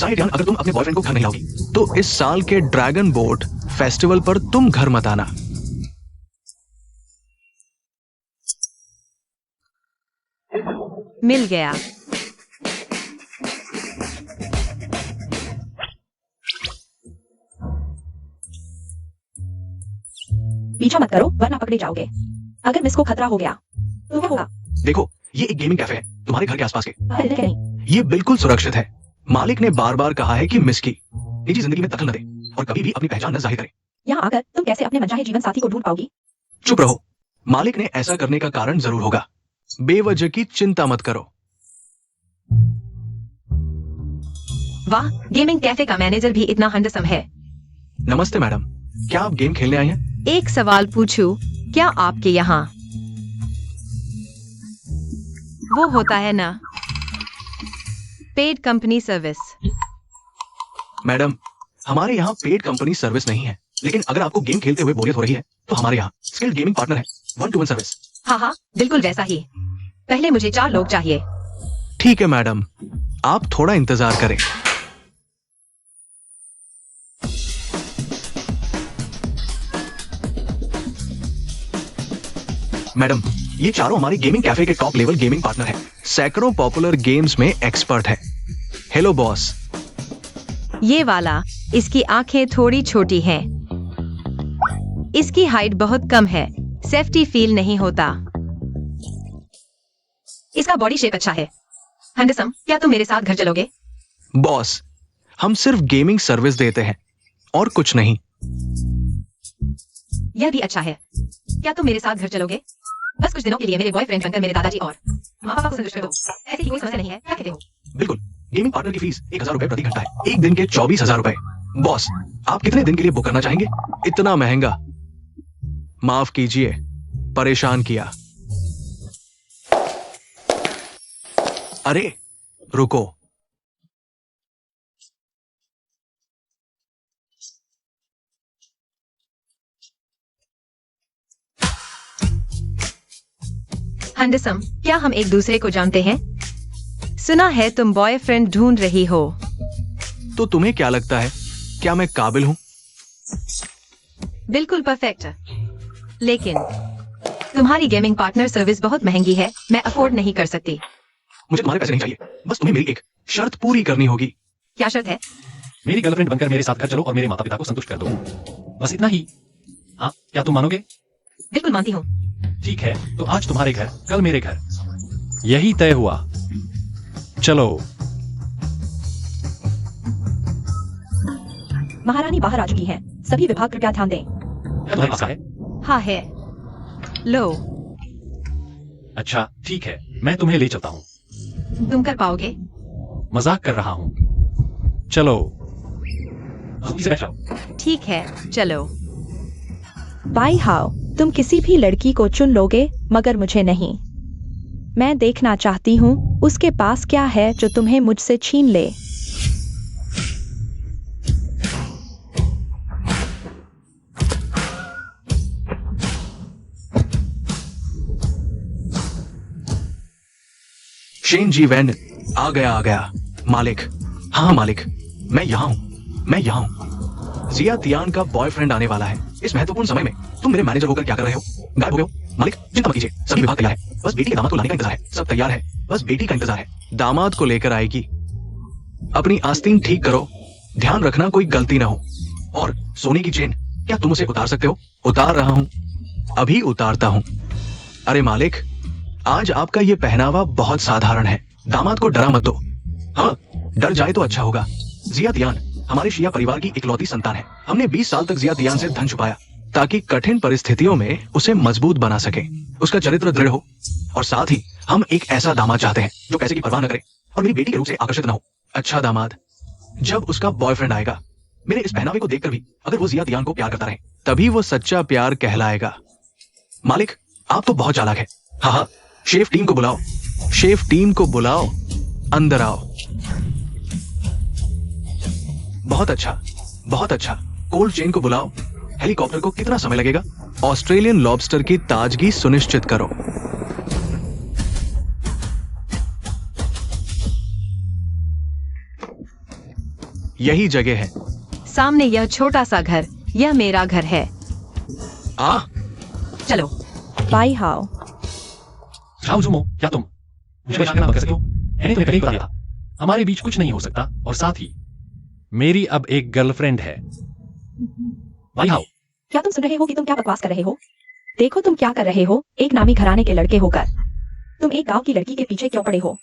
Side यार, अगर तुम अपने बॉयफ्रेंड को घर नहीं लाओगी तो इस साल के ड्रैगन बोट फेस्टिवल पर तुम घर मत आना। मिल गया। पीछा मत करो वरना पकड़े जाओगे। अगर मिस को खतरा हो गया तो क्या होगा? देखो, ये एक गेमिंग कैफे है तुम्हारे घर के आसपास के। नहीं, ये बिल्कुल सुरक्षित है। मालिक ने बार बार कहा है कि मिस की निजी जिंदगी में दखल न दे और कभी भी अपनी पहचान न जाहिर करे। यहाँ आकर तुम कैसे अपने मनचाहे जीवन साथी को ढूंढ पाओगी? चुप रहो। मालिक ने ऐसा करने का कारण जरूर होगा। बेवजह की चिंता मत करो। वाह, गेमिंग कैफे का मैनेजर भी इतना हैंडसम है। नमस्ते मैडम, क्या आप गेम खेलने आई हैं? एक सवाल पूछूं, क्या आपके यहाँ वो होता है ना, पेड कंपनी सर्विस? मैडम, हमारे यहाँ पेड कंपनी सर्विस नहीं है, लेकिन अगर आपको गेम खेलते हुए बोरियत हो रही है तो हमारे यहाँ स्किल्ड गेमिंग पार्टनर है, 1-to-1 सर्विस। हाँ हाँ, बिल्कुल वैसा ही। पहले मुझे 4 लोग चाहिए। ठीक है मैडम, आप थोड़ा इंतजार करें। मैडम, ये चारों हमारे गेमिंग कैफे के टॉप लेवल गेमिंग पार्टनर हैं। सैकड़ों पॉपुलर गेम्स में एक्सपर्ट है। Hello boss. ये वाला, इसकी आंखें थोड़ी छोटी हैं। इसकी हाइट बहुत कम है, सेफ्टी फील नहीं होता। इसका बॉडी शेप अच्छा है। हैंडसम, क्या तुम मेरे साथ घर चलोगे? बॉस, हम सिर्फ गेमिंग सर्विस देते हैं और कुछ नहीं। यह भी अच्छा है। क्या तुम मेरे साथ घर चलोगे? बस कुछ दिनों के लिए मेरे बॉयफ्रेंड बनकर मेरे दादाजी और माँ पापा को संतुष्ट कर दो। ऐसी कोई समस्या नहीं है, क्या कहते हो? बिल्कुल। गेमिंग पार्टनर की फीस 1000 रुपए प्रति घंटा है। एक दिन के 24,000 रुपए। बॉस, आप कितने दिन के लिए बुक करना चाहेंगे? इतना महंगा? माफ कीजिए, परेशान किया। अरे रुको, हैंडसम, क्या हम एक दूसरे को जानते हैं? सुना है तुम बॉयफ्रेंड ढूंढ रही हो। तो तुम्हें क्या लगता है, क्या मैं काबिल हूं? बिल्कुल परफेक्ट। लेकिन तुम्हारी गेमिंग पार्टनर सर्विस बहुत महंगी है, मैं अफोर्ड नहीं कर सकती। मुझे तुम्हारे पैसे नहीं चाहिए, बस तुम्हें मेरी एक शर्त पूरी करनी होगी। क्या शर्त है? मेरी गर्लफ्रेंड बनकर मेरे साथ घर चलो और मेरे माता पिता को संतुष्ट कर दो। बस इतना ही। हाँ, क्या तुम मानोगे? बिल्कुल मानती हूँ। ठीक है, तो आज तुम्हारे घर, कल मेरे घर। यही तय हुआ। चलो। महारानी बाहर आ चुकी हैं। सभी विभाग कृपया ध्यान दें। क्या तुम्हारे पास है? हाँ है। लो, अच्छा ठीक है, मैं तुम्हें ले चलता हूँ। तुम कर पाओगे? मजाक कर रहा हूँ। चलो, जल्दी से बैठ जाओ। ठीक है, चलो। बाई हाउ, तुम किसी भी लड़की को चुन लोगे मगर मुझे नहीं। मैं देखना चाहती हूँ उसके पास क्या है जो तुम्हें मुझसे छीन ले। शेन जी वैन, आ गया। मालिक, हाँ मालिक, मैं यहाँ हूँ। जिया तियान का बॉयफ्रेंड आने वाला है। इस महत्वपूर्ण समय में तुम मेरे मैनेजर होकर क्या कर रहे हो? गायब हो गए हो? मालिक, चिंता मत कीजिए, सभी विभाग तैयार है। बस बेटी के दामाद को लाने का इंतजार है। सब तैयार है, बस बेटी का इंतजार है। दामाद को लेकर आएगी। अपनी आस्तीन ठीक करो, ध्यान रखना कोई गलती ना हो। और सोने की चेन, क्या तुम उसे उतार सकते हो? उतार रहा हूँ, अभी उतारता हूँ। अरे मालिक, आज आपका ये पहनावा बहुत साधारण है। दामाद को डरा मत दो। हाँ, डर जाए तो अच्छा होगा। जिया तियान हमारे शिया परिवार की इकलौती संतान है। हमने 20 साल तक जिया तियान से धन छुपाया ताकि कठिन परिस्थितियों में उसे मजबूत बना सके, उसका चरित्र दृढ़ हो। और साथ ही हम एक ऐसा दामाद चाहते हैं जो पैसे की परवाह न करे और मेरी बेटी के रूप से आकर्षित न हो। अच्छा दामाद, जब उसका बॉयफ्रेंड आएगा, मेरे इस पहनावे को देखकर भी अगर वो जिया तियान को प्यार करता रहे, तभी वो सच्चा प्यार कहलाएगा। मालिक, आप तो बहुत चालाक है। हाँ, शेफ टीम को बुलाओ, अंदर आओ। बहुत अच्छा। कोल्ड चेन को बुलाओ। हेलीकॉप्टर को कितना समय लगेगा? ऑस्ट्रेलियन लॉबस्टर की ताजगी सुनिश्चित करो। यही जगह है। सामने यह छोटा सा घर, यह मेरा घर है। आ चलो। By how. जाओ जुमो, क्या तुम मुझे परेशान करना बंद कर सकते हो? मैंने तुम्हें पहले ही बता दिया था, हमारे बीच कुछ नहीं हो सकता, और साथ ही मेरी अब एक गर्लफ्रेंड है। भाई हाउ। क्या तुम सुन रहे हो कि तुम क्या बकवास कर रहे हो? देखो तुम क्या कर रहे हो, एक नामी घराने के लड़के होकर तुम एक गांव की लड़की के पीछे क्यों पड़े हो?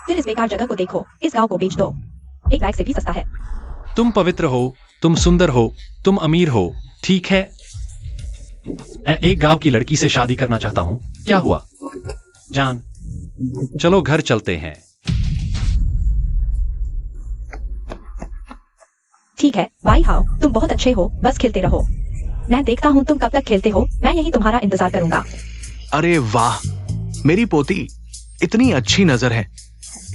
फिर इस बेकार जगह को देखो, इस गांव को बेच दो, एक बैग से भी सस्ता है। तुम पवित्र हो, तुम सुंदर हो, तुम अमीर हो, ठीक है। मैं एक गांव की लड़की से शादी करना चाहता हूं। क्या हुआ जान? चलो घर चलते हैं। ठीक है बाई हाउ, तुम बहुत अच्छे हो, बस खेलते रहो। मैं देखता हूँ तुम कब तक खेलते हो, मैं यही तुम्हारा इंतजार करूंगा। अरे वाह, मेरी पोती, इतनी अच्छी नजर है,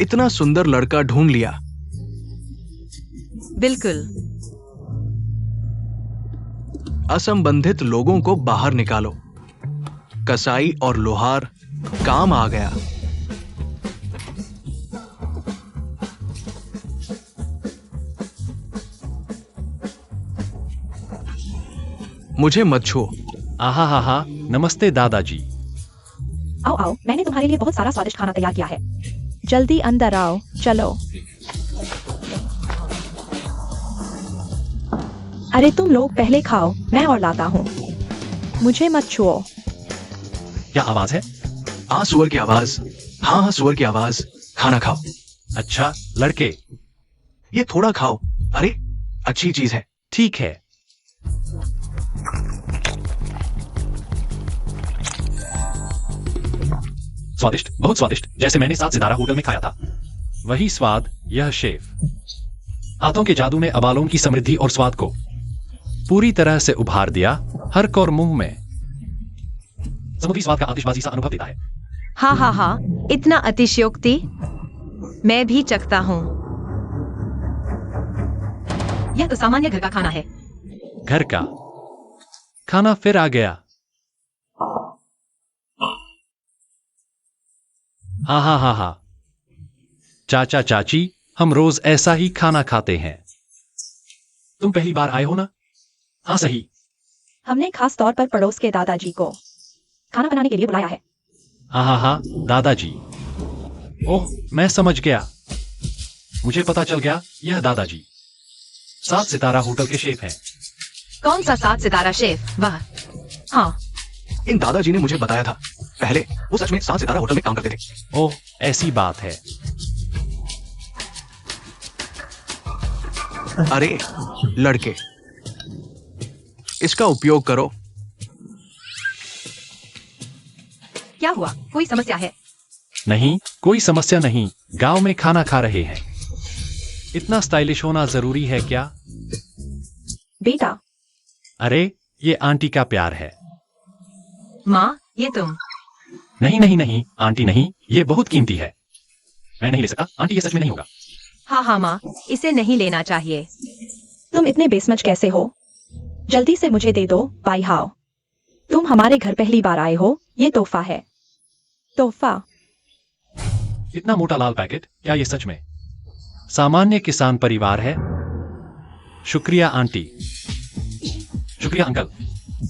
इतना सुंदर लड़का ढूंढ लिया। बिल्कुल। असंबंधित लोगों को बाहर निकालो। कसाई और लोहार, काम आ गया। मुझे मत छू। आहा हा हा, नमस्ते दादाजी। आओ आओ, मैंने तुम्हारे लिए बहुत सारा स्वादिष्ट खाना तैयार किया है। जल्दी अंदर आओ, चलो। अरे तुम लोग पहले खाओ, मैं और लाता हूँ। मुझे मत छुओ। क्या आवाज है? हाँ सुअर की आवाज। हाँ सुअर की आवाज। खाना खाओ। अच्छा लड़के, ये थोड़ा खाओ। अरे अच्छी चीज है। ठीक है। स्वादिष्ट, बहुत स्वादिष्ट, जैसे मैंने 7 सितारा होटल में खाया था। वही स्वाद, यह शेफ। हाथों के जादू ने अबालों की समृद्धि और स्वाद को पूरी तरह से उभार दिया, हर और मुंह में समुद्री स्वाद का आतिशबाजी सा अनुभव देता है। हाँ हाँ हाँ, इतना अतिशयोक्ति। मैं भी चखता हूँ। यह तो सामान्य घर का खाना है। घर का खाना फिर आ गया। हाँ हाँ हाँ हाँ, चाचा चाची, हम रोज ऐसा ही खाना खाते हैं। तुम पहली बार आए हो ना? हाँ सही। हमने खास तौर पर पड़ोस के दादाजी को खाना बनाने के लिए बुलाया है। हाँ हाँ हाँ, दादाजी। ओह, मैं समझ गया। मुझे पता चल गया, यह दादाजी 7 सितारा होटल के शेफ हैं। कौन सा 7 सितारा शेफ? वाह। हाँ, इन दादाजी ने मुझे बताया था, पहले वो सच में 7 सितारा होटल में काम करते थे। ओह, ऐसी बात है। अरे लड़के, इसका उपयोग करो। क्या हुआ? कोई समस्या है? नहीं, कोई समस्या नहीं। गांव में खाना खा रहे हैं। इतना स्टाइलिश होना जरूरी है क्या? बेटा, अरे ये आंटी का प्यार है। माँ, ये तुम। नहीं नहीं नहीं, आंटी नहीं, ये बहुत कीमती है। मैं नहीं ले सकता आंटी, ये सच में नहीं होगा। हाँ हाँ माँ, इसे नहीं लेना चाहिए। तुम इतने बेसमझ कैसे हो? जल्दी से मुझे दे दो बाई हाउ। तुम हमारे घर पहली बार आए हो, ये तोहफा है। तोहफा? इतना मोटा लाल पैकेट, क्या ये सच में सामान्य किसान परिवार है? शुक्रिया आंटी। शुक्रिया अंकल।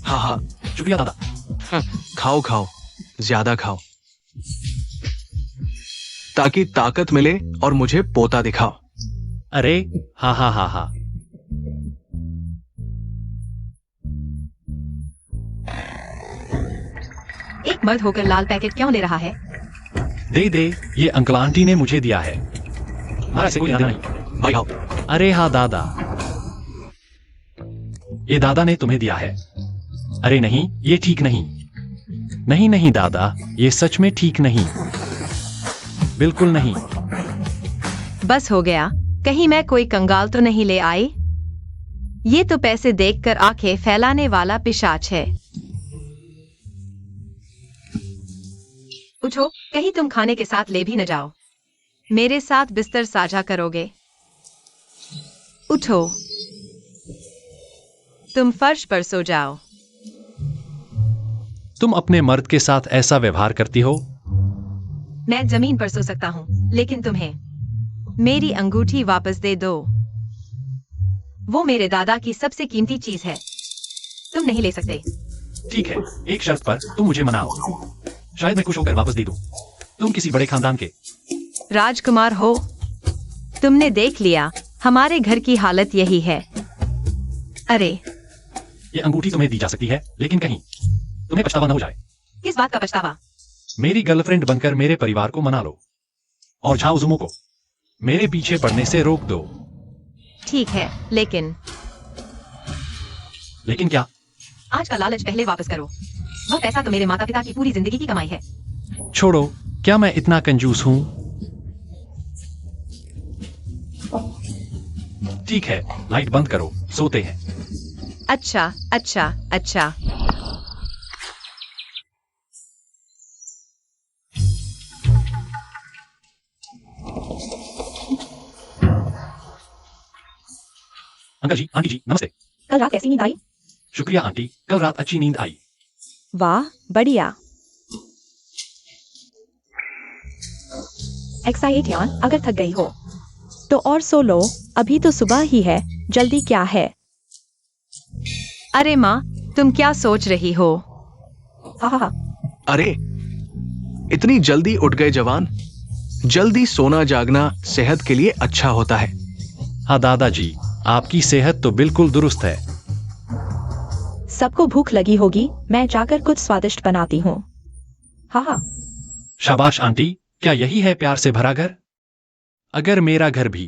हाँ हाँ, शुक्रिया दादा। खाओ खाओ, ज्यादा खाओ, ताकि ताकत मिले और मुझे पोता दिखाओ। अरे हाँ हाँ हाँ हाँ। एक मर्द होकर लाल पैकेट क्यों ले रहा है? दे दे, ये अंकल आंटी ने मुझे दिया है। हमारा इसे कोई लेना देना नहीं। भाई आओ। अरे हाँ दादा, ये दादा ने तुम्हें दिया है। अरे नहीं, ये ठीक नहीं। नहीं नहीं दादा, ये सच में ठीक नहीं, बिल्कुल नहीं। बस हो गया, कहीं मैं कोई कंगाल तो नहीं ले आई? ये तो पैसे देखकर आंखें फैलाने वाला पिशाच है। उठो, कहीं तुम खाने के साथ ले भी न जाओ। मेरे साथ बिस्तर साझा करोगे? उठो, तुम फर्श पर सो जाओ। तुम अपने मर्द के साथ ऐसा व्यवहार करती हो? मैं जमीन पर सो सकता हूँ, लेकिन तुम्हें मेरी अंगूठी वापस दे दो। वो मेरे दादा की सबसे कीमती चीज है, तुम नहीं ले सकते। ठीक है, एक शर्त पर तुम मुझे मनाओ, शायद मैं खुश होकर वापस दे दूं। तुम किसी बड़े खानदान के राजकुमार हो। तुमने देख लिया, हमारे घर की हालत यही है। अरे, ये अंगूठी तुम्हें दी जा सकती है, लेकिन कहीं तुम्हें पछतावा न हो जाए। किस बात का पछतावा? मेरी गर्लफ्रेंड बनकर मेरे परिवार को मना लो और झाओ जुमो को मेरे पीछे पड़ने से रोक दो। ठीक है, लेकिन क्या? आज का लालच पहले वापस करो। वह पैसा तो मेरे माता पिता की पूरी जिंदगी की कमाई है। छोड़ो, क्या मैं इतना कंजूस हूं? ठीक है, लाइट बंद करो, सोते हैं। अच्छा अच्छा अच्छा। अंकल जी, आंटी जी, नमस्ते। कल रात कैसी नींद आई? शुक्रिया आंटी, कल रात अच्छी नींद आई। वाह, बढ़िया। एक्साइट यान, अगर थक गई हो तो और सो लो, अभी तो सुबह ही है, जल्दी क्या है? अरे माँ, तुम क्या सोच रही हो? हा। अरे, इतनी जल्दी उठ गए जवान। जल्दी सोना जागना सेहत के लिए अच्छा होता है। हाँ दादाजी, आपकी सेहत तो बिल्कुल दुरुस्त है। सबको भूख लगी होगी, मैं जाकर कुछ स्वादिष्ट बनाती हूँ। हा। शाबाश आंटी, क्या यही है प्यार से भरा घर? अगर मेरा घर भी।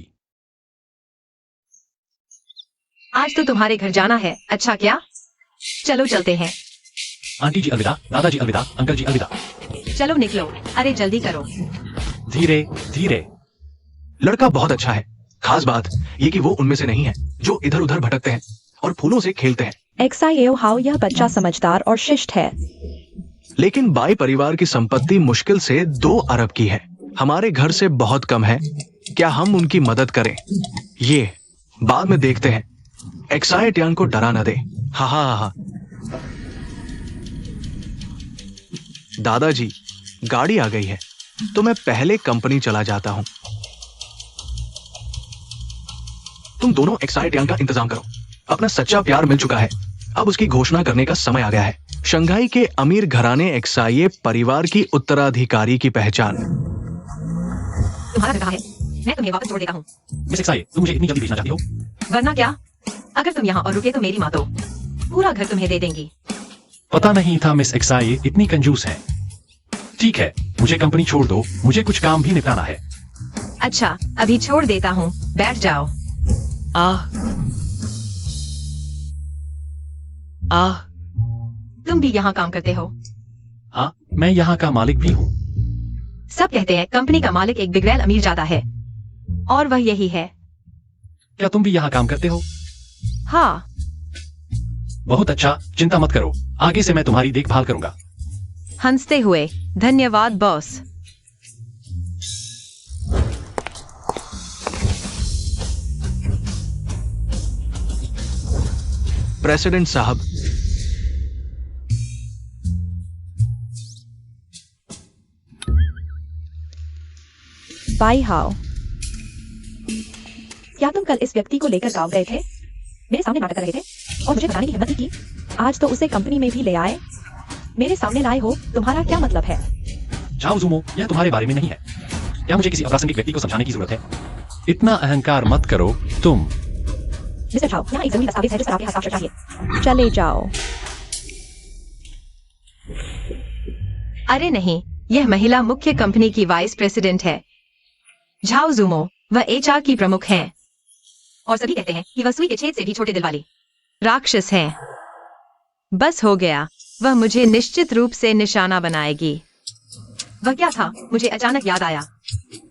आज तो तुम्हारे घर जाना है, अच्छा क्या? चलो चलते हैं। आंटी जी अलविदा, दादाजी अलविदा, अंकल जी अलविदा। चलो निकलो, अरे जल्दी करो। धीरे धीरे। लड़का बहुत अच्छा है। खास बात ये कि वो उनमें से नहीं है जो इधर उधर भटकते हैं और फूलों से खेलते हैं। एक्साइयो हाउ, यह बच्चा समझदार और शिष्ट है। लेकिन बाई परिवार की संपत्ति मुश्किल से 2 अरब की है। हमारे घर से बहुत कम है। क्या हम उनकी मदद करें? ये बाद में देखते हैं। एक्साइटियन को डरा न दे। हा। दादाजी, गाड़ी आ गई है तो मैं पहले कंपनी चला जाता हूं। तुम दोनों एक्साइटियन का इंतजाम करो। अपना सच्चा प्यार मिल चुका है, अब उसकी घोषणा करने का समय आ गया है। शंघाई के अमीर घराने एक्साइये परिवार की उत्तराधिकारी की पहचान। तुम्हारा घर है, मैं तुम्हें वापस छोड़ देता हूँ। मिस एक्साइये, तुम मुझे इतनी जल्दी भेजना चाहती हो? वरना क्या? अगर तुम यहाँ और रुके तो मेरी माँ तो पूरा घर तुम्हें दे देंगी। पता नहीं था मिस एक्साइये इतनी कंजूस है। ठीक है, मुझे कंपनी छोड़ दो, मुझे कुछ काम भी निपटाना है। अच्छा, अभी छोड़ देता हूँ, बैठ जाओ। तुम भी यहाँ काम करते हो? हाँ, मैं यहाँ का मालिक भी हूँ। सब कहते हैं कंपनी का मालिक एक बिगड़ैल अमीर जाता है, और वह यही है। क्या तुम भी यहाँ काम करते हो? हाँ। बहुत अच्छा, चिंता मत करो, आगे से मैं तुम्हारी देखभाल करूंगा। हंसते हुए, धन्यवाद बॉस। प्रेसिडेंट साहब, बाई हाउ, क्या तुम कल इस व्यक्ति को लेकर गांव गए थे? मेरे सामने नाटक कर रहे थे और मुझे बताने की हिम्मत नहीं की। आज तो उसे कंपनी में भी ले आए। मेरे सामने लाए हो, तुम्हारा क्या मतलब है? झाओ जुमो, यह तुम्हारे बारे में नहीं है। क्या मुझे किसी अप्रासंगिक व्यक्ति को समझाने की जरूरत है? इतना अहंकार मत करो तुम। मिस्टर झाओ, यहाँ एक जरूरी दस्तावेज है जिस पर आपके हस्ताक्षर चाहिए। चले जाओ। अरे नहीं, यह महिला मुख्य कंपनी की वाइस प्रेसिडेंट है। झाओ जुमो, वह एचआर की प्रमुख हैं। और सभी कहते हैं कि वह सुई के छेद से भी छोटे दिल वाली राक्षस हैं। बस हो गया, वह मुझे निश्चित रूप से निशाना बनाएगी। वह क्या था, मुझे अचानक याद आया।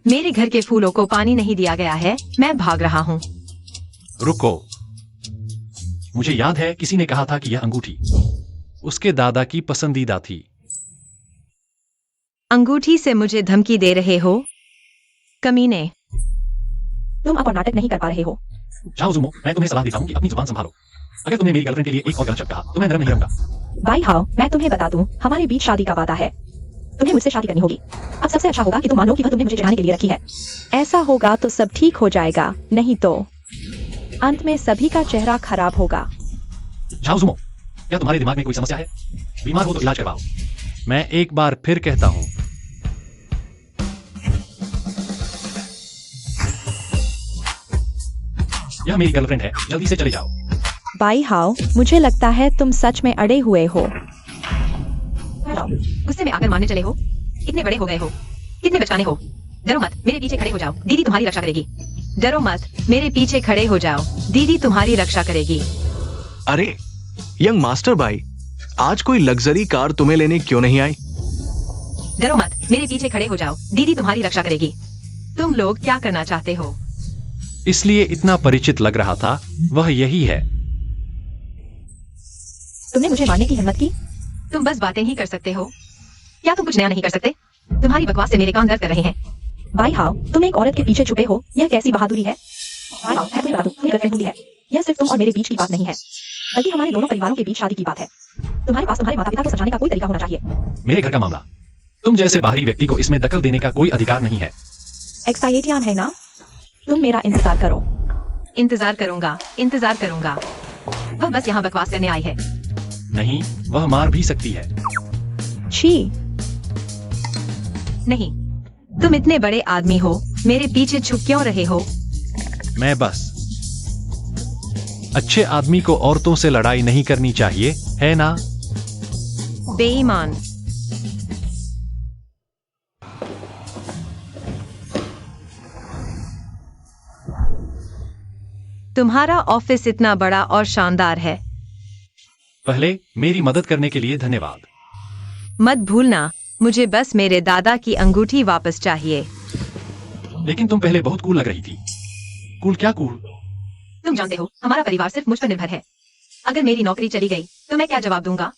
मेरे घर के फूलों को पानी नहीं दिया गया है, मैं भाग रहा हूँ। रुको, मुझे याद है किसी ने कहा था कि यह अंगूठी उसके दादा की पसंदीदा थी। अंगूठी से मुझे धमकी दे रहे हो, कमीने। तुम अब और नाटक नहीं कर पा रहे हो। झाओ जुमो, मैं तुम्हें सलाह देता हूँ कि अपनी जुबान संभालो। अगर तुमने मेरी गर्लफ्रेंड के लिए एक और गलत शब्द कहा तो मैं नरम नहीं रहूंगा। बाई हाउ, मैं तुम्हें बता दूं, हमारे बीच शादी का वादा है। तुम्हें मुझसे शादी करनी होगी। अब सबसे अच्छा होगा कि तुम मानो कि वह तुमने मुझे चिढ़ाने के लिए रखी है। ऐसा होगा तो सब ठीक हो जाएगा, नहीं तो अंत में सभी का चेहरा खराब होगा। झाओ जुमो, क्या तुम्हारे दिमाग में कोई समस्या है? बीमार हो तो इलाज करवाओ। मैं एक बार फिर कहता हूं, यह मेरी गर्लफ्रेंड है, जल्दी से चले जाओ। बाई हाओ, मुझे लगता है तुम सच में अड़े हुए हो। गुस्से में आकर मारने चले हो? इतने बड़े हो गए हो, कितने बचाने हो? डरो मत, मेरे पीछे खड़े हो जाओ, दीदी तुम्हारी रक्षा करेगी। डरो मत, मेरे पीछे खड़े हो जाओ, दीदी तुम्हारी रक्षा करेगी। अरे यंग मास्टर भाई, आज कोई लग्जरी कार तुम्हें लेने क्यों नहीं आई? डरो मत, मेरे पीछे खड़े हो जाओ, दीदी तुम्हारी रक्षा करेगी। तुम लोग क्या करना चाहते हो? इसलिए इतना परिचित लग रहा था, वह यही है। तुमने मुझे मारने की हिम्मत की? तुम बस बातें ही कर सकते हो, क्या तुम कुछ नया नहीं कर सकते? तुम्हारी बकवास से मेरे कान दर्द कर रहे हैं। बाई हाओ, तुम एक औरत के पीछे छुपे हो, यह कैसी बहादुरी है? बाई हाओ, मैं तुम्हें बता दूं, तुम्हें गर्लफ्रेंड हुई है। यह सिर्फ तुम और मेरे बीच की बात नहीं है, बल्कि हमारे दोनों परिवारों के बीच शादी की बात है। तुम्हारे पास तुम्हारे माता पिता को समझाने का कोई तरीका होना चाहिए। मेरे घर का मामला, तुम जैसे बाहरी व्यक्ति को इसमें दखल देने का कोई अधिकार नहीं है। एक्साइटियान है ना? तुम मेरा इंतजार करो। इंतजार करूंगा, इंतजार करूंगा। वह बस यहाँ बकवास करने आई है। नहीं, वह मार भी सकती है। छी, नहीं, तुम इतने बड़े आदमी हो, मेरे पीछे छुप क्यों रहे हो? मैं बस, अच्छे आदमी को औरतों से लड़ाई नहीं करनी चाहिए, है ना? बेईमान। तुम्हारा ऑफिस इतना बड़ा और शानदार है। पहले मेरी मदद करने के लिए धन्यवाद। मत भूलना, मुझे बस मेरे दादा की अंगूठी वापस चाहिए। लेकिन तुम पहले बहुत कूल लग रही थी। कूल क्या कूल? तुम जानते हो, हमारा परिवार सिर्फ मुझ पर निर्भर है। अगर मेरी नौकरी चली गई तो मैं क्या जवाब दूंगा?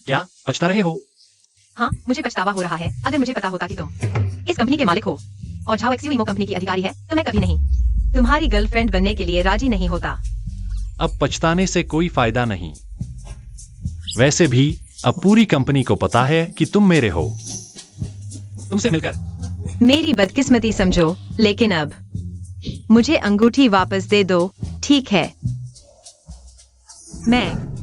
क्या पछता रहे हो? हाँ, मुझे पछतावा हो रहा है। अगर मुझे पता होता कि तुम इस कंपनी के मालिक हो और झाओ एक्सयूइमो कंपनी की अधिकारी है, तो मैं कभी नहीं तुम्हारी गर्लफ्रेंड बनने के लिए राजी नहीं होता। अब पछताने से कोई फायदा नहीं। वैसे भी अब पूरी कंपनी को पता है कि तुम मेरे हो। तुमसे मिलकर मेरी बदकिस्मती समझो, लेकिन अब मुझे अंगूठी वापस दे दो, ठीक है? मैं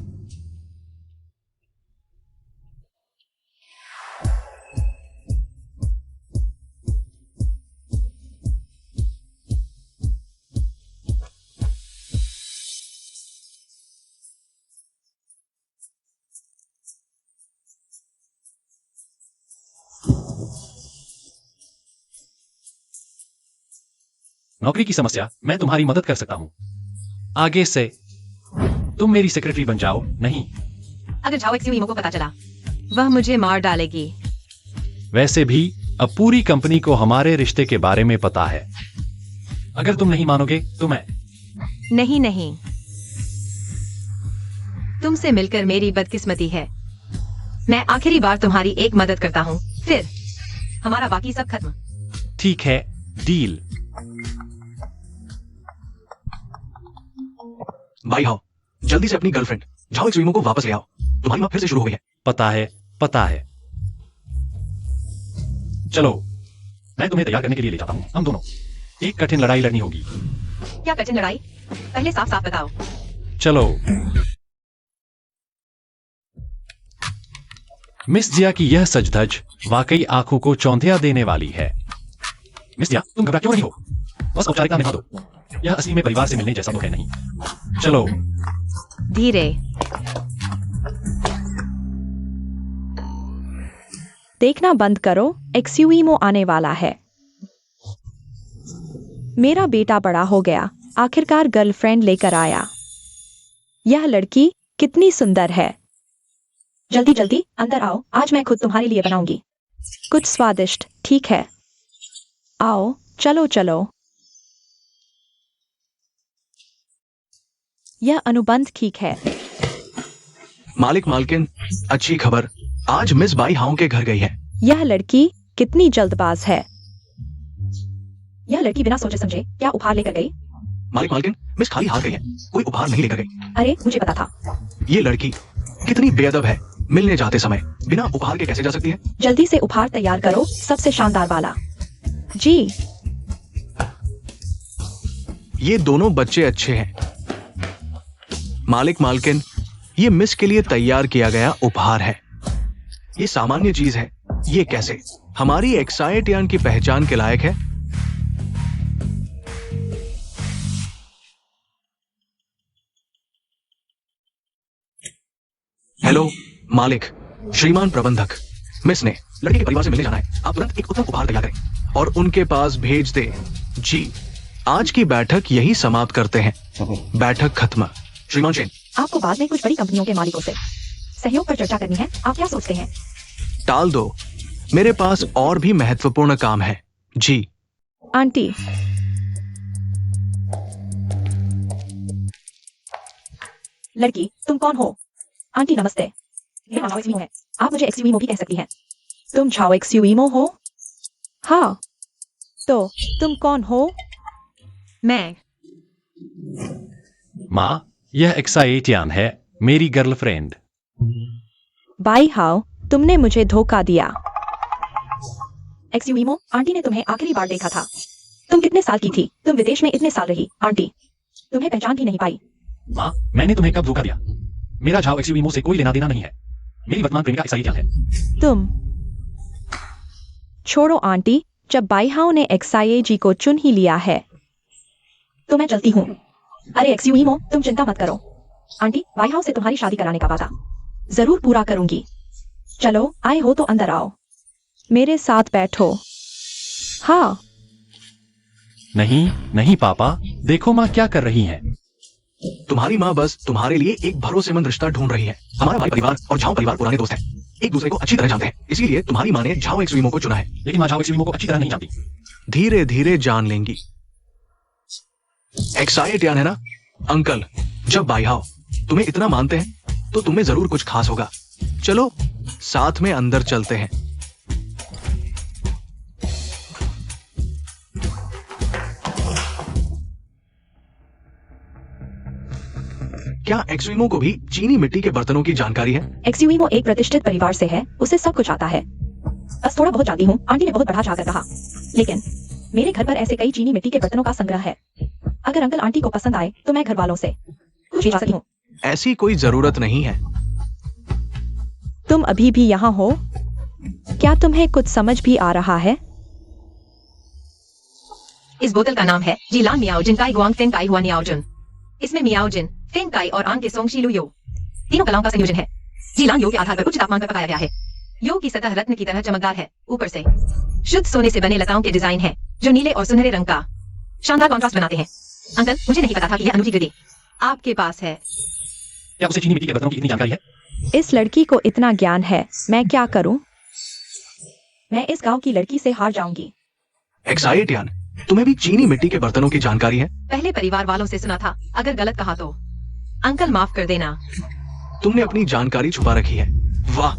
नौकरी की समस्या मैं तुम्हारी मदद कर सकता हूं। आगे से तुम मेरी सेक्रेटरी बन जाओ। नहीं, अगर झाओ एक्सयूइमो को पता चला, वह मुझे मार डालेगी। वैसे भी अब पूरी कंपनी को हमारे रिश्ते के बारे में पता है। अगर तुम नहीं मानोगे तो मैं नहीं नहीं, तुमसे मिलकर मेरी बदकिस्मती है। मैं आखिरी बार तुम्हारी एक मदद करता हूँ, फिर हमारा बाकी सब खत्म। ठीक है, डील। भाई हाओ, जल्दी से अपनी गर्लफ्रेंड झाओ एक्सयूइमो को वापस ले आओ। तुम्हारी माँ फिर से शुरू हो गई है। पता है, पता है। चलो, मैं तुम्हें तैयार करने के लिए ले जाता हूं। हम दोनों एक कठिन लड़ाई लड़नी होगी। क्या कठिन लड़ाई? पहले साफ साफ बताओ। चलो। मिस जिया की यह सजधज वाकई आंखों को चौंधिया देने वाली है। मिस जिया, तुम घबरा क्यों नहीं हो? बस औपचारिकता निभा दो। यह असली में परिवार से मिलने जैसा तो है नहीं। चलो। धीरे। देखना बंद करो, एक्सयूइमो आने वाला है। मेरा बेटा बड़ा हो गया, आखिरकार गर्लफ्रेंड लेकर आया। यह लड़की कितनी सुंदर है। जल्दी जल्दी अंदर आओ, आज मैं खुद तुम्हारे लिए बनाऊंगी कुछ स्वादिष्ट। ठीक है, आओ, चलो चलो। यह अनुबंध ठीक है। मालिक मालकिन, अच्छी खबर, आज मिस बाई हाओ के घर गई है। यह लड़की कितनी जल्दबाज है। यह लड़की बिना सोचे समझे क्या उपहार लेकर गई? मालिक मालकिन, मिस खाली हाथ गई है, कोई उपहार नहीं लेकर गई। अरे मुझे पता था। ये लड़की कितनी बेअदब है, मिलने जाते समय बिना उपहार के कैसे जा सकती है? जल्दी से उपहार तैयार करो, सबसे शानदार वाला। जी। ये दोनों बच्चे अच्छे हैं, मालिक मालकिन, ये मिस के लिए तैयार किया गया उपहार है। ये सामान्य चीज है। ये कैसे हमारी एक्साइट यान की पहचान के लायक है? हेलो मालिक, श्रीमान प्रबंधक, मिस ने लड़के के परिवार से मिलने जाना है। आप तुरंत एक उत्तम उपहार तैयार करें और उनके पास भेज दे। जी, आज की बैठक यही समाप्त करते हैं। बैठक खत्म। श्रीमान शेन। आपको बाद में कुछ बड़ी कंपनियों के मालिकों से सहयोग पर चर्चा करनी है। आप क्या सोचते हैं? टाल दो, मेरे पास और भी महत्वपूर्ण काम है। जी। आंटी, लड़की, तुम कौन हो? आंटी नमस्ते, मेरा नाम एक्सयूइमो है। आप मुझे एक्सयूइमो भी कह सकती हैं। तुम झाओ एक्सयूइमो हो? हाँ, तो तुम कौन हो? मैं। माँ, यह एक्साइटियन है, मेरी गर्लफ्रेंड। बाई हाउ, तुमने मुझे धोखा दिया। एक्सयूइमो, आंटी ने तुम्हें आखिरी बार देखा था। तुम कितने साल की थी? तुम विदेश में इतने साल रही। आंटी तुम्हें पहचान भी नहीं पाई। माँ, मैंने तुम्हें कब धोखा दिया? मेरा झाओ एक्सयूइमो से कोई लेना देना नहीं है। मेरी वर्तमान प्रेमिका एक्साइटियन है। तुम छोड़ो आंटी, जब बाईहाओ ने एक्सआईएजी को चुन ही लिया है तो मैं चलती हूँ। अरे एक्सयूइमो, तुम चिंता मत करो। आंटी, बाईहाओ से तुम्हारी शादी कराने का वादा जरूर पूरा करूंगी। चलो, आए हो तो अंदर आओ, मेरे साथ बैठो। हाँ। नहीं नहीं पापा, देखो माँ क्या कर रही हैं। तुम्हारी माँ बस तुम्हारे लिए एक भरोसेमंद रिश्ता ढूंढ रही है। हमारा भाई परिवार और झाओ परिवार पुराने दोस्त हैं, एक दूसरे को अच्छी तरह जानते हैं। इसीलिए तुम्हारी माँ ने झाओ एक्सयूइमो को चुना है। लेकिन माँ झाओ एक्सयूइमो को अच्छी तरह नहीं जानती। धीरे धीरे जान लेंगी। एक्साइट यान है ना अंकल? जब बाईहाओ तुम्हें इतना मानते हैं तो तुम्हें जरूर कुछ खास होगा। चलो साथ में अंदर चलते हैं। क्या एक्सयूइमो को भी चीनी मिट्टी के बर्तनों की जानकारी है? एक्सयूइमो एक प्रतिष्ठित परिवार से है, उसे सब कुछ आता है। बस थोड़ा बहुत जानती हूँ, आंटी ने बहुत बढ़ा चढ़ाकर कहा। लेकिन मेरे घर पर ऐसे कई चीनी मिट्टी के बर्तनों का संग्रह है। अगर अंकल आंटी को पसंद आए तो मैं घर वालों से कुछ भी जा सकती हूँ। ऐसी कोई जरूरत नहीं है। तुम अभी भी यहाँ हो? क्या तुम्हें कुछ समझ भी आ रहा है? इस बोतल का नाम है जीलान मियाओजिन काई गुआंग फेन काई हुआ नियाओजिन। इसमें मियाओजिन, फेन काई और आंग के सोंगशी लू यो तीनों कलाओं का संयोजन है। जीलान यो के आधार पर उच्च तापमान पर पकाया गया है। यो की सतह रत्न की तरह चमकदार है। ऊपर से शुद्ध सोने से बने लताओं के डिजाइन है जो नीले और सुनहरे रंग का शानदार कॉन्ट्रास्ट बनाते हैं। अंकल, मुझे नहीं पता था कि यह अनूठी कृति आपके पास है। क्या उसे चीनी मिट्टी के बर्तनों की इतनी जानकारी है? इस लड़की को इतना ज्ञान है, मैं क्या करूं? मैं इस गांव की लड़की से हार जाऊंगी। एक्साइट यान, तुम्हें भी चीनी मिट्टी के बर्तनों की जानकारी है? पहले परिवार वालों से सुना था, अगर गलत कहा तो अंकल माफ कर देना। तुमने अपनी जानकारी छुपा रखी है। वाह,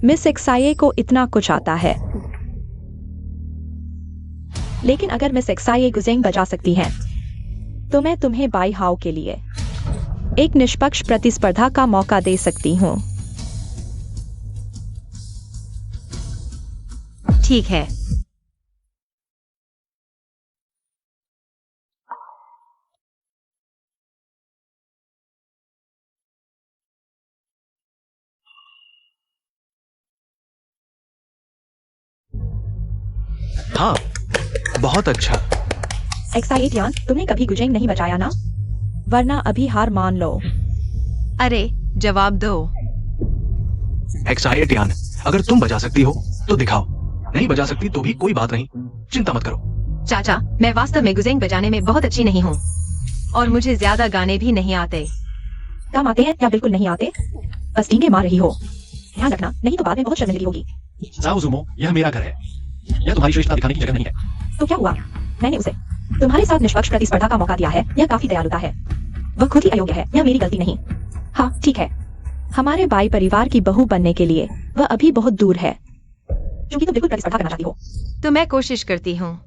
मिस एक्साइए को इतना कुछ आता है। लेकिन अगर मिस एक्साइए गुजेंग बजा सकती हैं, तो मैं तुम्हें बाईहाओ के लिए एक निष्पक्ष प्रतिस्पर्धा का मौका दे सकती हूँ। ठीक है। हाँ, बहुत अच्छा। एक्साइट यान, तुमने कभी गुजेंग नहीं बजाया ना? वरना अभी हार मान लो। अरे जवाब दो। एक्साइट यान, अगर तुम बजा सकती हो तो दिखाओ, नहीं बजा सकती तो भी कोई बात नहीं, चिंता मत करो। चाचा, मैं वास्तव में गुजेंग बजाने में बहुत अच्छी नहीं हूँ और मुझे ज्यादा गाने भी नहीं आते। काम आते हैं या बिल्कुल नहीं आते? बस टींगे मार रही हो। ध्यान रखना, नहीं तो बाद में बहुत शर्मिंदगी होगी। झाओ ज़ूमो, यह मेरा घर है। यह तुम्हारी श्रेष्ठता दिखाने की जगह नहीं है। तो क्या हुआ? मैंने उसे तुम्हारे साथ निष्पक्ष प्रतिस्पर्धा का मौका दिया है। यह काफी दयालुता है। वह खुद ही अयोग्य है, यह मेरी गलती नहीं। हाँ ठीक है, हमारे बाई परिवार की बहू बनने के लिए वह अभी बहुत दूर है। क्योंकि तुम बिल्कुल प्रतिस्पर्धा करना चाहती हो। तो मैं कोशिश करती हूँ।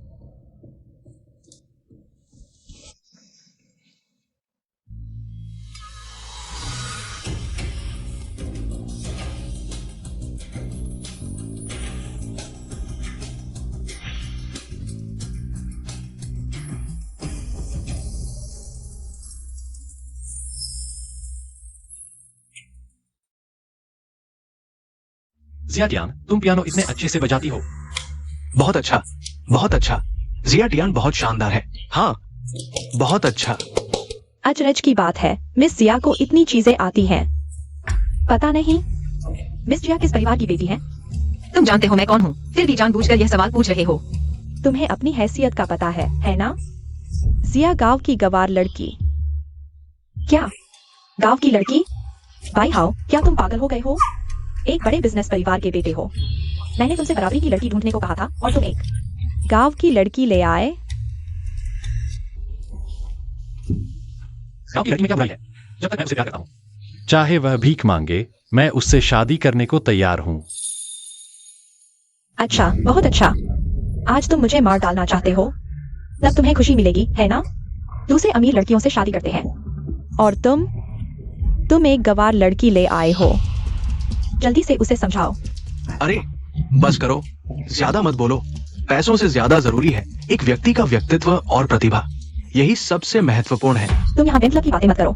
जिया टियान, तुम पियानो इतने अच्छे से बजाती हो। बहुत अच्छा, बहुत अच्छा। जिया टियान बहुत शानदार है। हाँ, बहुत अच्छा। अचरज की बात है, मिस जिया को इतनी चीजें आती हैं। पता नहीं मिस जिया किस परिवार की बेटी है। तुम जानते हो मैं कौन हूँ, फिर भी जानबूझकर यह सवाल पूछ रहे हो। तुम्हें अपनी हैसियत का पता है ना? जिया गांव की गवार लड़की। क्या गांव की लड़की? भाई हाउ, क्या तुम पागल हो गए हो? एक बड़े बिजनेस परिवार के बेटे हो। मैंने तुमसे बराबरी की लड़की ढूंढने को कहा था और तुम एक गांव की लड़की ले आए। गांव की लड़की में क्या बुराई है, जब तक मैं उसे प्यार करता हूँ। चाहे वह भीख मांगे, मैं उससे शादी करने को तैयार हूँ। अच्छा, बहुत अच्छा। आज तुम मुझे मार डालना चाहते हो, तब तुम्हें खुशी मिलेगी, है ना? दूसरे अमीर लड़कियों से शादी करते हैं और तुम एक गवार लड़की ले आए हो। जल्दी से उसे समझाओ। अरे बस करो, ज्यादा मत बोलो। पैसों से ज्यादा जरूरी है एक व्यक्ति का व्यक्तित्व और प्रतिभा। यही सबसे महत्वपूर्ण है। तुम यहाँ बेमतलब की बातें मत करो।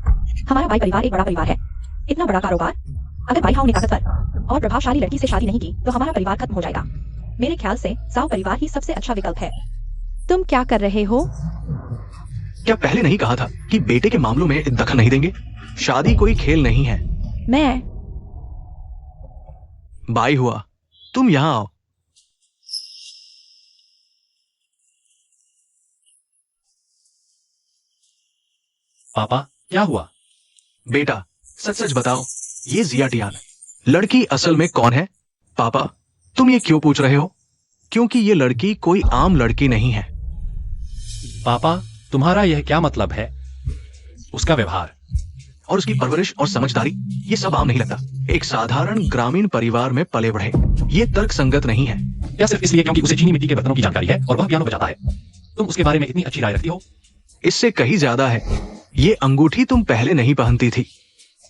हमारा भाई परिवार एक बड़ा परिवार है, इतना बड़ा कारोबार। अगर भाई हाउ ने ताकतवर और प्रभावशाली लड़की से शादी नहीं की तो हमारा परिवार खत्म हो जाएगा। मेरे ख्याल से साव परिवार ही सबसे अच्छा विकल्प है। तुम क्या कर रहे हो? क्या पहले नहीं कहा था कि बेटे के मामलों में दखल नहीं देंगे? शादी कोई खेल नहीं है। मैं बाई हुआ, तुम यहाँ आओ। पापा, क्या हुआ? बेटा सच सच बताओ, ये जिया टियान लड़की असल में कौन है? पापा तुम ये क्यों पूछ रहे हो? क्योंकि ये लड़की कोई आम लड़की नहीं है। पापा, तुम्हारा यह क्या मतलब है? उसका व्यवहार और उसकी परवरिश और समझदारी, ये सब आम नहीं लगता। एक साधारण ग्रामीण परिवार में पले बढ़े, ये तर्क संगत नहीं है। क्या सिर्फ इसलिए क्योंकि उसे चीनी मिट्टी के बर्तनों की जानकारी है और वह पियानो बजाता है, तुम उसके बारे में इतनी अच्छी राय रखती हो? इससे कहीं ज्यादा है। ये अंगूठी तुम पहले नहीं पहनती थी,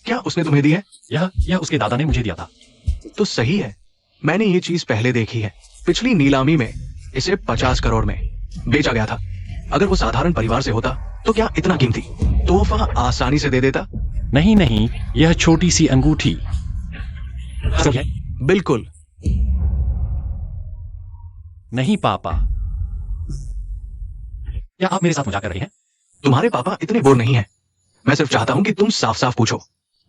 क्या उसने तुम्हें दी है? यह उसके दादा ने मुझे दिया था। तो सही है, मैंने ये चीज पहले देखी है। पिछली नीलामी में इसे 50 करोड़ में बेचा गया था। अगर वो साधारण परिवार से होता तो क्या इतना कीमती तोहफा आसानी से दे देता? नहीं नहीं, यह छोटी सी अंगूठी असल है। बिल्कुल नहीं पापा। क्या आप मेरे साथ मजाक कर रहे हैं? तुम्हारे पापा इतने बोर नहीं है। मैं सिर्फ चाहता हूं कि तुम साफ साफ पूछो।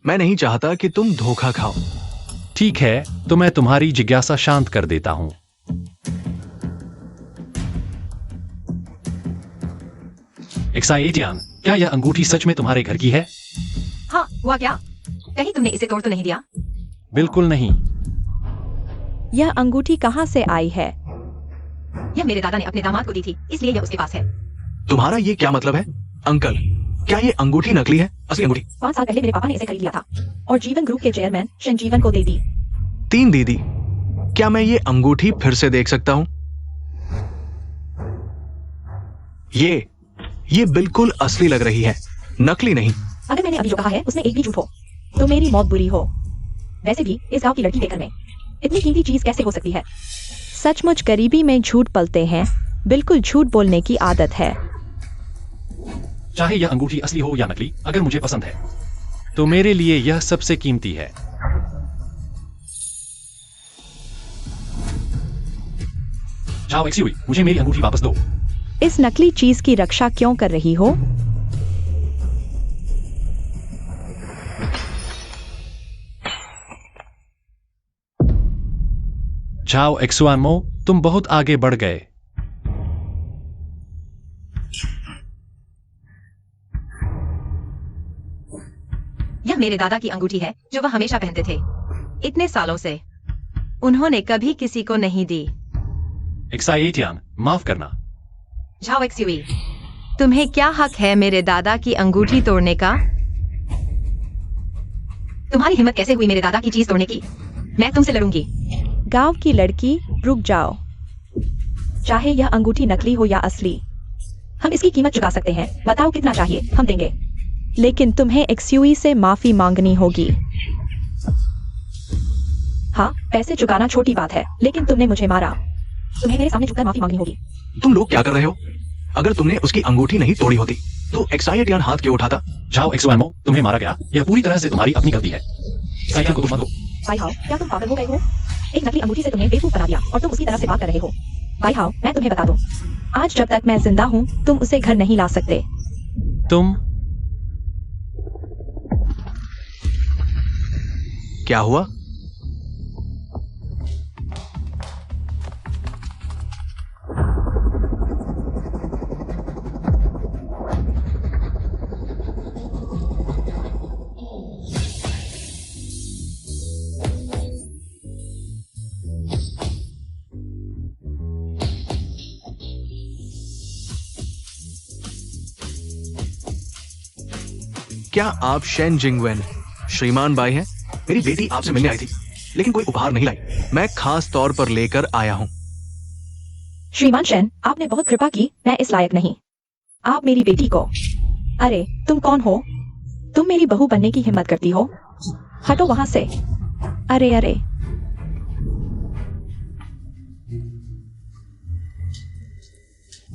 मैं नहीं चाहता कि तुम धोखा खाओ। ठीक है, तो मैं तुम्हारी जिज्ञासा शांत कर देता हूं। एक्साइटियन, क्या यह अंगूठी सच में तुम्हारे घर की है? हाँ, हुआ क्या? कहीं तुमने इसे तोड़ तो नहीं दिया? बिल्कुल नहीं। यह अंगूठी कहाँ से आई है? यह मेरे दादा ने अपने दामाद को दी थी, इसलिए यह उसके पास है। तुम्हारा ये क्या मतलब है? अंकल, क्या ये अंगूठी नकली है? असली अंगूठी? 5 साल पहले मेरे पापा ने इसे खरीद लिया था और जीवन ग्रुप के चेयरमैन संजीवन को दे दी। 3 दीदी, क्या मैं ये अंगूठी फिर से देख सकता हूं? ये बिल्कुल असली लग रही है, नकली नहीं। अगर मैंने अभी जो कहा है उसमें एक भी झूठ हो तो मेरी मौत बुरी हो। वैसे भी इस गांव की लड़की के घर में इतनी कीमती चीज कैसे हो सकती है? सचमुच गरीबी में झूठ पलते हैं। बिल्कुल झूठ बोलने की आदत है। चाहे यह अंगूठी असली हो या नकली, अगर मुझे पसंद है तो मेरे लिए यह सबसे कीमती है। जाओ एक्सयूवी, मुझे मेरी अंगूठी वापस दो। इस नकली चीज की रक्षा क्यों कर रही हो? जाओ एक्सुआनमो, तुम बहुत आगे बढ़ गए। यह मेरे दादा की अंगूठी है जो वह हमेशा पहनते थे, इतने सालों से। उन्होंने कभी किसी को नहीं दी। एक्साइटियन, माफ करना। झाओ एक्सयूवी, तुम्हें क्या हक है मेरे दादा की अंगूठी तोड़ने का? तुम्हारी हिम्मत कैसे हुई मेरे दादा की चीज तोड़ने की? मैं तुमसे लड़ूंगी। गांव की लड़की, रुक जाओ। चाहे यह अंगूठी नकली हो या असली, हम इसकी कीमत चुका सकते हैं। बताओ कितना चाहिए, हम देंगे। लेकिन तुम्हें एक्सयूवी से माफी मांगनी होगी। हाँ, पैसे चुकाना छोटी बात है, लेकिन तुमने मुझे मारा। तुम्हें मेरे सामने झुककर माफी मांगनी होगी। तुम लोग क्या कर रहे हो? अगर तुमने उसकी अंगूठी नहीं तोड़ी होती तो एक्साइटियन हाथ क्यों उठाता? जाओ एक्सुआनमो, तुम्हें मारा गया। यह पूरी तरह से तुम्हारी अपनी गलती है। एक्साइटियन को तुम मत दो। भाई हाउ, क्या तुम पागल हो गए हो? एक नकली अंगूठी से तुम्हें बेवकूफ बना दिया और तुम उसकी तरफ से बात कर रहे हो। भाई हाओ, मैं तुम्हें बता दूं, आज जब तक मैं जिंदा हूँ तुम उसे घर नहीं ला सकते। तुम क्या हुआ? क्या आप शेन जिंगवेन श्रीमान बाई हैं? मेरी बेटी आपसे मिलने आई थी, लेकिन कोई उपहार नहीं लाई। मैं खास तौर पर लेकर आया हूँ। श्रीमान शेन, आपने बहुत कृपा की, मैं इस लायक नहीं। आप मेरी बेटी को। अरे तुम कौन हो? तुम मेरी बहू बनने की हिम्मत करती हो? हटो वहां से। अरे अरे,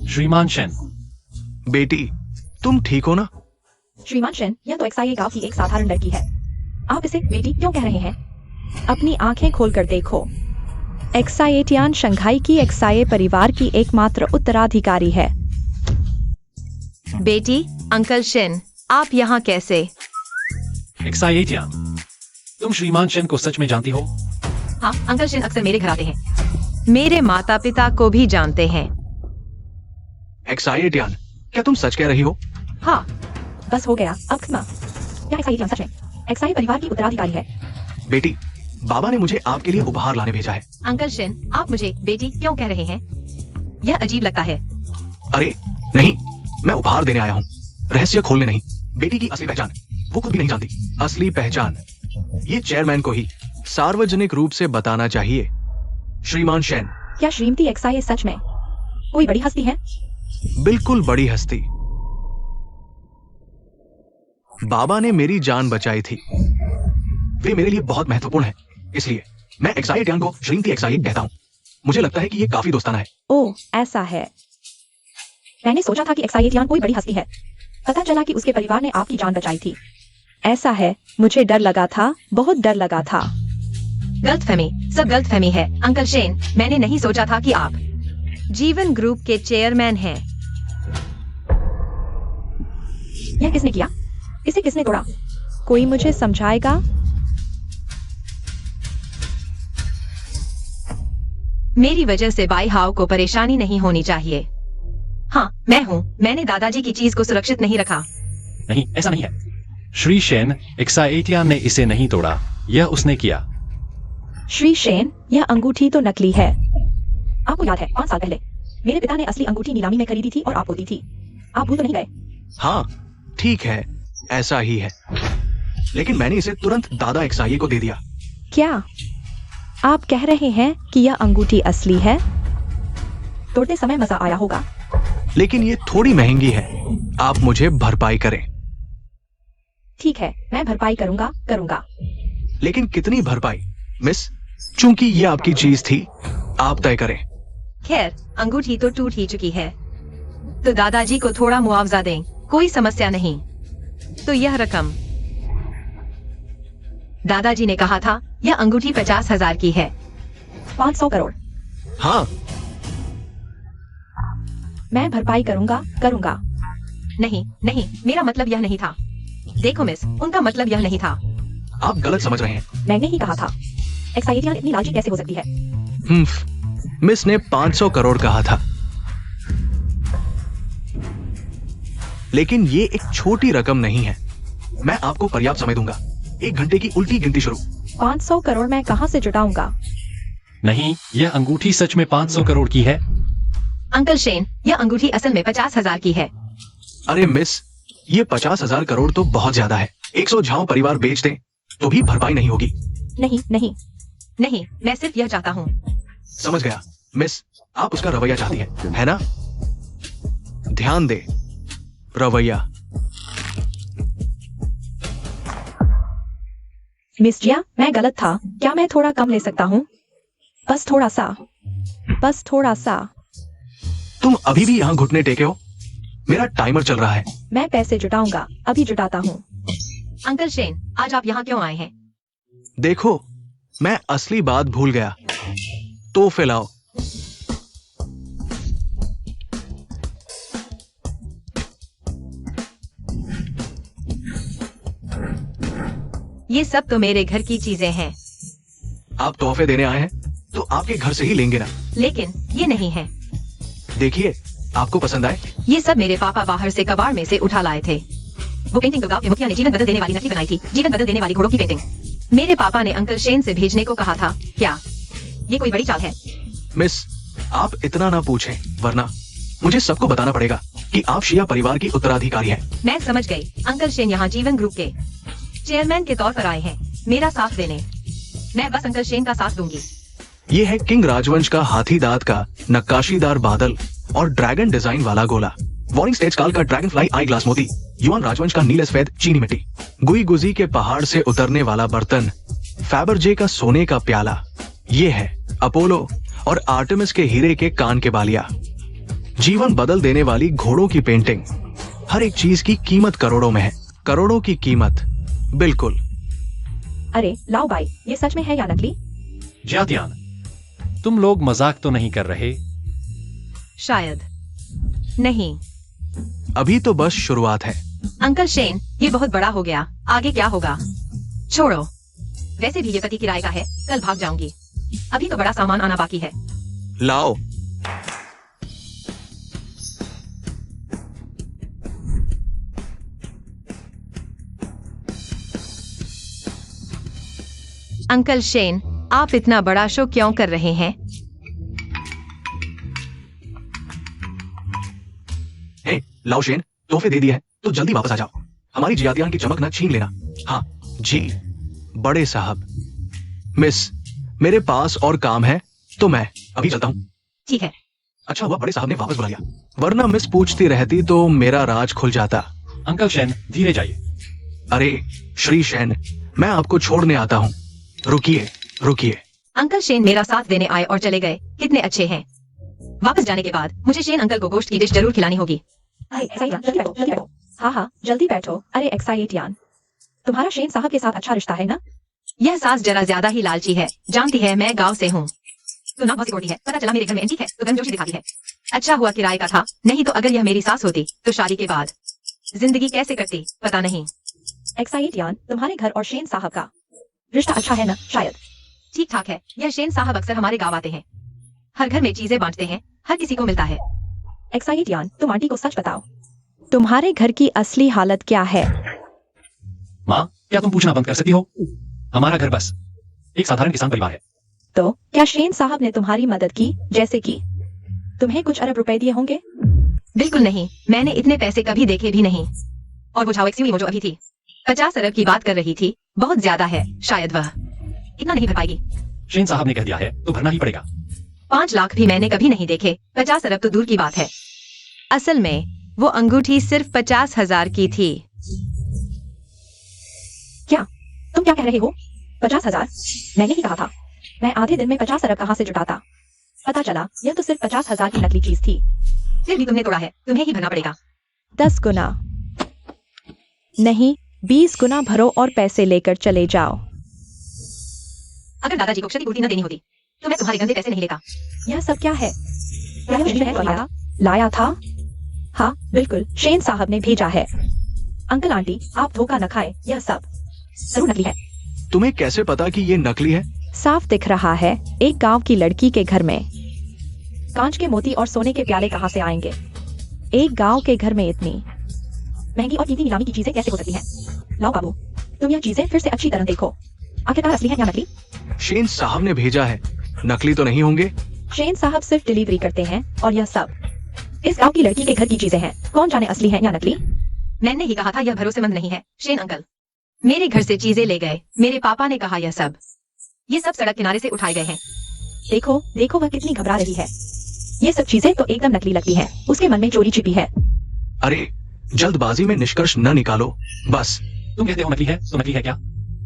श्रीमान शेन, बेटी, तुम ठीक हो ना? श्रीमान शेन, यह तो एक्साई गांव की एक साधारण लड़की है। आप इसे बेटी क्यों कह रहे हैं? अपनी आंखें खोलकर देखो। एक्साइटियान शंघाई की एक्साई परिवार की एकमात्र उत्तराधिकारी है। बेटी, अंकल शेन, आप यहाँ कैसे? एक्साइटियान, तुम श्रीमान शेन को सच में जानती हो? हाँ, अंकल शेन अक्सर मेरे घर आते हैं। मेरे माता पिता को भी जानते हैं। एक्साइटियान, क्या तुम सच कह रही हो? हाँ, बस हो गया, अब क्षमा। क्या एक्साइटियान सच में एक्साई परिवार की उत्तराधिकारी है? बेटी, बाबा ने मुझे आपके लिए उपहार लाने भेजा है। अंकल शेन, आप मुझे बेटी क्यों कह रहे हैं? यह अजीब लगता है। अरे नहीं, मैं उपहार देने आया हूँ, रहस्य खोलने नहीं। बेटी की असली पहचान वो खुद भी नहीं जानती। असली पहचान ये चेयरमैन को ही सार्वजनिक रूप से बताना चाहिए। श्रीमान शेन। क्या श्रीमती एक्साई सच में कोई बड़ी हस्ती है? बिल्कुल बड़ी हस्ती। बाबा ने मेरी जान बचाई थी। वे मेरे लिए बहुत महत्वपूर्ण है, इसलिए मैं एक्साइटियान को श्रीमती एक्साई कहता हूँ। मुझे लगता है कि ये काफी दोस्ताना है। ओह, ऐसा है। मैंने सोचा था कि एक्साइटियान कोई बड़ी हस्ती है। पता चला कि उसके परिवार ने आपकी जान बचाई थी। ऐसा है, मुझे डर लगा था, बहुत डर लगा था। गलतफहमी, सब गलतफहमी है। अंकल शेन, मैंने नहीं सोचा था कि आप जीवन ग्रुप के चेयरमैन हैं। यह किसने किया? इसे किसने तोड़ा? कोई मुझे समझाएगा? मेरी वजह से बाई हाउ को परेशानी नहीं होनी चाहिए। हाँ, मैं हूँ। मैंने दादाजी की चीज को सुरक्षित नहीं रखा। नहीं, ऐसा नहीं है। श्री शेन, एक्साइटियान ने इसे नहीं तोड़ा, यह उसने किया। श्री शेन, यह अंगूठी तो नकली है। आपको याद है 5 साल पहले मेरे पिता ने असली अंगूठी नीलामी में खरीदी थी और आपको दी थी। आप भूल तो नहीं गए? हाँ, ठीक है, ऐसा ही है। लेकिन मैंने इसे तुरंत दादा एक्साई को दे दिया। क्या आप कह रहे हैं कि यह अंगूठी असली है? तोड़ते समय मजा आया होगा। लेकिन ये थोड़ी महंगी है। आप मुझे भरपाई करें। ठीक है, मैं भरपाई करूंगा। लेकिन कितनी भरपाई मिस? चूंकि ये आपकी चीज थी, आप तय करें। खैर, अंगूठी तो टूट ही चुकी है, तो दादाजी को थोड़ा मुआवजा दें, कोई समस्या नहीं। तो यह रकम, दादाजी ने कहा था यह अंगूठी 50,000 की है। 500 करोड़। हाँ, मैं भरपाई करूंगा। नहीं, मेरा मतलब यह नहीं था। देखो मिस, उनका मतलब यह नहीं था। आप गलत समझ रहे हैं। मैंने ही कहा था। एक्साइटियान इतनी लालची कैसे हो सकती है? मिस ने 500 करोड़ कहा था। लेकिन ये एक छोटी रकम नहीं है। मैं आपको पर्याप्त समय दूंगा। 1 घंटे की उल्टी गिनती शुरू। 500 करोड़ मैं कहां से जुटाऊंगा? नहीं, यह अंगूठी सच में 500 करोड़ की है। अंकल शेन, यह अंगूठी असल में 50,000 की है। अरे मिस, ये 50,000 करोड़ तो बहुत ज्यादा है। 100 झाओ परिवार बेच दें तो भी भरपाई नहीं होगी। नहीं, मैं सिर्फ यह चाहता हूँ। समझ गया मिस, आप उसका रवैया चाहती है ना? ध्यान दे, रवैया। मिस जिया, मैं गलत था। क्या मैं थोड़ा कम ले सकता हूँ? बस थोड़ा सा। तुम अभी भी यहाँ घुटने टेके हो? मेरा टाइमर चल रहा है। मैं पैसे जुटाऊंगा, अभी जुटाता हूँ। अंकल शेन, आज आप यहाँ क्यों आए हैं? देखो, मैं असली बात भूल गया। तोहफे लाओ। ये सब तो मेरे घर की चीजें हैं, आप तोहफे देने आए हैं तो आपके घर से ही लेंगे ना। लेकिन ये नहीं है। देखिए, आपको पसंद आए। ये सब मेरे पापा बाहर से कबाड़ में से उठा लाए थे। वो पेंटिंग तो गांव के मुखिया ने जीवन बदल देने वाली नकली बनाई थी, जीवन बदल देने वाली घोड़ों की पेंटिंग। मेरे पापा ने अंकल शेन से भेजने को कहा था। क्या ये कोई बड़ी चाल है? मिस, आप इतना ना पूछें, वरना मुझे सबको बताना पड़ेगा कि आप शिया परिवार की उत्तराधिकारी हैं। मैं समझ गई। अंकल शेन यहाँ जीवन ग्रुप के चेयरमैन के तौर पर आए हैं मेरा साथ देने। मैं बस अंकल शेन का साथ दूंगी। ये है किंग राजवंश का हाथी दांत का नक्काशीदार बादल और ड्रैगन डिजाइन वाला गोला, वॉर्निंग स्टेज काल का ड्रैगन फ्लाई आई ग्लास मोती, युआन राजवंश का नीले सफेद चीनी मिट्टी, गुई गुजी के पहाड़ से उतरने वाला बर्तन, फैबरजे का सोने का प्याला। ये है अपोलो और आर्टेमिस के हीरे के कान के बालिया, जीवन बदल देने वाली घोड़ों की पेंटिंग। हर एक चीज की कीमत करोड़ों में है, करोड़ों की कीमत। बिल्कुल। अरे लाओ भाई, ये सच में है या नकली? जातियान, तुम लोग मजाक तो नहीं कर रहे? शायद नहीं। अभी तो बस शुरुआत है। अंकल शेन, ये बहुत बड़ा हो गया, आगे क्या होगा? छोड़ो। वैसे भी ये पति किराए का है, कल भाग जाऊंगी। अभी तो बड़ा सामान आना बाकी है। लाओ। अंकल शेन, आप इतना बड़ा शो क्यों कर रहे हैं? हे, लाओ शेन, तोहफे दे दिए हैं तो जल्दी वापस आ जाओ। हमारी जियातियान की चमक न छीन लेना। हाँ जी बड़े साहब। मिस, मेरे पास और काम है तो मैं अभी चलता हूँ। ठीक है। अच्छा हुआ बड़े साहब ने वापस बुला लिया, वरना मिस पूछती रहती तो मेरा राज खुल जाता। अंकल शेन, धीरे जाइए। अरे श्री शेन, मैं आपको छोड़ने आता हूँ। रुकिए रुकिए। अंकल शेन मेरा साथ देने आए और चले गए। कितने अच्छे हैं। वापस जाने के बाद मुझे शेन अंकल को गोश्त की डिश जरूर खिलानी होगी। जल्दी बैठो, जल्दी बैठो। हाँ हाँ जल्दी बैठो। अरे एक्साइटियान, तुम्हारा शेन साहब के साथ अच्छा रिश्ता है ना? यह सास जरा ज्यादा ही लालची है। जानती है मैं गांव से हूँ। तो ना बहुत सिक्योरिटी है। पता चला मेरे घर में एंटीक है तो गर्मजोशी दिखाती है। अच्छा हुआ किराए का था, नहीं तो अगर यह मेरी सास होती तो शादी के बाद जिंदगी कैसे करती पता नहीं। एक्साइटियान, तुम्हारे घर और शेन साहब का रिश्ता अच्छा है ना? शायद ठीक ठाक है। यह शेन साहब अक्सर हमारे गांव आते हैं, हर घर में चीजें बांटते हैं, हर किसी को मिलता है। एक्साइटियान, तुम आंटी को सच बताओ, तुम्हारे घर की असली हालत क्या है? माँ, क्या तुम पूछना बंद कर सकती हो? हमारा घर बस एक साधारण किसान परिवार है। तो क्या शेन साहब ने तुम्हारी मदद की, जैसे कि तुम्हें कुछ अरब रुपए दिए होंगे? बिल्कुल नहीं, मैंने इतने पैसे कभी देखे भी नहीं। और वो झाओ एक्सयूवी वो जो अभी थी 50 अरब की बात कर रही थी, बहुत ज्यादा है। शायद वह इतना नहीं भर पाएगी। शेन साहब ने कह दिया है तो भरना ही पड़ेगा। 5 लाख भी मैंने कभी नहीं देखे, 50 अरब तो दूर की बात है। असल में वो अंगूठी सिर्फ 50,000 की थी। क्या तुम क्या कह रहे हो? 50,000? मैंने ही कहा था, मैं आधे दिन में 50 अरब कहाँ से जुटाता। पता चला यह तो सिर्फ 50,000 की नकली चीज थी। फिर भी तुमने तोड़ा है, तुम्हें ही भरना पड़ेगा। 10 गुना नहीं, 20 गुना भरो और पैसे लेकर चले जाओ। अगर दादाजी को क्षतिपूर्ति न देनी होती तो मैं तुम्हारे गंदे पैसे नहीं लेता। यह सब क्या है? क्या यह शहद वगैरह लाया था? हाँ बिल्कुल, शेन साहब ने भेजा है। अंकल आंटी, आप धोखा न खाए, यह सब जरूर नकली है। तुम्हें कैसे पता कि ये नकली है? साफ दिख रहा है। एक गांव की लड़की के घर में कांच के मोती और सोने के प्याले कहाँ से आएंगे? एक गांव के घर में इतनी महंगी और कीमती नीलामी की चीजें कैसे हो सकती हैं? लाओ बाबू, तुम यह चीजें फिर से अच्छी तरह देखो, आखिरकार असली है या नकली? शेन साहब ने भेजा है, नकली तो नहीं होंगे। शेन साहब सिर्फ डिलीवरी करते हैं और यह सब इस गांव की लड़की के घर की चीजें हैं। कौन जाने असली है या नकली? मैंने ही कहा था यह भरोसेमंद नहीं है। शेन अंकल मेरे घर से चीजें ले गए। मेरे पापा ने कहा ये सब सड़क किनारे से उठाए गए हैं। देखो देखो, वह कितनी घबरा रही है। ये सब चीजें तो एकदम नकली लगती हैं। उसके मन में चोरी छिपी है। अरे जल्दबाजी में निष्कर्ष न निकालो बस। तुम कहते हो नकली है तो नकली है क्या?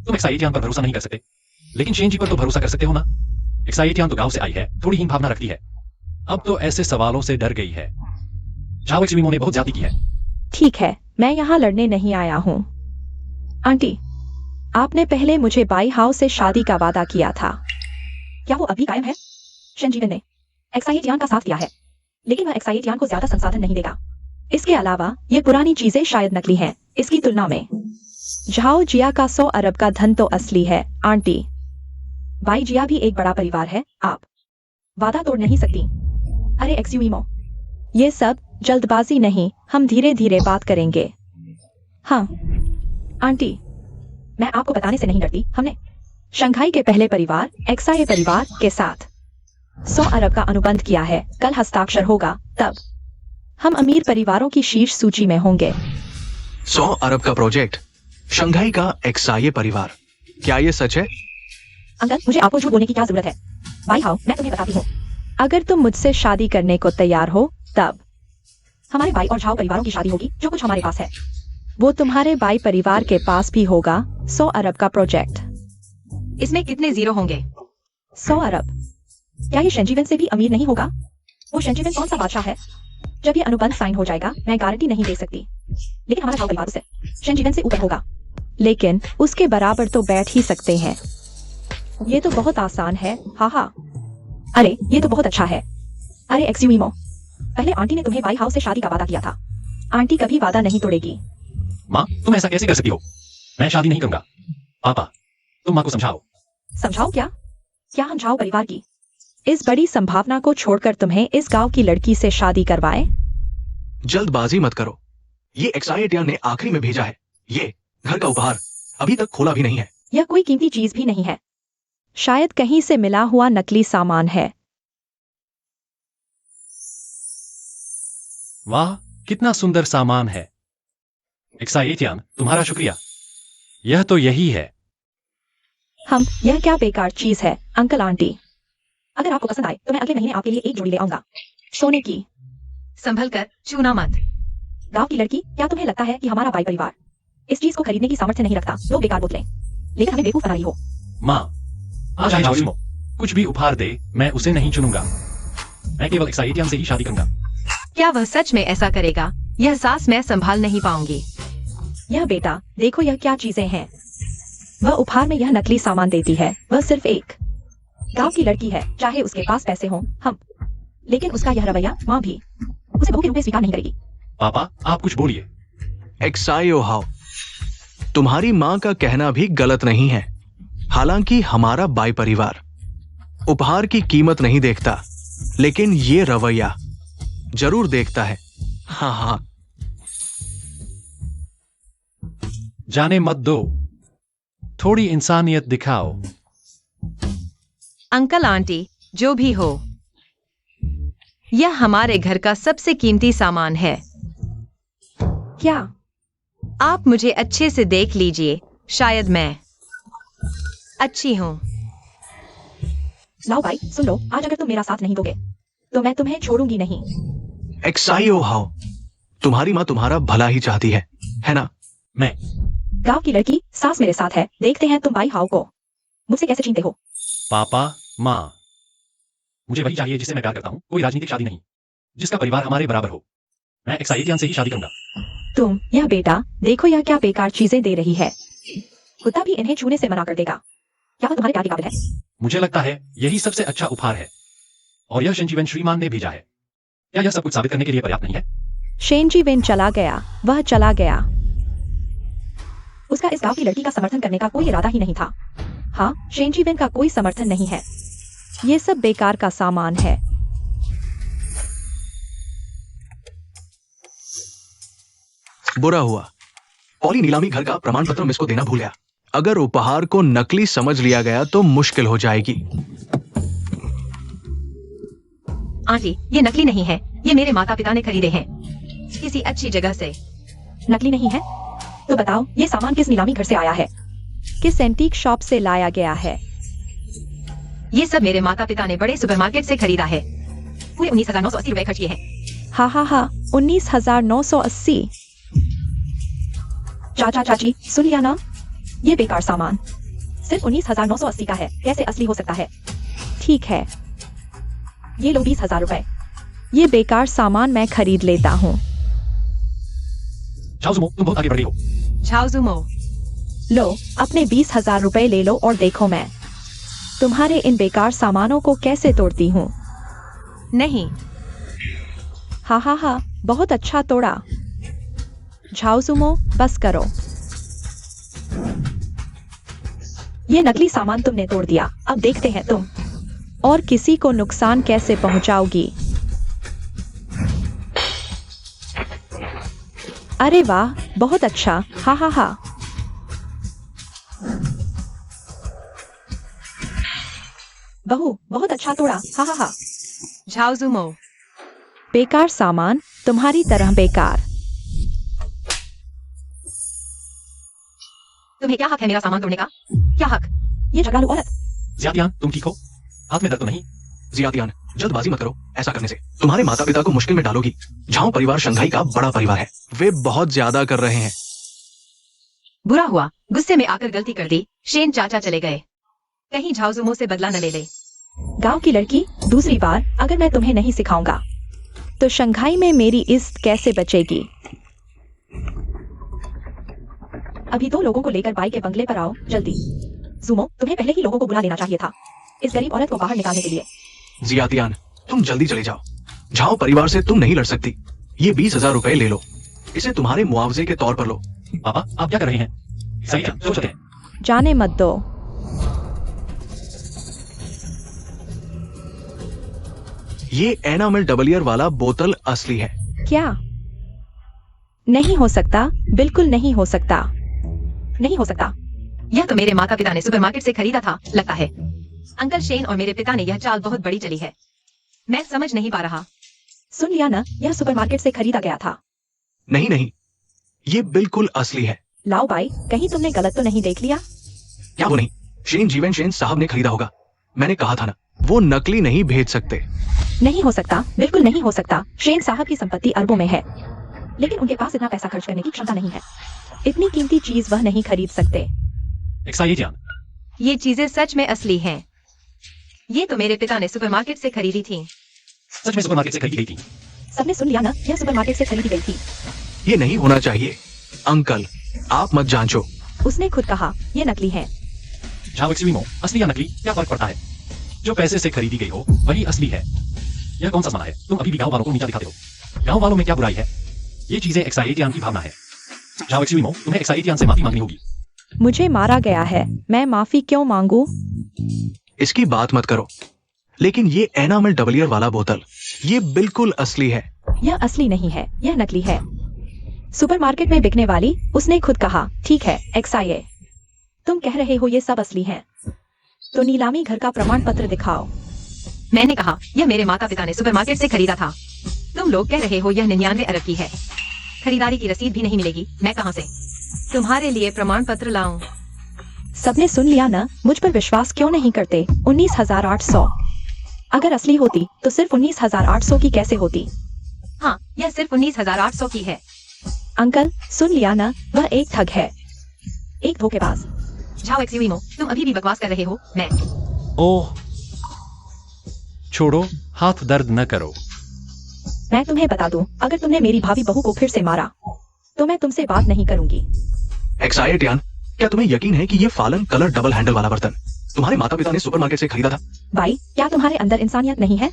तुम एक्साइटियान पर भरोसा नहीं कर सकते, लेकिन शेन जी पर तो भरोसा कर सकते हो ना। एक्साइटियान तो गांव से आई है, थोड़ी हीन भावना रखती है। अब तो ऐसे सवालों से डर गई है। झाओ एक्सयूवी ने बहुत ज्यादा की है। ठीक है, मैं यहाँ लड़ने नहीं आया हूँ। आंटी, आपने पहले मुझे बाई हाउस से शादी का वादा किया था, क्या वो अभी कायम है? शेनजीवन ने एक्साइटियान का साथ दिया है, लेकिन वह एक्साइटियान को ज्यादा संसाधन नहीं देगा। इसके अलावा ये पुरानी चीजें शायद नकली हैं इसकी तुलना में। झाओ जिया का 100 अरब का धन तो असली है आंटी। भाई जिया भी एक बड़ा परिवार है, आप वादा तोड़ नहीं सकती। अरे एक्सयूमो, ये सब जल्दबाजी नहीं, हम धीरे धीरे बात करेंगे। हाँ आंटी, मैं आपको बताने से नहीं डरती। हमने शंघाई के पहले परिवार एक्साई परिवार के साथ 100 अरब का अनुबंध किया है। कल हस्ताक्षर होगा, तब हम अमीर परिवारों की शीर्ष सूची में होंगे। 100 अरब का प्रोजेक्ट, शंघाई का एक्साई परिवार, क्या ये सच है? अंकल, मुझे आपको झूठ बोलने की क्या जरूरत है? भाई हाउ, मैं तुम्हें बताती हूँ। अगर तुम मुझसे शादी करने को तैयार हो, तब हमारे भाई और झाओ परिवारों की शादी होगी। जो कुछ हमारे पास है वो तुम्हारे भाई परिवार के पास भी होगा। 100 अरब का प्रोजेक्ट। इसमें कितने जीरो होंगे? 100 अरब। क्या ये शेनजीवन से भी अमीर नहीं होगा? वो शेनजीवन कौन सा बादशाह है? जब ये अनुबंध साइन हो जाएगा, मैं गारंटी नहीं दे सकती, लेकिन हमारा झाओ परिवार से शेनजीवन से ऊपर होगा। लेकिन उसके बराबर तो बैठ ही सकते हैं। ये तो बहुत आसान है। हाँ हाँ, अरे ये तो बहुत अच्छा है। अरे एक्सयूमो, पहले आंटी ने तुम्हें भाई हाउस से शादी का वादा किया था। आंटी कभी वादा नहीं तोड़ेगी। माँ, तुम ऐसा कैसे कर सकती हो? मैं शादी नहीं करूंगा। पापा, तुम माँ को समझाओ। समझाओ क्या? क्या हम झाओ परिवार की इस बड़ी संभावना को छोड़कर तुम्हें इस गांव की लड़की से शादी करवाएं? जल्दबाजी मत करो। ये एक्साइटियान ने आखिरी में भेजा है। ये घर का उपहार अभी तक खोला भी नहीं है। यह कोई कीमती चीज भी नहीं है। शायद कहीं से मिला हुआ नकली सामान है। वाह, कितना सुंदर सामान है। एक्साइटियान, तुम्हारा शुक्रिया। यह तो यही है। यह क्या बेकार चीज है अंकल आंटी। अगर आपको पसंद आए तो मैं अगले महीने आपके लिए एक जोड़ी ले आऊंगा सोने की। संभल कर छूना मत। गांव की लड़की, क्या तुम्हें लगता है कि हमारा भाई परिवार इस चीज को खरीदने की सामर्थ्य नहीं रखता? दो बेकार बोतलें, लेकिन हमें बेवकूफ बना रही हो। माँ, आज आई झाओ कुछ भी उपहार दे, मैं उसे नहीं चुनूंगा। मैं केवल एक्साइटियान से ही शादी करूंगा। क्या वह सच में ऐसा करेगा? यह सास मैं संभाल नहीं पाऊंगी। यह बेटा, देखो यह क्या चीजें हैं। वह उपहार में यह नकली सामान देती है। वह सिर्फ एक गांव की लड़की है, चाहे उसके पास पैसे हों, लेकिन उसका यह रवैया, माँ भी उसे बहू के रूप में स्वीकार नहीं करेगी। पापा, आप कुछ बोलिए। एक्साई हाउ, तुम्हारी माँ का कहना भी गलत नहीं है। हालांकि हमारा बाई परिवार उपहार की कीमत नहीं देखता, लेकिन ये रवैया जरूर देखता है। हाँ हाँ, जाने मत दो, थोड़ी इंसानियत दिखाओ। अंकल आंटी, जो भी हो, यह हमारे घर का सबसे कीमती सामान है। क्या? आप मुझे अच्छे से देख लीजिए, शायद मैं अच्छी हूँ। लाओ भाई, सुन लो, आज अगर तुम मेरा साथ नहीं दोगे तो मैं तुम्हें छोड़ूंगी नहीं। एक्साई हाउ, तुम्हारी माँ तुम्हारा भला ही चाहती है ना? मैं गांव की लड़की, सास मेरे साथ है। देखते हैं तुम भाई हाउ को मुझसे कैसे छीनते हो। पापा, माँ, मुझे वही चाहिए जिससे मैं प्यार करता हूँ। कोई राजनीतिक शादी नहीं, जिसका परिवार हमारे बराबर हो। मैं एक्साइटियान से ही शादी करूंगा। यह बेटा, देखो यह क्या बेकार चीजें दे रही है। कुत्ता भी इन्हें छूने से मना कर देगा। क्या वह तुम्हारे प्यार के काबिल है? मुझे लगता है यही सबसे अच्छा उपहार है, और यह शेनजीवन श्रीमान ने भेजा है। क्या यह सब कुछ साबित करने के लिए पर्याप्त नहीं है? शेनजीवन चला गया। वह चला गया। उसका इस गांव की लड़की का समर्थन करने का कोई इरादा ही नहीं था। हाँ, शेनजीवन का कोई समर्थन नहीं है। ये सब बेकार का सामान है। बुरा हुआ, पॉली नीलामी घर का प्रमाण पत्र मिस को देना भूल गया। अगर उपहार को नकली समझ लिया गया तो मुश्किल हो जाएगी। आंटी, ये नकली नहीं है। ये मेरे माता पिता ने खरीदे हैं किसी अच्छी जगह से। नकली नहीं है? तो बताओ, ये सामान किस नीलामी घर से आया है? किस एंटीक शॉप से लाया गया है? ये सब मेरे माता पिता ने बड़े सुपरमार्केट से खरीदा है। पूरे 19,980 रुपए खर्च किए हैं। हाँ हाँ हाँ, 19,980। चाचा चाची, सुन लिया ना? ये बेकार सामान सिर्फ 19,980 का है। कैसे असली हो सकता है? ठीक है, ये लो 20,000 रुपए। ये बेकार सामान मैं खरीद लेता हूँ। झाओ जुमो, तुम बहुत आगे बढ़ रही हो। झाओ जुमो, लो, अपने 20,000 रुपए ले लो और देखो मैं तुम्हारे इन बेकार सामानों को कैसे तोड़ती हूँ। नहीं, हा, बहुत अच्छा तोड़ा। झाओ सुमो, बस करो। ये नकली सामान तुमने तोड़ दिया, अब देखते हैं तुम और किसी को नुकसान कैसे पहुंचाओगी। अरे वाह, बहुत अच्छा, हा। बहू, बहुत अच्छा तोड़ा, हा। झाओ जुमो, बेकार सामान, तुम्हारी तरह बेकार। तुम्हें क्या हक है मेरा सामान तोड़ने का? क्या हक? ये झगड़ालू औरत। जियातियान, तुम ठीक हो? हाथ में दर्द तो नहीं? जियातियान, जल्दबाजी मत करो। ऐसा करने से तुम्हारे माता पिता को मुश्किल में डालोगी। झाओ परिवार शंघाई का बड़ा परिवार है, वे बहुत ज्यादा कर रहे हैं। बुरा हुआ, गुस्से में आकर गलती कर दी। शेन चाचा चले गए, कहीं झाओ जुमो से बदला न ले ले। गांव की लड़की, दूसरी बार अगर मैं तुम्हें नहीं सिखाऊंगा तो शंघाई में मेरी इज्जत कैसे बचेगी। अभी 2 लोगों को लेकर बाई के बंगले पर आओ, जल्दी। जुमो, तुम्हें पहले ही लोगों को बुला लेना चाहिए था इस गरीब औरत को बाहर निकालने के लिए। जियातियान, तुम जल्दी चले जाओ। झाओ परिवार से तुम नहीं लड़ सकती। ये 20,000 रुपए ले लो, इसे तुम्हारे मुआवजे के तौर पर लो। पापा, आप क्या कर रहे हैं? सही है, सोचते हैं। जाने मत दो। ये एनामेल डबलियर वाला बोतल असली है। क्या? नहीं हो सकता, बिल्कुल नहीं हो सकता। नहीं हो सकता। यह तो मेरे माता पिता ने सुपरमार्केट से खरीदा था, लगता है। अंकल शेन और मेरे पिता ने यह चाल बहुत बड़ी चली है, मैं समझ नहीं पा रहा। सुन लिया ना, यह सुपरमार्केट से खरीदा गया था। नहीं, ये बिल्कुल असली है। लाओ बाई, कहीं तुमने गलत तो नहीं देख लिया? क्या वो नहीं, शेन जीवन शेन साहब ने खरीदा होगा। मैंने कहा था ना, वो नकली नहीं भेज सकते। नहीं हो सकता, बिल्कुल नहीं हो सकता। शेन साहब की संपत्ति अरबों में है, लेकिन उनके पास इतना पैसा खर्च करने की क्षमता नहीं है। इतनी कीमती चीज वह नहीं खरीद सकते। एक्साइटियान, ये चीजें सच में असली हैं। ये तो मेरे पिता ने सुपरमार्केट से खरीदी थी। सच में सुपरमार्केट से खरीदी गई थी। सबने सुन लिया ना, यह सुपरमार्केट से खरीदी गई थी। ये नहीं होना चाहिए। अंकल, आप मत जांचो। उसने खुद कहा, ये नकली है। झाओ एक्सवीमो, असली या नकली क्या फर्क पड़ता है? जो पैसे से खरीदी गई हो वही असली है। यह कौन सा सपना है? तुम अभी भी गांव वालों को नीचा दिखाते हो। गांव वालों में क्या बुराई है? ये चीजें एक्साइटियान की भावना है। झाओ एक्सवीमो, तुम्हें एक्साइटियान से माफी मांगनी होगी। मुझे मारा गया है, मैं माफी क्यों मांगू? इसकी बात मत करो। लेकिन ये एनामेल डबलियर वाला बोतल, ये बिल्कुल असली है। यह असली नहीं है, यह नकली है। सुपरमार्केट में बिकने वाली, उसने खुद कहा। ठीक है, एक्सआईए, तुम कह रहे हो ये सब असली है, तो नीलामी घर का प्रमाण पत्र दिखाओ। मैंने कहा, यह मेरे माता पिता ने सुपरमार्केट से खरीदा था। तुम लोग कह रहे हो यह 99 अरब की है। खरीदारी की रसीद भी नहीं मिलेगी, मैं कहां से तुम्हारे लिए प्रमाण पत्र लाऊं? सबने सुन लिया ना, मुझ पर विश्वास क्यों नहीं करते? 19,800 अगर असली होती तो सिर्फ 19,800 की कैसे होती? हाँ, यह सिर्फ 19,800 की है। अंकल, सुन लिया ना, वह एक ठग है, एक धोखेबाज। झाओ एक्सवीमो, तुम अभी भी बकवास कर रहे हो। मैं ओह, छोड़ो, हाथ दर्द न करो। मैं तुम्हें बता दूं, अगर तुमने मेरी भाभी बहू को फिर से मारा तो मैं तुमसे बात नहीं करूंगी। एक्साइटियान, क्या तुम्हें यकीन है कि ये फालन कलर डबल हैंडल वाला बर्तन तुम्हारे माता पिता ने सुपरमार्केट से खरीदा था? भाई, क्या तुम्हारे अंदर इंसानियत नहीं है?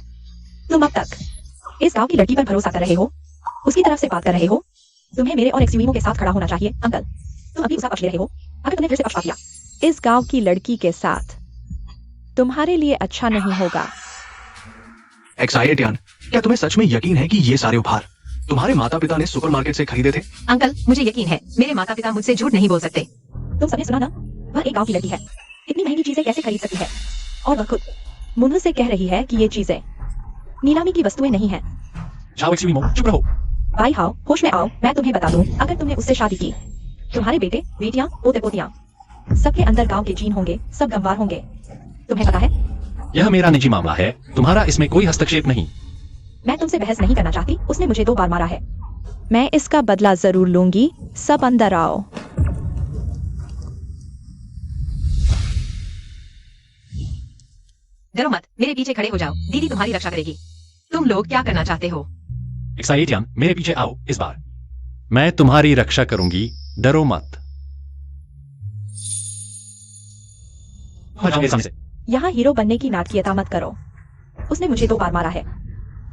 तुम अब तक इस गांव की लड़की पर भरोसा कर रहे हो, उसकी तरफ से बात कर रहे हो। तुम्हें मेरे और एक्सवीमो के साथ खड़ा होना चाहिए। अंकल, तुम अभी उसका पक्ष ले रहे हो। अगर तुमने फिर से पक्षपात किया इस गांव की लड़की के साथ, तुम्हारे लिए अच्छा नहीं होगा। एक्साइटियान, क्या तुम्हें सच में यकीन है कि ये सारे उपहार तुम्हारे माता पिता ने सुपरमार्केट से खरीदे थे? अंकल, मुझे यकीन है, मेरे माता पिता मुझसे झूठ नहीं बोल सकते। तुम सबने सुना ना, वह एक गांव की लड़की है, इतनी महंगी चीजें कैसे खरीद सकती है? और वह खुद मुंह से कह रही है कि ये चीजें नीलामी की वस्तुएं नहीं है। झाओ एक्सवीमो, चुप रहो। भाई हाओ, होश में आओ। मैं तुम्हें बता दूं, अगर तुमने उससे शादी की, तुम्हारे बेटे, बेटियां, पोते पोतियां, सबके अंदर गांव के जीन होंगे, सब गंवार होंगे। तुम्हें पता है? यह मेरा निजी मामला है, तुम्हारा इसमें कोई हस्तक्षेप नहीं। मैं तुमसे बहस नहीं करना चाहती, उसने मुझे 2 बार मारा है। मैं इसका बदला जरूर लूंगी। सब अंदर आओ। डरो मत, मेरे पीछे खड़े हो जाओ, दीदी तुम्हारी रक्षा करेगी। तुम लोग क्या करना चाहते हो? एक्साइटियान, मेरे पीछे आओ इस बार। मैं तुम्हारी रक्षा करूंगी, डरो मत। भाग जाओ मेरे सामने से। यहाँ हीरो बनने की नाटकीयता मत करो। उसने मुझे 2 बार मारा है।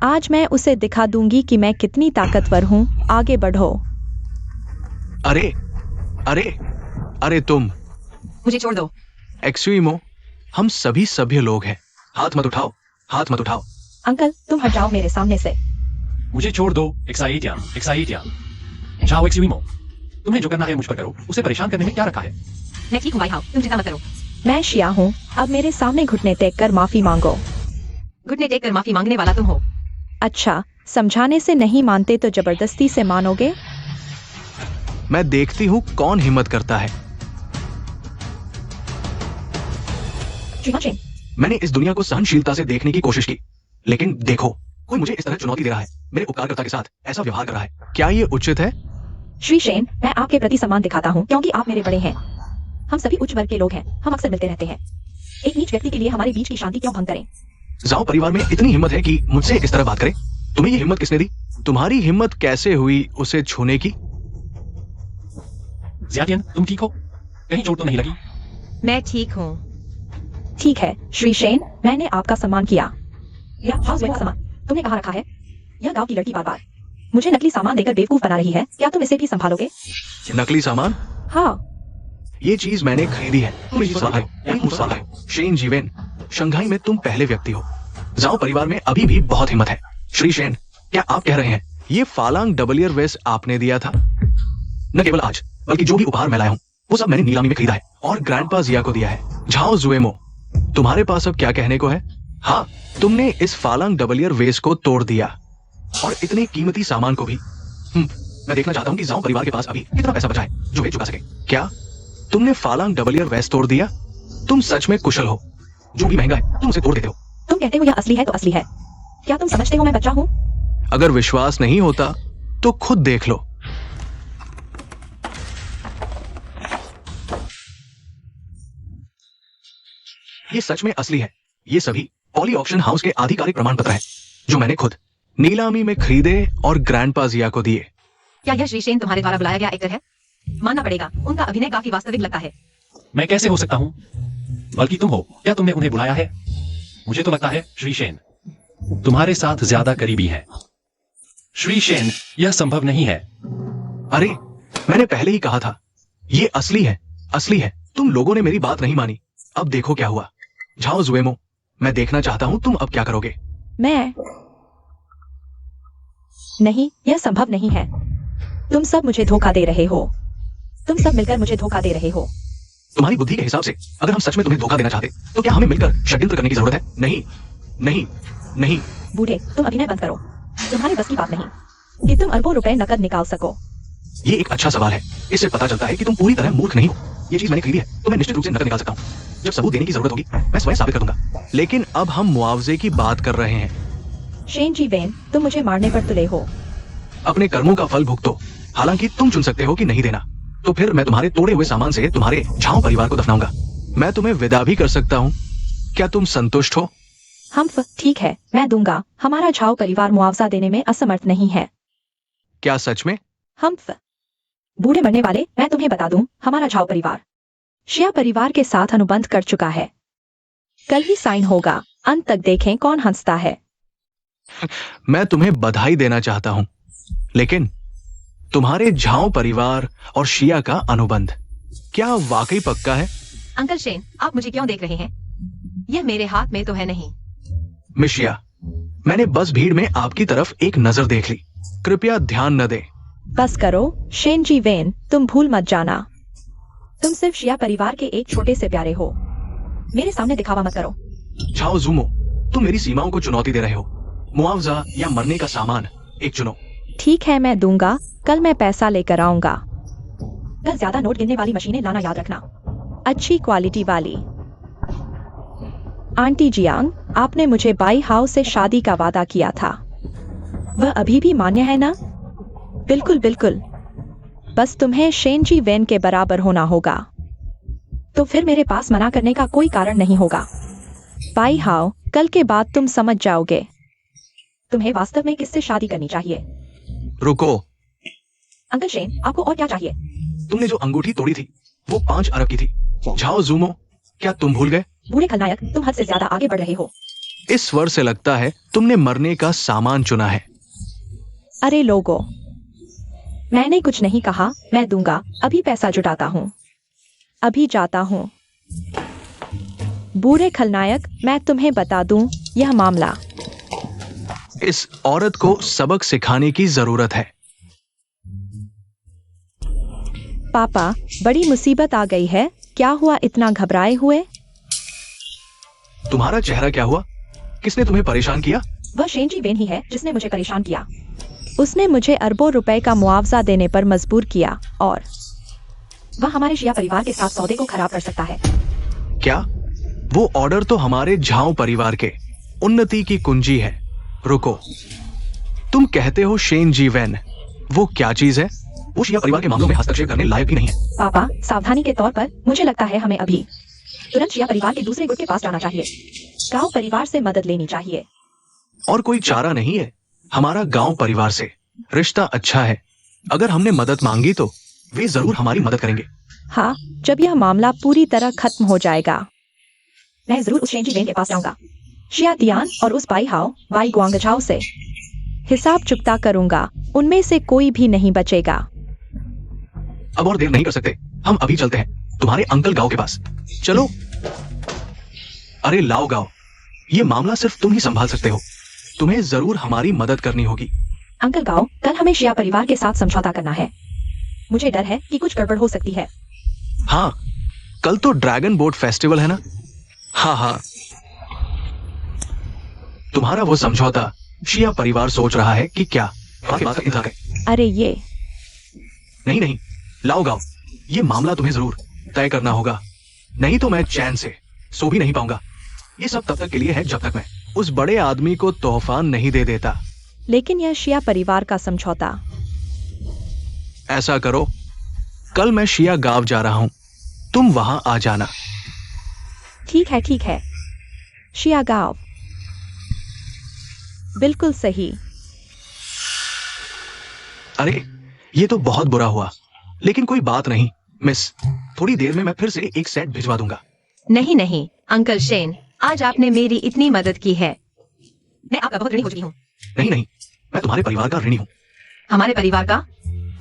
आज मैं उसे दिखा दूंगी कि मैं कितनी ताकतवर हूँ। आगे बढ़ो। अरे अरे अरे तुम मुझे छोड़ दो। एक्सुइमो, हम सभी सभ्य लोग हैं। हाथ मत उठाओ, हाथ मत उठाओ। अंकल तुम हट जाओ मेरे सामने से। मुझे छोड़ दो एक्साइटिया, एक्साइटिया। जाओ एक्सुइमो, तुम्हें जो करना है मुझ पर करो। उसे परेशान करने में क्या रखा है? मैं ठीक हूँ भाई हाउ, तुम चिंता मत करो। मैं शिया हूँ। अब मेरे सामने घुटने टेक कर माफी मांगो। घुटने टेक कर माफी मांगने वाला तुम हो। अच्छा, समझाने से नहीं मानते तो जबरदस्ती से मानोगे? मैं देखती हूँ कौन हिम्मत करता है। श्रीमान शेन, मैंने इस दुनिया को सहनशीलता से देखने की कोशिश की, लेकिन देखो, कोई मुझे इस तरह चुनौती दे रहा है, मेरे उपकारकर्ता के साथ ऐसा व्यवहार कर रहा है। क्या ये उचित है? श्री शेन, मैं आपके प्रति सम्मान दिखाता हूँ क्योंकि आप मेरे बड़े हैं। हम सभी उच्च वर्ग के लोग हैं, हम अक्सर मिलते रहते हैं। एक नीच व्यक्ति के लिए हमारे बीच की शांति क्यों भंग करें? जाओ परिवार में इतनी हिम्मत है कि मुझसे इस तरह बात करे? तुम्हें ये हिम्मत किसने दी? तुम्हारी हिम्मत कैसे हुई उसे छूने की? ज़ियातियन, तुम ठीक हो? कहीं चोट तो नहीं लगी? मैं ठीक हूँ। ठीक है श्री शेन, मैंने आपका सम्मान किया। या हाउस का सामान तुमने कहाँ रखा है? यह गांव की लड़की बार बार मुझे नकली सामान देकर बेवकूफ बना रही है। क्या तुम इसे भी संभालोगे? नकली सामान? हाँ। ये चीज मैंने खरीदी है। शेन जीवेन, शंघाई में तुम पहले व्यक्ति हो। जाओ परिवार में अभी भी बहुत हिम्मत है। श्री शेन, क्या आप कह रहे हैं ये फालांग डबलियर वेस्ट आपने दिया था? न केवल आज, बल्कि जो भी उपहार मैं लाया हूँ वो सब मैंने नीलामी में खरीदा है और ग्रैंडपा जिया को दिया है। झाओ जुएमो, तुम्हारे पास अब क्या कहने को है? हाँ, तुमने इस फालांग डबलियर वेस्ट को तोड़ दिया और इतने कीमती सामान को भी। मैं देखना चाहता हूँ कि जाओ परिवार के पास अभी कितना पैसा बचा है जो वे चुका सके। क्या तुमने फालांग डबलियर वेस्ट तोड़ दिया? तुम सच में कुशल हो। जो भी महंगा है तुम उसे तोड़ देते हो। तुम कहते हो यह असली है तो असली है। क्या तुम समझते हो मैं बच्चा हूँ? अगर विश्वास नहीं होता तो खुद देख लो। ये सच में असली है। ये सभी पॉली ऑक्शन हाउस के आधिकारिक प्रमाण पत्र हैं जो मैंने खुद नीलामी में खरीदे और ग्रैंडपा जिया को दिए। क्या यह श्री शेन तुम्हारे द्वारा बुलाया गया एक्टर है? मानना पड़ेगा, उनका अभिनय काफी वास्तविक लगता है। मैं कैसे हो सकता हूँ? बल्कि तुम हो। क्या तुमने उन्हें बुलाया है? मुझे तो लगता है श्री शेन तुम्हारे साथ ज्यादा करीबी है। श्री शेन, यह संभव नहीं है। अरे, मैंने पहले ही कहा था ये असली है, असली है। तुम लोगों ने मेरी बात नहीं मानी। अब देखो क्या हुआ। झाओ जुएमो, मैं देखना चाहता हूं तुम अब क्या करोगे। मैं नहीं, यह संभव नहीं है। तुम सब मुझे धोखा दे रहे हो। तुम सब मिलकर मुझे धोखा दे रहे हो। तुम्हारी बुद्धि के हिसाब से अगर हम सच में तुम्हें धोखा देना चाहते तो क्या हमें मिलकर षड्यंत्र करने की जरूरत है? नहीं नहीं नहीं। बूढ़े, तुम अभिनय बंद करो। तुम्हारे बस की बात नहीं कि तुम अरबों रुपए नकद निकाल सको। ये एक अच्छा सवाल है। इससे पता चलता है कि तुम पूरी तरह मूर्ख नहीं हो। ये चीज मैंने खरीदी है तो मैं निश्चित रूप से नकद निकाल सकता हूँ। जब सबूत देने की जरूरत होगी मैं स्वयं साबित कर दूंगा। लेकिन अब हम मुआवजे की बात कर रहे हैं। शेन जी वेन, तुम मुझे मारने पर तुले हो। अपने कर्मों का फल भुगतो। हालांकि तुम चुन सकते हो कि नहीं देना। तो फिर मैं तुम्हारे तोड़े हुए सामान से तुम्हारे झाओ परिवार को दफनाऊंगा। मैं तुम्हें विदा भी कर सकता हूँ। क्या तुम संतुष्ट हो? ठीक है, मैं दूंगा। हमारा झाओ परिवार मुआवजा देने में असमर्थ नहीं है। क्या सच में? बूढ़े मरने वाले, मैं तुम्हें बता दूं, हमारा झाओ परिवार शिया परिवार के साथ अनुबंध कर चुका है। कल ही साइन होगा। अंत तक देखें कौन हंसता है। मैं तुम्हें बधाई देना चाहता हूं, लेकिन तुम्हारे झाओ परिवार और शिया का अनुबंध क्या वाकई पक्का है? अंकल शेन, आप मुझे क्यों देख रहे हैं? यह मेरे हाथ में तो है नहीं। मिस शिया, मैंने बस भीड़ में आपकी तरफ एक नजर देख ली। कृपया ध्यान न दें। बस करो शेन जी वेन, तुम भूल मत जाना तुम सिर्फ शिया परिवार के एक छोटे से प्यारे हो। मेरे सामने दिखावा मत करो। झाओ जुमो, तुम मेरी सीमाओं को चुनौती दे रहे हो। मुआवजा या मरने का सामान, एक चुनो। ठीक है, मैं दूंगा। कल मैं पैसा लेकर आऊंगा। कल ज्यादा नोट गिनने वाली मशीनें लाना याद रखना, अच्छी क्वालिटी वाली। आंटी जियांग, आपने मुझे बाई हाउस से शादी का वादा किया था, वह अभी भी मान्य है ना? बिल्कुल बिल्कुल। बस तुम्हें शेन जी वेन के बराबर होना होगा, तो फिर मेरे पास मना करने का कोई कारण नहीं होगा। बाई हाउ, कल के बाद तुम समझ जाओगे तुम्हें वास्तव में किससे शादी करनी चाहिए। रुको। अंकल शेन, आपको और क्या चाहिए? तुमने जो अंगूठी तोड़ी थी वो 5 अरब की थी। झाओ जुमो, क्या तुम भूल गए? बूढ़े खलनायक, तुम हद से ज्यादा आगे बढ़ रहे हो। इस स्वर से लगता है तुमने मरने का सामान चुना है। अरे लोगों, मैंने कुछ नहीं कहा। मैं दूंगा, अभी पैसा जुटाता हूँ, अभी जाता हूँ। बूढ़े खलनायक, मैं तुम्हें बता दूं, यह मामला। इस औरत को सबक सिखाने की जरूरत है। पापा, बड़ी मुसीबत आ गई है। क्या हुआ, इतना घबराए हुए? तुम्हारा चेहरा क्या हुआ? किसने तुम्हें परेशान किया? वह शेनजी वेन ही है जिसने मुझे परेशान किया। उसने मुझे अरबों रुपए का मुआवजा देने पर मजबूर किया और वह हमारे शिया परिवार के साथ सौदे को खराब कर सकता है। क्या? वो ऑर्डर तो हमारे झाओ परिवार के उन्नति की कुंजी है। रुको, तुम कहते हो शेन जी वैन, वो क्या चीज है? वो शिया परिवार के मामलों में हस्तक्षेप करने लायक ही नहीं है। पापा, सावधानी के तौर पर मुझे लगता है हमें अभी तुरंत शिया परिवार के दूसरे गुट के पास जाना चाहिए। गांव परिवार से मदद लेनी चाहिए। और कोई चारा नहीं है। हमारा गांव परिवार से रिश्ता अच्छा है। अगर हमने मदद मांगी तो वे जरूर हमारी मदद करेंगे। हाँ, जब यह मामला पूरी तरह खत्म हो जाएगा, मैं जरूर उस शेनजी वेन के पास जाऊंगा। शिया तियान और उस बाई हाओ बाई गुआंगचाओ से हिसाब चुकता करूंगा। उनमें से कोई भी नहीं बचेगा। अब और देर नहीं कर सकते। हम अभी चलते हैं तुम्हारे अंकल गांव के पास। चलो। अरे लाओ गांव, ये मामला सिर्फ तुम ही संभाल सकते हो। तुम्हें जरूर हमारी मदद करनी होगी। अंकल गाओ, कल हमें शिया परिवार के साथ समझौता करना है। मुझे डर है कि कुछ गड़बड़ हो सकती है। हाँ, कल तो ड्रैगन बोट फेस्टिवल है ना? हाँ हाँ। तुम्हारा वो समझौता शिया परिवार सोच रहा है कि क्या? बात का इंतजार करें। अरे ये नहीं नहीं, लाओ गाओ, ये मामला तुम्हें जरूर तय करना होगा। नहीं तो मैं चैन से सो भी नहीं पाऊंगा। ये सब तब तक के लिए है जब तक मैं उस बड़े आदमी को तोहफा नहीं दे देता। लेकिन यह शिया परिवार का समझौता। ऐसा करो, कल मैं शिया गांव जा रहा हूं, तुम वहां आ जाना। ठीक है, ठीक है। शिया गांव, बिल्कुल सही। अरे ये तो बहुत बुरा हुआ, लेकिन कोई बात नहीं मिस, थोड़ी देर में मैं फिर से एक सेट भिजवा दूंगा। नहीं नहीं अंकल शेन, आज आपने मेरी इतनी मदद की है। मैं आपका बहुत ऋणी हो चुकी हूँ। नहीं नहीं, मैं तुम्हारे परिवार का ऋणी हूँ। हमारे परिवार का?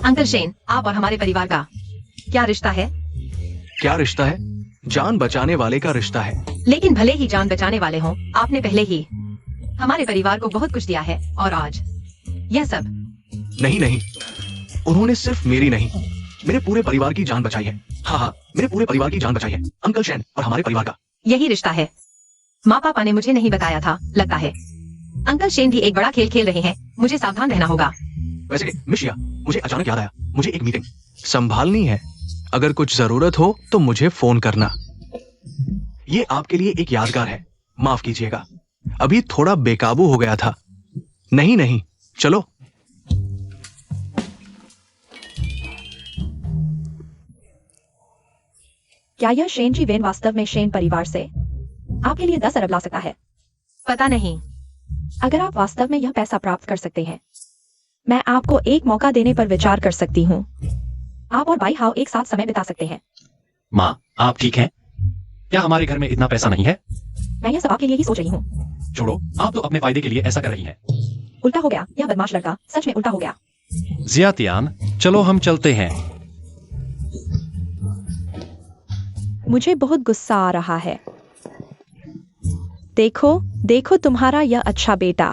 अंकल शेन, आप और हमारे परिवार का क्या रिश्ता है? क्या रिश्ता है? जान बचाने वाले का रिश्ता है। लेकिन भले ही जान बचाने वाले हों, आपने पहले ही हमारे परिवार को बहुत कुछ दिया है और आज यह सब। नहीं नहीं, उन्होंने सिर्फ मेरी नहीं, मेरे पूरे परिवार की जान बचाई है। हाँ हाँ, मेरे पूरे परिवार की जान बचाई है, अंकल शेन और हमारे परिवार का। यही रिश्ता है। माँ पापा ने मुझे नहीं बताया था, लगता है अंकल शेन भी एक बड़ा खेल खेल रहे हैं। मुझे सावधान रहना होगा। वैसे मिशिया, मुझे अचानक याद आया, मुझे एक मीटिंग संभालनी है। अगर कुछ जरूरत हो तो मुझे फोन करना। ये आपके लिए एक यादगार है, माफ कीजिएगा, अभी थोड़ा बेकाबू हो गया था। नहीं नहीं, चलो। क्या यह शेनजी वेन वास्तव में शेन परिवार से आपके लिए 10 अरब ला सकता है? पता नहीं। अगर आप वास्तव में यह पैसा प्राप्त कर सकते हैं, मैं आपको एक मौका देने पर विचार कर सकती हूँ। आप और बाई हाओ एक साथ समय बिता सकते हैं। माँ, आप ठीक हैं? क्या हमारे घर में इतना पैसा नहीं है? मैं यह सब आपके लिए ही सोच रही हूँ। छोड़ो, आप तो अपने फायदे के लिए ऐसा कर रही हैं। उल्टा हो गया, यह बदमाश लड़का सच में उल्टा हो गया। जियातियान, चलो हम चलते हैं। मुझे बहुत गुस्सा आ रहा है। देखो देखो, तुम्हारा यह अच्छा बेटा।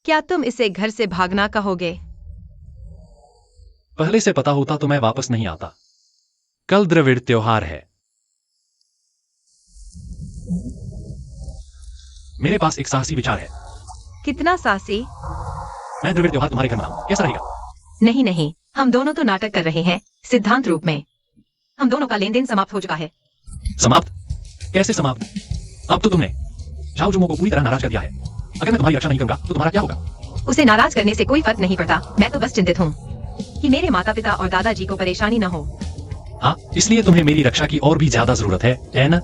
क्या तुम इसे घर से भागना कहोगे? पहले से पता होता तो मैं वापस नहीं आता। कल द्रविड़ त्योहार है। मेरे पास एक साहसी विचार है। कितना साहसी? मैं द्रविड़ त्योहार तुम्हारे घर मनाऊं, कैसा रहेगा? नहीं नहीं, हम दोनों तो नाटक कर रहे हैं। सिद्धांत रूप में हम दोनों का लेन देन समाप्त हो चुका है। समाप्त? कैसे समाप्त? अब तो तुमने झाओ जुमो को पूरी तरह नाराज कर दिया है। अगर मैं तुम्हारी रक्षा नहीं करूंगा तो तुम्हारा क्या होगा? उसे नाराज करने से कोई फर्क नहीं पड़ता। मैं तो बस चिंतित हूँ कि मेरे माता पिता और दादाजी को परेशानी न हो। हाँ, इसलिए तुम्हें मेरी रक्षा की और भी ज्यादा जरूरत है ना?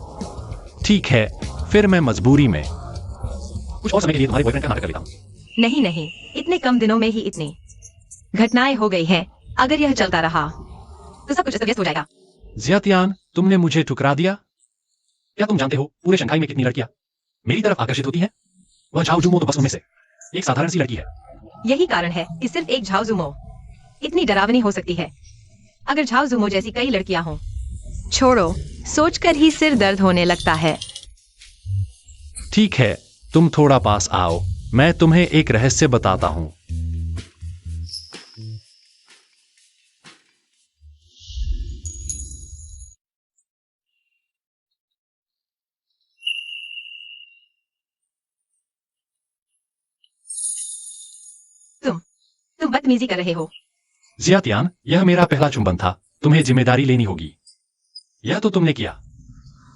ठीक है, फिर मैं मजबूरी में कुछ और समय के लिए तुम्हारे बॉयफ्रेंड का नाटक कर लेता हूँ। नहीं नहीं, इतने कम दिनों में ही इतनी घटनाएं हो गई हैं। अगर यह चलता रहा तो सब कुछ अस्त व्यस्त हो जाएगा। जियातियान, तुमने मुझे ठुकरा दिया। क्या तुम जानते हो पूरे शंघाई में कितनी लड़कियां मेरी तरफ आकर्षित होती हैं? वह झाओ जुमो तो बस उनमें से एक साधारण सी लड़की है। यही कारण है कि सिर्फ एक झाओ जुमो इतनी डरावनी हो सकती है। अगर झाओ जुमो जैसी कई लड़कियां हों, छोड़ो, सोचकर ही सिर दर्द होने लगता है। ठीक है, तुम थोड़ा पास आओ, मैं तुम्हें एक रहस्य बताता हूं। तुम बदतमीजी कर रहे हो। जियातियान, यह मेरा पहला चुंबन था, तुम्हें जिम्मेदारी लेनी होगी। यह तो तुमने किया।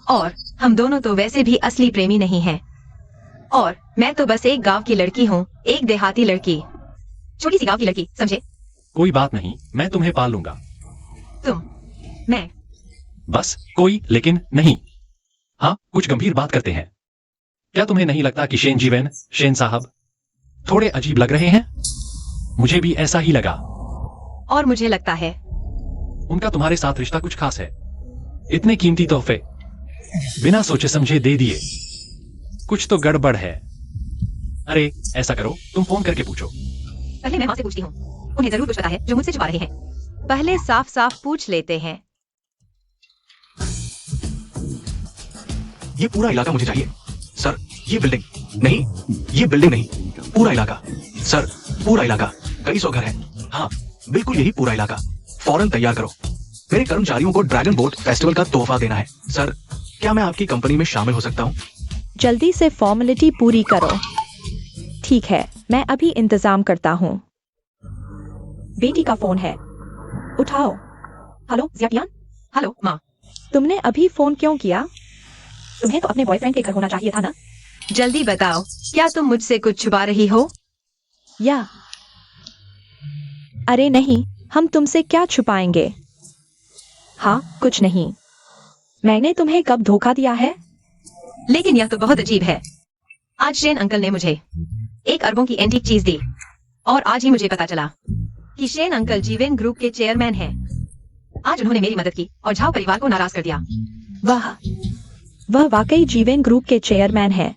और हम दोनों तो वैसे भी असली प्रेमी नहीं हैं। और मैं तो बस एक गांव की लड़की हूँ, एक देहाती लड़की, छोटी सी गांव की लड़की, समझे? कोई बात नहीं, मैं तुम्हें पाल लूंगा। मैं बस कोई लेकिन नहीं। हाँ, कुछ गंभीर बात करते हैं। क्या तुम्हें नहीं लगता कि शेन जीवेन, शेन साहब थोड़े अजीब लग रहे हैं? मुझे भी ऐसा ही लगा। और मुझे लगता है उनका तुम्हारे साथ रिश्ता कुछ खास है। इतने कीमती तोहफे बिना सोचे समझे दे दिए। कुछ तो गड़बड़ है। अरे ऐसा करो, तुम फोन करके पूछो। पहले मैं माँ से पूछती हूँ, उन्हें जरूर कुछ पता है जो मुझसे छुपा रहे हैं। पहले साफ साफ पूछ लेते हैं। ये पूरा इलाका मुझे चाहिए सर। ये बिल्डिंग नहीं, ये बिल्डिंग नहीं, पूरा इलाका सर, पूरा इलाका। कई सौ घर है। हाँ, बिल्कुल यही पूरा इलाका। फौरन तैयार करो। मेरे कर्मचारियों को ड्रैगन बोट फेस्टिवल का तोहफा देना है। सर, क्या मैं आपकी कंपनी में शामिल हो सकता हूँ? जल्दी से फॉर्मेलिटी पूरी करो। ठीक है, मैं अभी इंतजाम करता हूँ। बेटी का फोन है, उठाओ। हेलो जियातियान, हेलो माँ। तुमने अभी फोन क्यों किया? तुम्हें तो अपने बॉयफ्रेंड के घर होना चाहिए था ना। जल्दी बताओ, क्या तुम मुझसे कुछ छुपा रही हो? या अरे नहीं, हम तुमसे क्या छुपाएंगे। हाँ, कुछ नहीं। मैंने तुम्हें कब धोखा दिया है? लेकिन यह तो बहुत अजीब है। आज शेन अंकल ने मुझे 1 अरबों की एंटीक चीज दी और आज ही मुझे पता चला कि शेन अंकल जीवेन ग्रुप के चेयरमैन हैं। आज उन्होंने मेरी मदद की और झाओ परिवार को नाराज कर दिया। वह वाकई जीवेन ग्रुप के चेयरमैन हैं।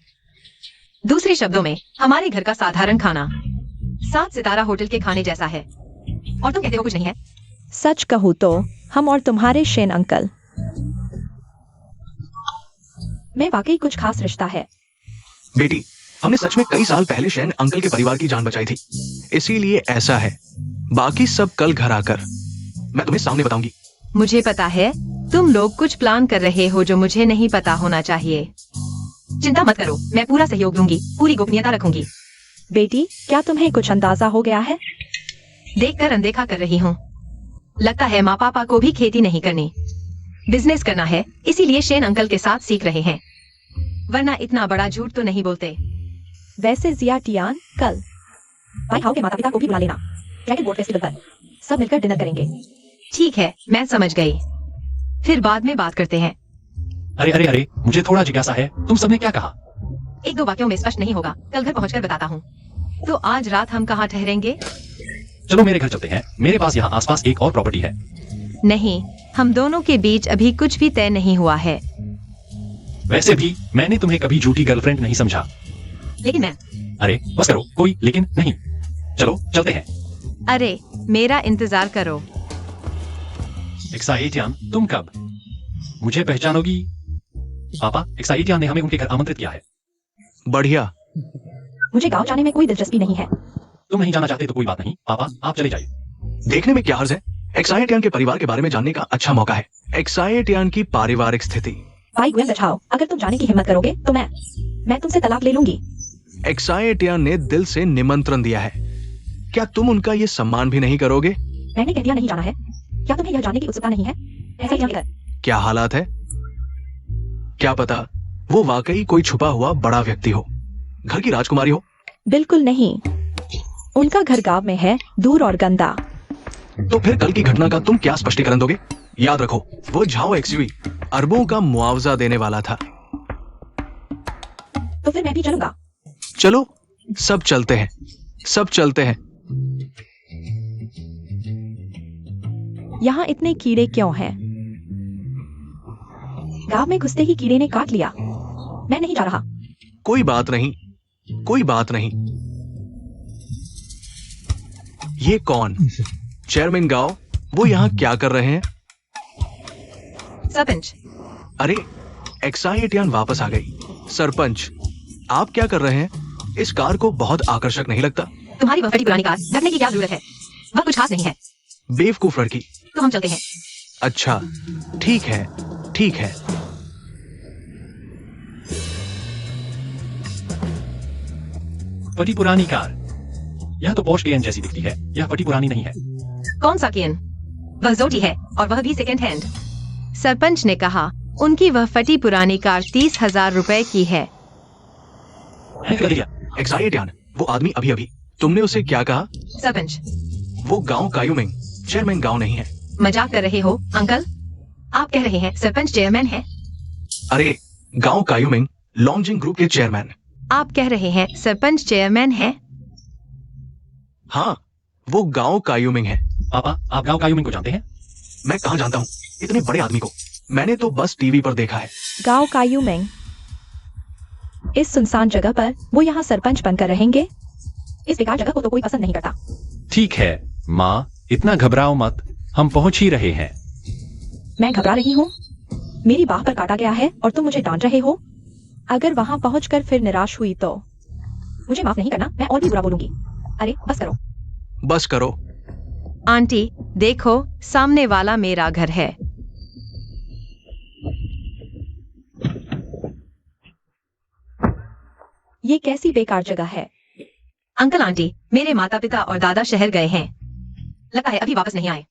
दूसरे शब्दों में, हमारे घर का साधारण खाना 7 सितारा होटल के खाने जैसा है। और तुम कहते हो कुछ नहीं है? सच कहूँ तो हम और तुम्हारे शेन अंकल में वाकई कुछ खास रिश्ता है। बेटी, हमने सच में कई साल पहले शेन अंकल के परिवार की जान बचाई थी, इसीलिए ऐसा है। बाकी सब कल घर आकर मैं तुम्हें सामने बताऊंगी। मुझे पता है तुम लोग कुछ प्लान कर रहे हो जो मुझे नहीं पता होना चाहिए। चिंता मत करो, मैं पूरा सहयोग दूंगी, पूरी गोपनीयता रखूंगी। बेटी, क्या तुम्हें कुछ अंदाजा हो गया है? देखकर अनदेखा कर रही हूँ। लगता है माँ पापा को भी खेती नहीं करनी, बिजनेस करना है, इसीलिए शेन अंकल के साथ सीख रहे हैं, वरना इतना बड़ा झूठ तो नहीं बोलते। वैसे जियातियान, कल भाई हाउ के माता पिता को भी बुला लेना। ड्रैगन बोट फेस्टिवल पर सब मिलकर डिनर करेंगे। ठीक है, मैं समझ गई। फिर बाद में बात करते हैं। अरे अरे अरे, मुझे थोड़ा जिज्ञासा है, तुम सबने क्या कहा? 1-2 वाक्यों में स्पष्ट नहीं होगा, कल घर पहुंचकर बताता हूँ। तो आज रात हम कहाँ ठहरेंगे? चलो मेरे घर चलते हैं, मेरे पास यहाँ आसपास एक और प्रॉपर्टी है। नहीं, हम दोनों के बीच अभी कुछ भी तय नहीं हुआ है। वैसे भी मैंने तुम्हें कभी झूठी गर्लफ्रेंड नहीं समझा। लेकिन मैं अरे बस करो, कोई लेकिन नहीं। चलो चलते हैं। अरे मेरा इंतजार करो। एक्साइटियान, तुम कब? मुझे पहचानोगी? पापा, एक्साइटियान ने हमें उनके घर आमंत्रित किया है। बढ़िया। मुझे गांव जाने में कोई दिलचस्पी नहीं है। तुम नहीं जाना चाहते तो कोई बात नहीं, पापा आप चले जाइए। देखने में क्या हर्ज है? एक्साइटियान के परिवार के बारे में जानने का अच्छा मौका है। एक्साइटियान की पारिवारिक स्थिति। भाई गुएन बचाओ, अगर तुम जाने की हिम्मत करोगे तो मैं तुमसे तलाक ले लूंगी। एक्साइटियान ने दिल से निमंत्रण दिया है, क्या तुम उनका ये सम्मान भी नहीं करोगे? मैंने कह दिया नहीं जाना है। क्या तुम्हें यह जानने की उत्सुकता नहीं है? ऐसा ही कर। क्या हालात है? क्या पता वो वाकई कोई छुपा हुआ बड़ा व्यक्ति हो, घर की राजकुमारी हो। बिल्कुल नहीं, उनका घर गांव में है, दूर और गंदा। तो फिर कल की घटना का तुम क्या स्पष्टीकरण दोगे? याद रखो, वो झाओ एक्सयूवी अरबों का मुआवजा देने वाला था। तो फिर मैं भी चलूंगा। चलो सब चलते हैं, सब चलते हैं। यहाँ इतने कीड़े क्यों हैं? गांव में घुसते ही कीड़े ने काट लिया। मैं नहीं जा रहा। कोई बात नहीं, कोई बात नहीं। ये कौन? चेयरमैन गांव, वो यहाँ क्या कर रहे हैं? सरपंच, अरे, एक्साइटियन वापस आ गई। सरपंच, आप क्या कर रहे हैं? इस कार को बहुत आकर्षक नहीं लगता? तुम्हारी वह फटी पुरानी कार ढकने की क्या जरूरत है? वह कुछ खास नहीं है। बेवकूफ लड़की। तो हम चलते हैं। अच्छा, ठीक है, ठीक है। फटी पुरानी कार। यह तो पॉश केयन जैसी दिखती है। यह फटी पुरानी नहीं है। कौन सा केन? वह जोटी है और वह भी सेकंड हैंड। सरपंच ने कहा उनकी वह फटी पुरानी कार 30,000 रुपए की है। एक्साइटियन, वो आदमी अभी अभी। तुमने उसे क्या कहा? सरपंच, वो गांव कायुमिंग, चेयरमैन गांव नहीं है। मजाक कर रहे हो अंकल? आप कह रहे हैं सरपंच चेयरमैन है? अरे, गांव कायुमिंग लॉन्जिंग ग्रुप के चेयरमैन। आप कह रहे हैं सरपंच चेयरमैन है? हाँ, वो गांव कायुमिंग है। पापा, आप गांव कायुमिंग को जानते हैं? मैं कहाँ जानता हूँ इतने बड़े आदमी को। मैंने तो बस टीवी पर देखा है। गांव कायुमिंग। इस सुनसान जगह पर वो यहाँ सरपंच बनकर रहेंगे? इस बेकार जगह को तो कोई पसंद नहीं करता। ठीक है माँ, इतना घबराओ मत। हम पहुंच ही रहे हैं। मैं घबरा रही हूँ? मेरी बाह पर काटा गया है और तुम मुझे डांट रहे हो? अगर वहाँ पहुंचकर फिर निराश हुई तो मुझे माफ नहीं करना। मैं और भी बुरा बोलूंगी। अरे बस करो। बस करो। आंटी देखो, सामने वाला मेरा घर है। ये कैसी बेकार जगह है? अंकल आंटी, मेरे माता पिता और दादा शहर गए हैं। लगता है अभी वापस नहीं आए।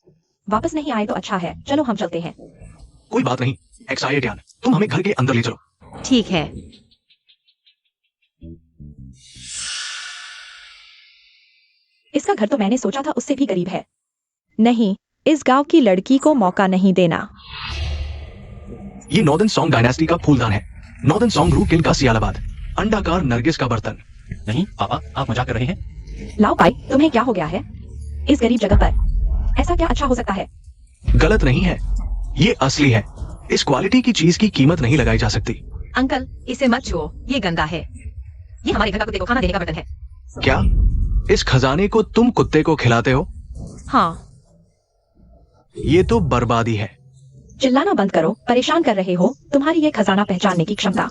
वापस नहीं आए तो अच्छा है। चलो हम चलते हैं। कोई बात नहीं एक्साइटियन, तुम हमें घर के अंदर ले चलो। ठीक है। इसका घर तो मैंने सोचा था उससे भी गरीब है। नहीं, इस गांव की लड़की को मौका नहीं देना। ये नॉर्दर्न सॉन्ग डायनेस्टी का फूलदान है। नॉर्दर्न सॉन्ग ग्रुप किल का सियालाबाद, अंडाकार नरगिस का बर्तन। नहीं पापा, आप मजाक कर रहे हैं? लाओ भाई, तुम्हें क्या हो गया है? इस गरीब जगह पर ऐसा क्या अच्छा हो सकता है? गलत नहीं है, ये असली है। इस क्वालिटी की चीज की कीमत नहीं लगाई जा सकती। अंकल, इसे मत छुओ, ये गंदा है। ये हमारे घर का कुत्ते को खाना देने का बर्तन है। क्या इस खजाने को तुम कुत्ते को खिलाते हो? हाँ। ये तो बर्बादी है। चिल्लाना बंद करो। परेशान कर रहे हो। तुम्हारी ये खजाना पहचानने की क्षमता।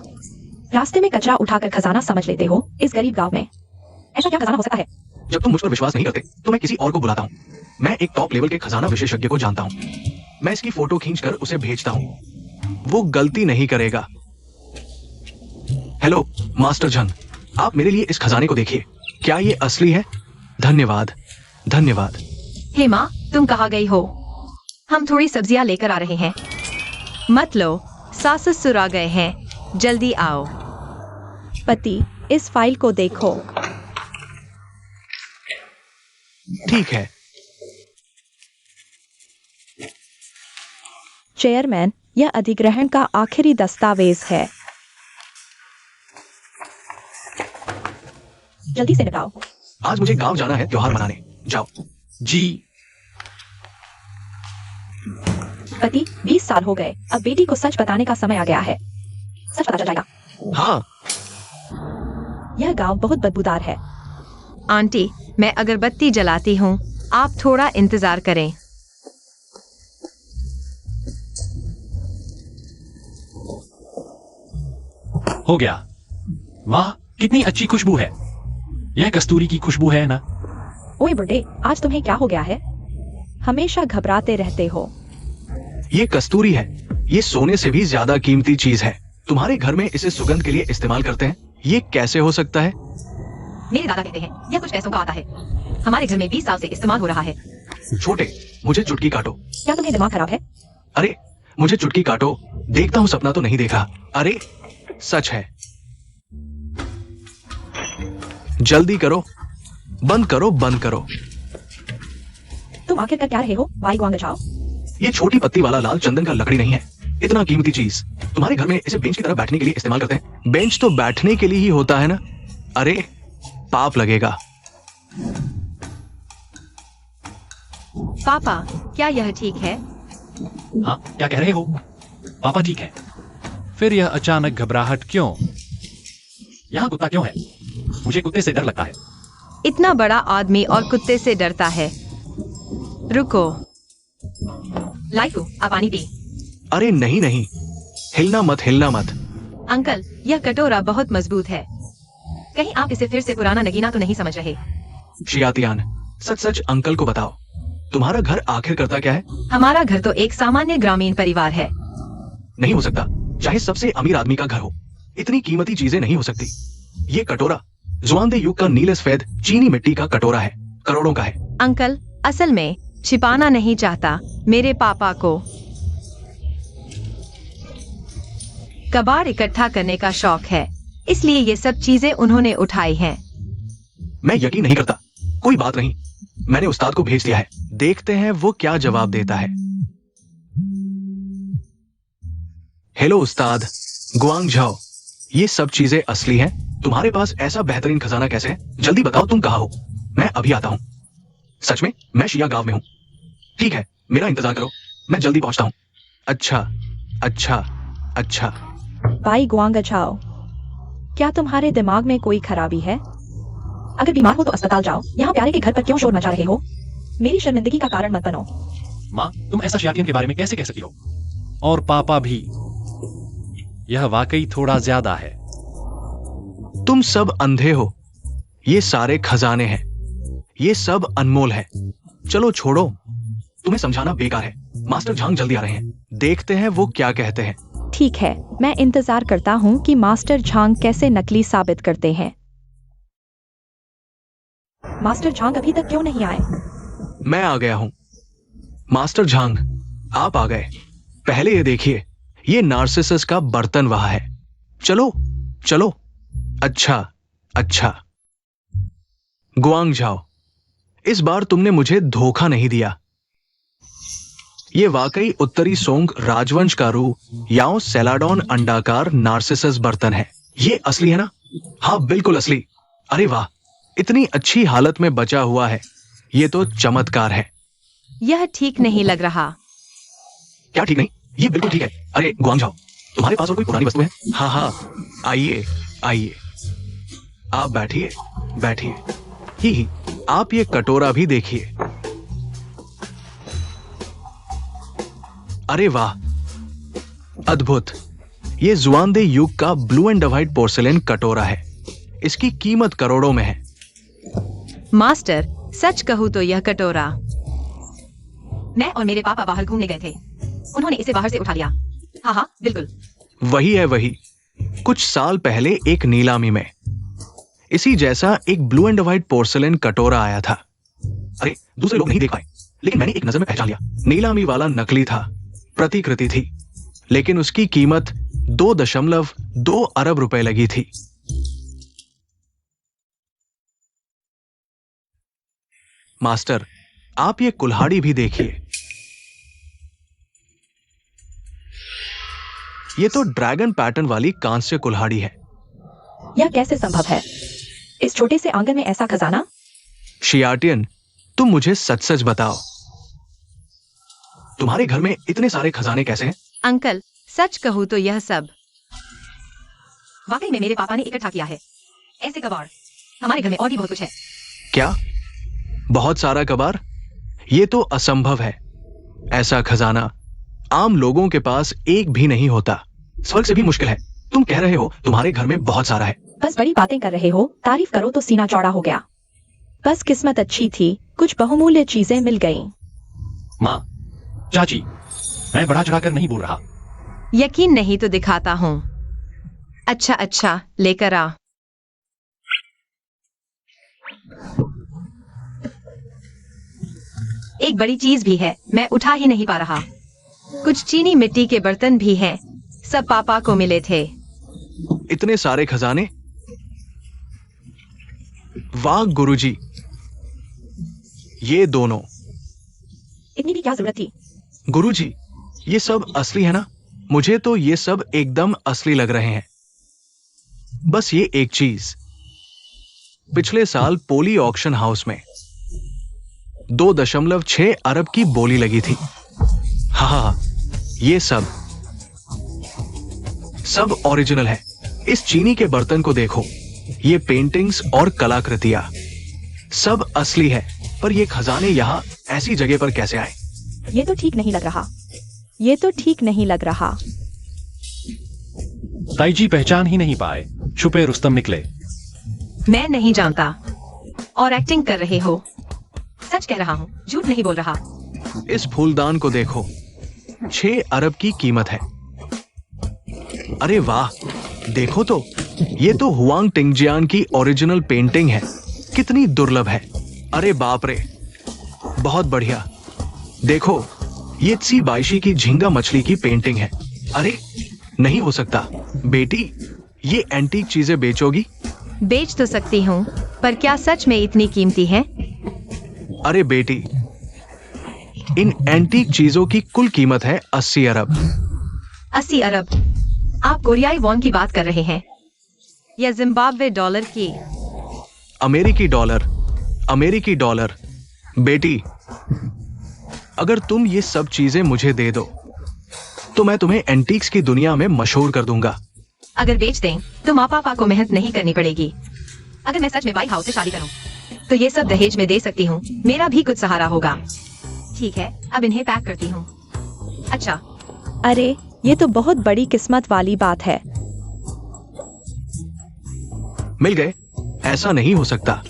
रास्ते में कचरा उठाकर खजाना समझ लेते हो। इस गरीब गांव में ऐसा क्या खजाना हो सकता है? जब तुम मुझ पर विश्वास नहीं करते तो मैं किसी और को बुलाता हूँ। मैं एक टॉप लेवल के खजाना विशेषज्ञ को जानता हूँ। मैं इसकी फोटो खींचकर उसे भेजता हूँ। वो गलती नहीं करेगा। हेलो मास्टर झन, आप मेरे लिए इस खजाने को देखिए। क्या ये असली है? धन्यवाद, धन्यवाद। हे माँ, तुम कहाँ गई हो? हम थोड़ी सब्जियां लेकर आ रहे हैं। मत लो, सास ससुर आ गए हैं, जल्दी आओ। पति, इस फाइल को देखो। ठीक है। चेयरमैन, यह अधिग्रहण का आखिरी दस्तावेज है। जल्दी से निपटाओ। आज मुझे गांव जाना है त्योहार मनाने। जाओ। जी। पति, 20 साल हो गए। अब बेटी को सच बताने का समय आ गया है। सच पता चल जाएगा। हाँ। यह गांव बहुत बदबूदार है। आंटी, मैं अगरबत्ती जलाती हूँ, आप थोड़ा इंतजार करें। हो गया। वाह, कितनी अच्छी खुशबू है। यह कस्तूरी की खुशबू है ना? ओए बुड्ढे, आज तुम्हें क्या हो गया है? हमेशा घबराते रहते हो। ये कस्तूरी है। ये सोने से भी ज्यादा कीमती चीज है। तुम्हारे घर में इसे सुगंध के लिए इस्तेमाल करते हैं। ये कैसे हो सकता है? मेरे दादा कहते हैं यह कुछ पैसों का आता है। हमारे घर में 20 साल से इस्तेमाल हो रहा है। छोटे, मुझे चुटकी काटो। क्या तुम्हें दिमाग खराब है? अरे, मुझे चुटकी काटो। देखता हूँ सपना तो नहीं देखा। अरे, सच है। जल्दी करो, बंद करो, बंद करो। तुम आखिर कर क्या रहे हो? वाई गुआंग जाओ। ये छोटी पत्ती वाला लाल चंदन का लकड़ी नहीं है। इतना कीमती चीज तुम्हारे घर में इसे बेंच की तरह बैठने के लिए इस्तेमाल करते हैं। बेंच तो बैठने के लिए ही होता है ना? अरे, पाप लगेगा। पापा, क्या यह ठीक है? हाँ, क्या कह रहे हो? पापा ठीक है। फिर यह अचानक घबराहट क्यों? यहाँ कुत्ता क्यों है? मुझे कुत्ते से डर लगता है। इतना बड़ा आदमी और कुत्ते से डरता है। रुको। लाइफू, आप पानी पी। अरे नहीं नहीं, हिलना मत, हिलना मत। अंकल, यह कटोरा बहुत मजबूत है। कहीं आप इसे फिर से पुराना नगीना तो नहीं समझ रहे? शियातियान, सच सच अंकल को बताओ, तुम्हारा घर आखिर करता क्या है? हमारा घर तो एक सामान्य ग्रामीण परिवार है। नहीं हो सकता, चाहे सबसे अमीर आदमी का घर हो, इतनी कीमती चीजें नहीं हो सकती। ये कटोरा जुआनदे युग का नीले सफेद चीनी मिट्टी का कटोरा है, करोड़ों का है। अंकल, असल में छिपाना नहीं चाहता, मेरे पापा को कबाड़ इकट्ठा करने का शौक है, इसलिए ये सब चीजें उन्होंने उठाई हैं। मैं यकीन नहीं करता। कोई बात नहीं, मैंने उस्ताद को भेज दिया है, देखते हैं वो क्या जवाब देता है। हेलो उस्ताद गुआंग झाओ, ये सब चीजें असली हैं? तुम्हारे पास ऐसा बेहतरीन खजाना कैसे है? जल्दी बताओ तुम कहाँ हो, मैं अभी आता हूँ। सच में? मैं शिया गांव में हूँ। ठीक है, मेरा इंतजार करो, मैं जल्दी पहुंचता हूँ। अच्छा अच्छा अच्छा। भाई गुआंग झाओ, क्या तुम्हारे दिमाग में कोई खराबी है? अगर बीमार हो तो अस्पताल जाओ, यहाँ प्यारे के घर पर क्यों शोर मचा रहे हो? मेरी शर्मिंदगी का कारण मत बनो। माँ, तुम ऐसा शियातियन के बारे में कैसे कह सकती हो? और पापा भी। यह वाकई थोड़ा ज्यादा है। तुम सब अंधे हो, ये सारे खजाने हैं, ये सब अनमोल है। चलो छोड़ो, तुम्हें समझाना बेकार है। मास्टर झांग जल्दी आ रहे हैं, देखते हैं वो क्या कहते हैं। ठीक है, मैं इंतजार करता हूँ कि मास्टर झांग कैसे नकली साबित करते हैं। मास्टर झांग अभी तक क्यों नहीं आए? मैं आ गया हूं। मास्टर झांग, आप आ गए। पहले ये देखिए, ये नार्सिसस का बर्तन वहां है। चलो चलो। अच्छा अच्छा। गुआंग झाओ, इस बार तुमने मुझे धोखा नहीं दिया। ये वाकई उत्तरी सोंग राजवंश का रू याओ सेलाडोन अंडाकार नार्सिसस बर्तन है। ये असली है ना? हाँ बिल्कुल असली। अरे वाह, इतनी अच्छी हालत में बचा हुआ है, ये तो चमत्कार है। यह ठीक नहीं लग रहा। क्या ठीक नहीं? ये बिल्कुल ठीक है। अरे गुआंग झाओ, तुम्हारे पास और कोई पुरानी वस्तु है? हाँ हाँ, आइए आइए, आप बैठिए बैठिए। ही आप ये कटोरा भी देखिए। अरे वाह, अद्भुत। ये जुआनदे युग का ब्लू एंड व्हाइट पोर्सिलेन कटोरा है। इसकी कीमत करोड़ों में है। मास्टर, सच कहूँ तो यह कटोरा, मैं और मेरे पापा बाहर घूमने गए थे, उन्होंने इसे बाहर से उठा लिया। हाँ हाँ बिल्कुल। वही है वही, कुछ साल पहले एक नीलामी में इसी जैसा एक ब्लू एंड व्हाइट पोर्सिलेन कटोरा आया था। अरे दूसरे लोग नहीं देख पाए, लेकिन मैंने एक नजर में पहचान लिया। नीलामी वाला नकली था, प्रतिकृति थी, लेकिन उसकी कीमत 2.2 अरब रुपए लगी थी। मास्टर, आप ये कुल्हाड़ी भी देखिए। ये तो ड्रैगन पैटर्न वाली कांस्य कुल्हाड़ी है। यह कैसे संभव है? इस छोटे से आंगन में ऐसा खजाना? शियाटियन, तुम मुझे सच सच बताओ, तुम्हारे घर में इतने सारे खजाने कैसे हैं? अंकल, सच कहूँ तो यह सब वाकई में मेरे पापा ने इकट्ठा किया है। ऐसे कबाड़ हमारे घर में और भी बहुत कुछ है। क्या? बहुत सारा कबाड़? ये तो असंभव है। ऐसा खजाना आम लोगों के पास एक भी नहीं होता, स्वर्ग से भी मुश्किल है। तुम कह रहे हो तुम्हारे घर में बहुत सारा है। बस बड़ी बातें कर रहे हो, तारीफ करो तो सीना चौड़ा हो गया। बस किस्मत अच्छी थी, कुछ बहुमूल्य चीजें मिल गईं। माँ, चाची, मैं बढ़ा चढ़ाकर नहीं बोल रहा। यकीन नहीं तो दिखाता हूँ। अच्छा अच्छा, लेकर आ। एक बड़ी चीज भी है, मैं उठा ही नहीं पा रहा। कुछ चीनी मिट्टी के बर्तन भी हैं, सब पापा को मिले थे। इतने सारे खजाने? वाह गुरुजी, ये दोनों। इतनी भी क्या जरूरत थी? गुरुजी, ये सब असली है ना? मुझे तो ये सब एकदम असली लग रहे हैं। बस ये एक चीज, पिछले साल पोली ऑक्शन हाउस में 2.6 अरब की बोली लगी थी। हाँ, ये सब ओरिजिनल है। इस चीनी के बर्तन को देखो, ये पेंटिंग्स और कलाकृतियां सब असली है। पर ये खजाने यहाँ ऐसी जगह पर कैसे आए? ये तो ठीक नहीं लग रहा। ये तो ठीक नहीं लग रहा। ताईजी पहचान ही नहीं पाए। छुपे रुस्तम निकले। मैं नहीं जानता और एक्टिंग कर रहे हो। सच कह रहा हूँ, झूठ नहीं बोल रहा। इस फूलदान को देखो, 6 अरब की कीमत है। अरे वाह, देखो तो, ये तो हुआंग टिंगजियान की ओरिजिनल पेंटिंग है। कितनी दुर्लभ है। अरे बाप रे, बहुत बढ़िया। देखो, ये त्सी बाइशी की झींगा मछली की पेंटिंग है। अरे नहीं हो सकता। बेटी, ये एंटीक चीजें बेचोगी? बेच तो सकती हूँ, पर क्या सच में इतनी कीमती है? अरे बेटी, इन एंटीक चीजों की कुल कीमत है 80 अरब। 80 अरब? आप कोरियाई वॉन की बात कर रहे हैं या जिम्बाब्वे डॉलर की? अमेरिकी डॉलर। बेटी, अगर तुम ये सब चीजें मुझे दे दो तो मैं तुम्हें एंटीक्स की दुनिया में मशहूर कर दूंगा। अगर बेच दें तो माँ पापा को मेहनत नहीं करनी पड़ेगी। अगर मैं सच में व्हाइट हाउस से शादी करूं तो ये सब दहेज में दे सकती हूँ। मेरा भी कुछ सहारा होगा। ठीक है, अब इन्हें पैक करती हूँ। अच्छा, अरे ये तो बहुत बड़ी किस्मत वाली बात है। मिल गए? ऐसा नहीं हो सकता।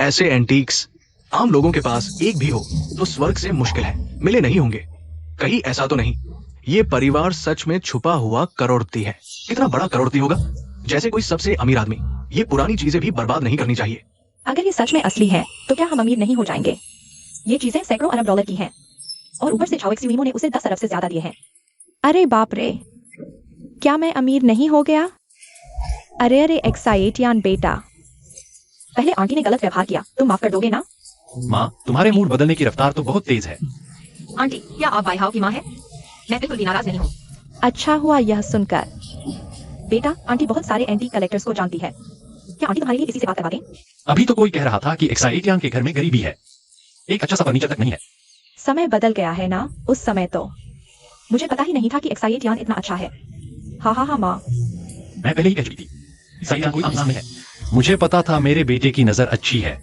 ऐसे एंटीक्स आम लोगों के पास एक भी हो तो स्वर्ग से मुश्किल है मिले नहीं होंगे। कहीं ऐसा तो नहीं ये परिवार सच में छुपा हुआ करोड़पति है। कितना बड़ा करोड़पति होगा, जैसे कोई सबसे अमीर आदमी। ये पुरानी चीजें भी बर्बाद नहीं करनी चाहिए। अगर ये सच में असली है तो क्या हम अमीर नहीं हो जाएंगे? ये चीजें सैकड़ों अरब डॉलर की हैं और ऊपर से झाओ एक्सयूइमो ने उसे 10 अरब से ज्यादा दिए हैं। अरे बाप रे, क्या मैं अमीर नहीं हो गया? अरे एक्साइटियान बेटा, पहले आंटी ने गलत व्यवहार किया, तुम माफ कर दोगे ना? माँ, तुम्हारे मूड बदलने की रफ्तार तो बहुत तेज है। आंटी, क्या आप बाई हाउ की माँ है? मैं बिल्कुल भी नाराज नहीं हूँ। अच्छा हुआ यह सुनकर। बेटा, आंटी बहुत सारे एंटीक कलेक्टर्स को जानती है। क्या आंटी तुम्हारे लिए किसी से बात करवा दें? अभी तो कोई कह रहा था कि एक्साइटियान के घर में गरीबी है, एक अच्छा सा फर्नीचर तक नहीं है। समय बदल गया है ना। उस समय तो मुझे पता ही नहीं था कि एक्साइटियान इतना अच्छा है। हाँ माँ, मैं पहले ही कह चुकी थी, एक्साइटियान कोई आम नाम नहीं है। मुझे पता था मेरे बेटे की नजर अच्छी है।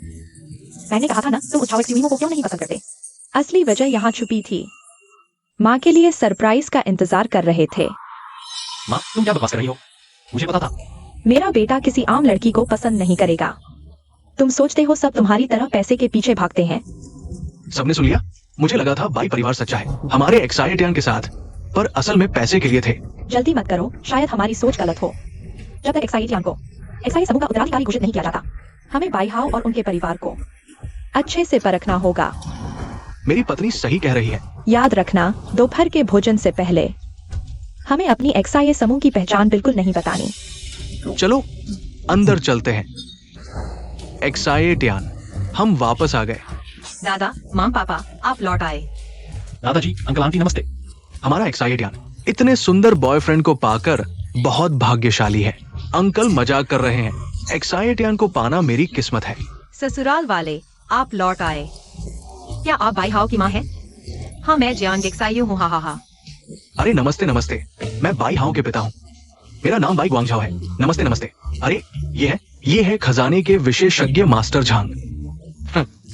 मैंने कहा था ना, तुम उस झाओ एक्सयूइमो को क्यों नहीं पसंद करते? असली वजह यहाँ छुपी थी। माँ के लिए सरप्राइज का इंतजार कर रहे थे। माँ, तुम क्या बकवास कर रही हो? मुझे पता था। मेरा बेटा किसी आम लड़की को पसंद नहीं करेगा। तुम सोचते हो सब तुम्हारी तरह पैसे के पीछे भागते हैं? सबने सुन लिया? मुझे लगा था बाई परिवार सच्चा है हमारे एक्साइटियान के साथ, पर असल में पैसे के लिए थे। जल्दी मत करो, शायद हमारी सोच गलत हो। जब तक एक्साइटियान को एक्साइट समूह का उत्तराधिकारी घोषित नहीं किया जाता, हमें बाई हाउ और उनके परिवार को अच्छे से परखना होगा। मेरी पत्नी सही कह रही है। याद रखना, दोपहर के भोजन से पहले हमें अपनी एक्साई समूह की पहचान बिल्कुल नहीं बतानी। चलो अंदर चलते हैं। एक्साइटियान, हम वापस आ गए। दादा, माँ, पापा, आप लौट आए। दादाजी, अंकल आंटी नमस्ते। हमारा एक्साइटियान इतने सुंदर बॉयफ्रेंड को पाकर बहुत भाग्यशाली है। अंकल मजाक कर रहे हैं। एक्साइटियान को पाना मेरी किस्मत है। ससुराल वाले, आप लौट आए। क्या आप बाई हाउ की माँ हैं? हाँ, मैं जियांग एक्साइयो हूँ। हाँ। अरे नमस्ते नमस्ते, मैं बाई हाउ के पिता हूँ। मेरा नाम बाई ग्वांगझाओ है। नमस्ते नमस्ते। अरे ये है खजाने के विशेषज्ञ मास्टर झांग।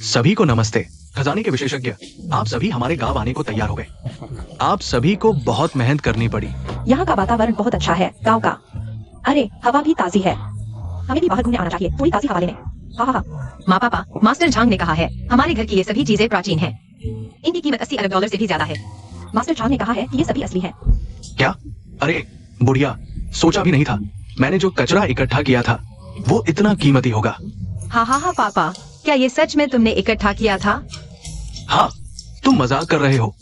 सभी को नमस्ते। खजाने के विशेषज्ञ, आप सभी हमारे गांव आने को तैयार हो गए। आप सभी को बहुत मेहनत करनी पड़ी। यहाँ का वातावरण बहुत अच्छा है, गाँव का। अरे हवा भी ताजी है, हमें भी बाहर घूमने आना चाहिए, थोड़ी ताजी हवा लेने। हाँ। माँ, पापा, मास्टर झांग ने कहा है हमारे घर की ये सभी चीजें प्राचीन हैं। इनकी कीमत 80 अरब डॉलर से भी ज्यादा है। मास्टर झांग ने कहा है कि ये सभी असली हैं। क्या? अरे बुढ़िया, सोचा भी नहीं था मैंने जो कचरा इकट्ठा किया था वो इतना कीमती होगा। हाँ पापा, क्या ये सच में तुमने इकट्ठा किया था? हाँ, तुम मजाक कर रहे हो।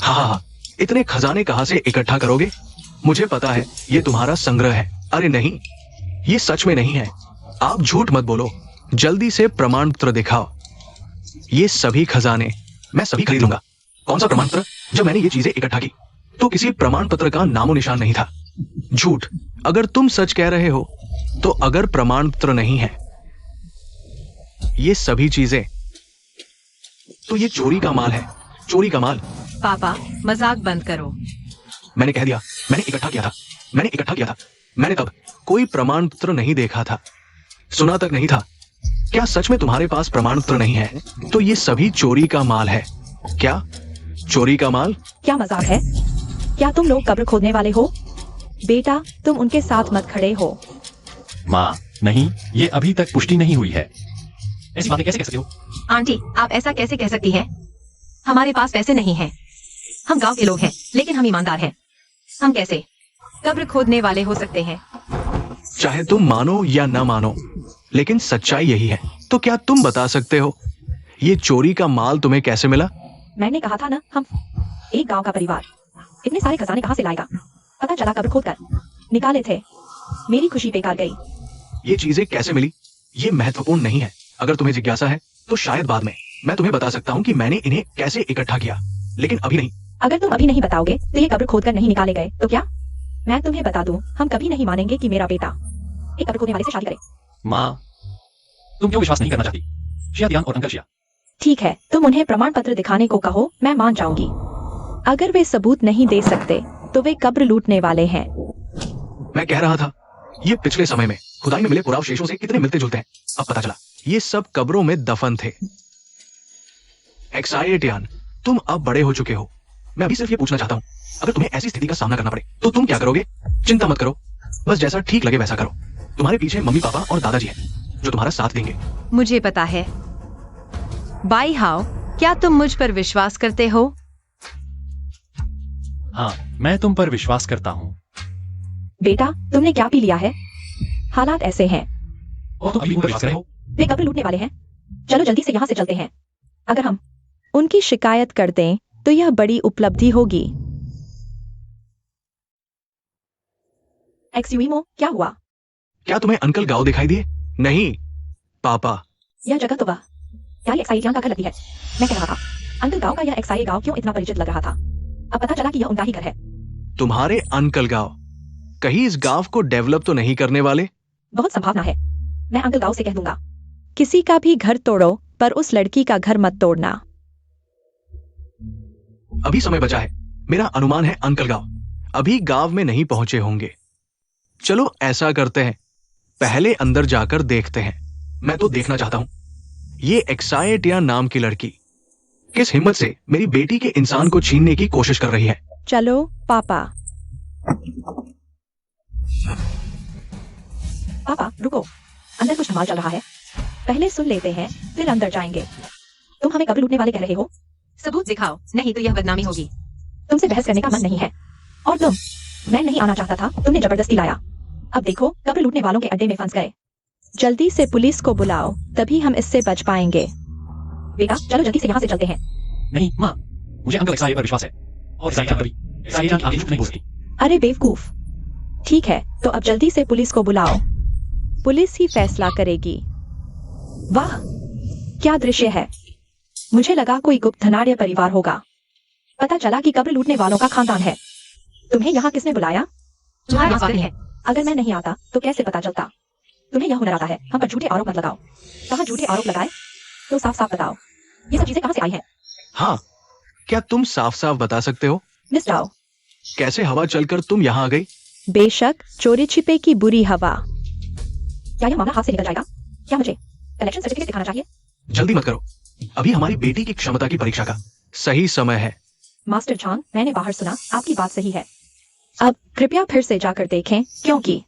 हाँ, इतने खजाने कहाँ से इकट्ठा करोगे? मुझे पता है ये तुम्हारा संग्रह है। अरे नहीं, ये सच में नहीं है। आप झूठ मत बोलो। जल्दी से प्रमाण पत्र दिखाओ। ये सभी खजाने मैं सभी खरीद लूंगा। कौन सा प्रमाण पत्र? जब मैंने ये चीजें इकट्ठा की तो किसी प्रमाण पत्र का नामो निशान नहीं था। झूठ। अगर तुम सच कह रहे हो तो अगर प्रमाण पत्र नहीं है, ये सभी चीजें तो ये चोरी का माल है, चोरी का माल। पापा मजाक बंद करो। मैंने कह दिया, मैंने इकट्ठा किया था, मैंने इकट्ठा किया था। मैंने तब कोई प्रमाण पत्र नहीं देखा था, सुना तक नहीं था। क्या सच में तुम्हारे पास प्रमाण पत्र नहीं है? तो ये सभी चोरी का माल है। क्या चोरी का माल? क्या मजाक है? क्या तुम लोग कब्र खोदने वाले हो? बेटा तुम उनके साथ मत खड़े हो। माँ नहीं, ये अभी तक पुष्टि नहीं हुई है। ऐसी बातें कैसे कह सकते हो? आंटी आप ऐसा कैसे कह सकती हैं? हमारे पास पैसे नहीं हैं। हम गांव के लोग हैं, लेकिन हम ईमानदार हैं। हम कैसे कब्र खोदने वाले हो सकते हैं? चाहे तुम मानो या न मानो, लेकिन सच्चाई यही है। तो क्या तुम बता सकते हो ये चोरी का माल तुम्हें कैसे मिला? मैंने कहा था ना, हम एक गांव का परिवार इतने सारे खजाने कहाँ से लाएगा? पता चला कब्र खोद कर निकाले थे। मेरी खुशी बेकार गई। ये चीजें कैसे मिली ये महत्वपूर्ण नहीं है। अगर तुम्हें जिज्ञासा है तो शायद बाद में मैं तुम्हें बता सकता हूँ कि मैंने इन्हें कैसे इकट्ठा किया, लेकिन अभी नहीं। अगर तुम अभी नहीं बताओगे तो ये कब्र खोद कर नहीं निकाले गए तो क्या? मैं तुम्हें बता दूं, हम कभी नहीं मानेंगे कि मेरा बेटा एक कब्र खोदने वाले से शादी करे। माँ तुम क्यों विश्वास नहीं करना चाहती? शिया दियान और अंकल शिया। ठीक है, तुम उन्हें प्रमाण पत्र दिखाने को कहो, मैं मान जाऊंगी। अगर वे सबूत नहीं दे सकते तो वे कब्र लूटने वाले हैं। मैं कह रहा था ये पिछले समय में खुदाई में मिले पुरावशेषों से कितने मिलते जुलते हैं। अब पता चला ये सब कब्रों में दफन थे। एक्साइटियान, तुम अब बड़े हो चुके हो। मैं अभी सिर्फ ये पूछना चाहता हूँ, अगर तुम्हें ऐसी स्थिति का सामना करना पड़े तो तुम क्या करोगे? चिंता मत करो, बस जैसा ठीक लगे वैसा करो। तुम्हारे पीछे मम्मी पापा और दादाजी हैं जो तुम्हारा साथ देंगे। मुझे पता है। बाई हाउ, क्या तुम मुझ पर विश्वास करते हो? हाँ मैं तुम पर विश्वास करता हूँ। बेटा तुमने क्या पी लिया है? हालात ऐसे हैं। और तुम अभी उन पर विश्वास कर रहे हो? वे कब्र लूटने वाले हैं। चलो जल्दी से यहाँ से चलते हैं। अगर हम उनकी शिकायत कर दें तो यह बड़ी उपलब्धि होगी। एक्सयूमो, क्या हुआ? क्या तुम्हें अंकल गांव दिखाई दिए? नहीं पापा। यह जगह तो वाह, क्या ये एक्साइटियान का घर लगती है? मैं कह रहा था अंकल गांव का यह एक्साई गांव क्यों इतना परिचित लग रहा था। अब पता चला कि यह उनका ही घर है। तुम्हारे अंकल गांव कहीं इस गांव को डेवलप तो नहीं करने वाले? बहुत संभावना है। मैं अंकल गांव से कह दूंगा, किसी का भी घर तोड़ो पर उस लड़की का घर मत तोड़ना। अभी समय बचा है। मेरा अनुमान है अंकल गांव अभी गांव में नहीं पहुंचे होंगे। चलो ऐसा करते हैं, पहले अंदर जाकर देखते हैं। मैं तो देखना चाहता हूं ये एक्साइटिया नाम की लड़की किस हिम्मत से मेरी बेटी के इंसान को छीनने की कोशिश कर रही है। चलो पापा। पापा रुको, अंदर कुछ धमाल चल रहा है। पहले सुन लेते हैं फिर अंदर जाएंगे। तुम हमें कब्र लूटने वाले कह रहे हो? सबूत दिखाओ, नहीं तो यह बदनामी होगी। तुमसे बहस करने का मन नहीं है। और तुम, मैं नहीं आना चाहता था, तुमने जबरदस्ती लाया। अब देखो कब्र लूटने वालों के अड्डे में फंस गए। जल्दी से पुलिस को बुलाओ, तभी हम इससे बच पाएंगे। बेटा चलो जल्दी से यहाँ से चलते हैं। नहीं माँ, मुझे अंकल एक्साई पर विश्वास है और एक्साई आगे झूठ नहीं बोलती। अरे बेवकूफ। ठीक है तो अब जल्दी से पुलिस को बुलाओ, पुलिस ही फैसला करेगी। वाह क्या दृश्य है। मुझे लगा कोई गुप्त धनाढ़ परिवार होगा। पता चला कि कब्र लूटने वालों का खानदान है। तुम्हें यहाँ किसने बुलाया? तुम्हारा सवाल है। अगर मैं नहीं आता तो कैसे पता चलता? तुम्हें यह हुनर आता है, हम पर झूठे आरोप मत लगाओ। कहाँ झूठे आरोप लगाए तो साफ साफ बताओ, ये सब चीजें कहाँ से आई हैं? हाँ, क्या तुम साफ साफ बता सकते हो मिस जाओ। कैसे हवा चलकर तुम यहाँ आ गई? बेशक चोरी छिपे की बुरी हवा। क्या यह मामला हाथ से निकल जाएगा? क्या मुझे कलेक्शन सर्टिफिकेट दिखाना चाहिए? जल्दी मत करो, अभी हमारी बेटी की क्षमता की परीक्षा का सही समय है। मास्टर झांग, मैंने बाहर सुना, आपकी बात सही है। अब कृपया फिर से जाकर देखें, क्योंकि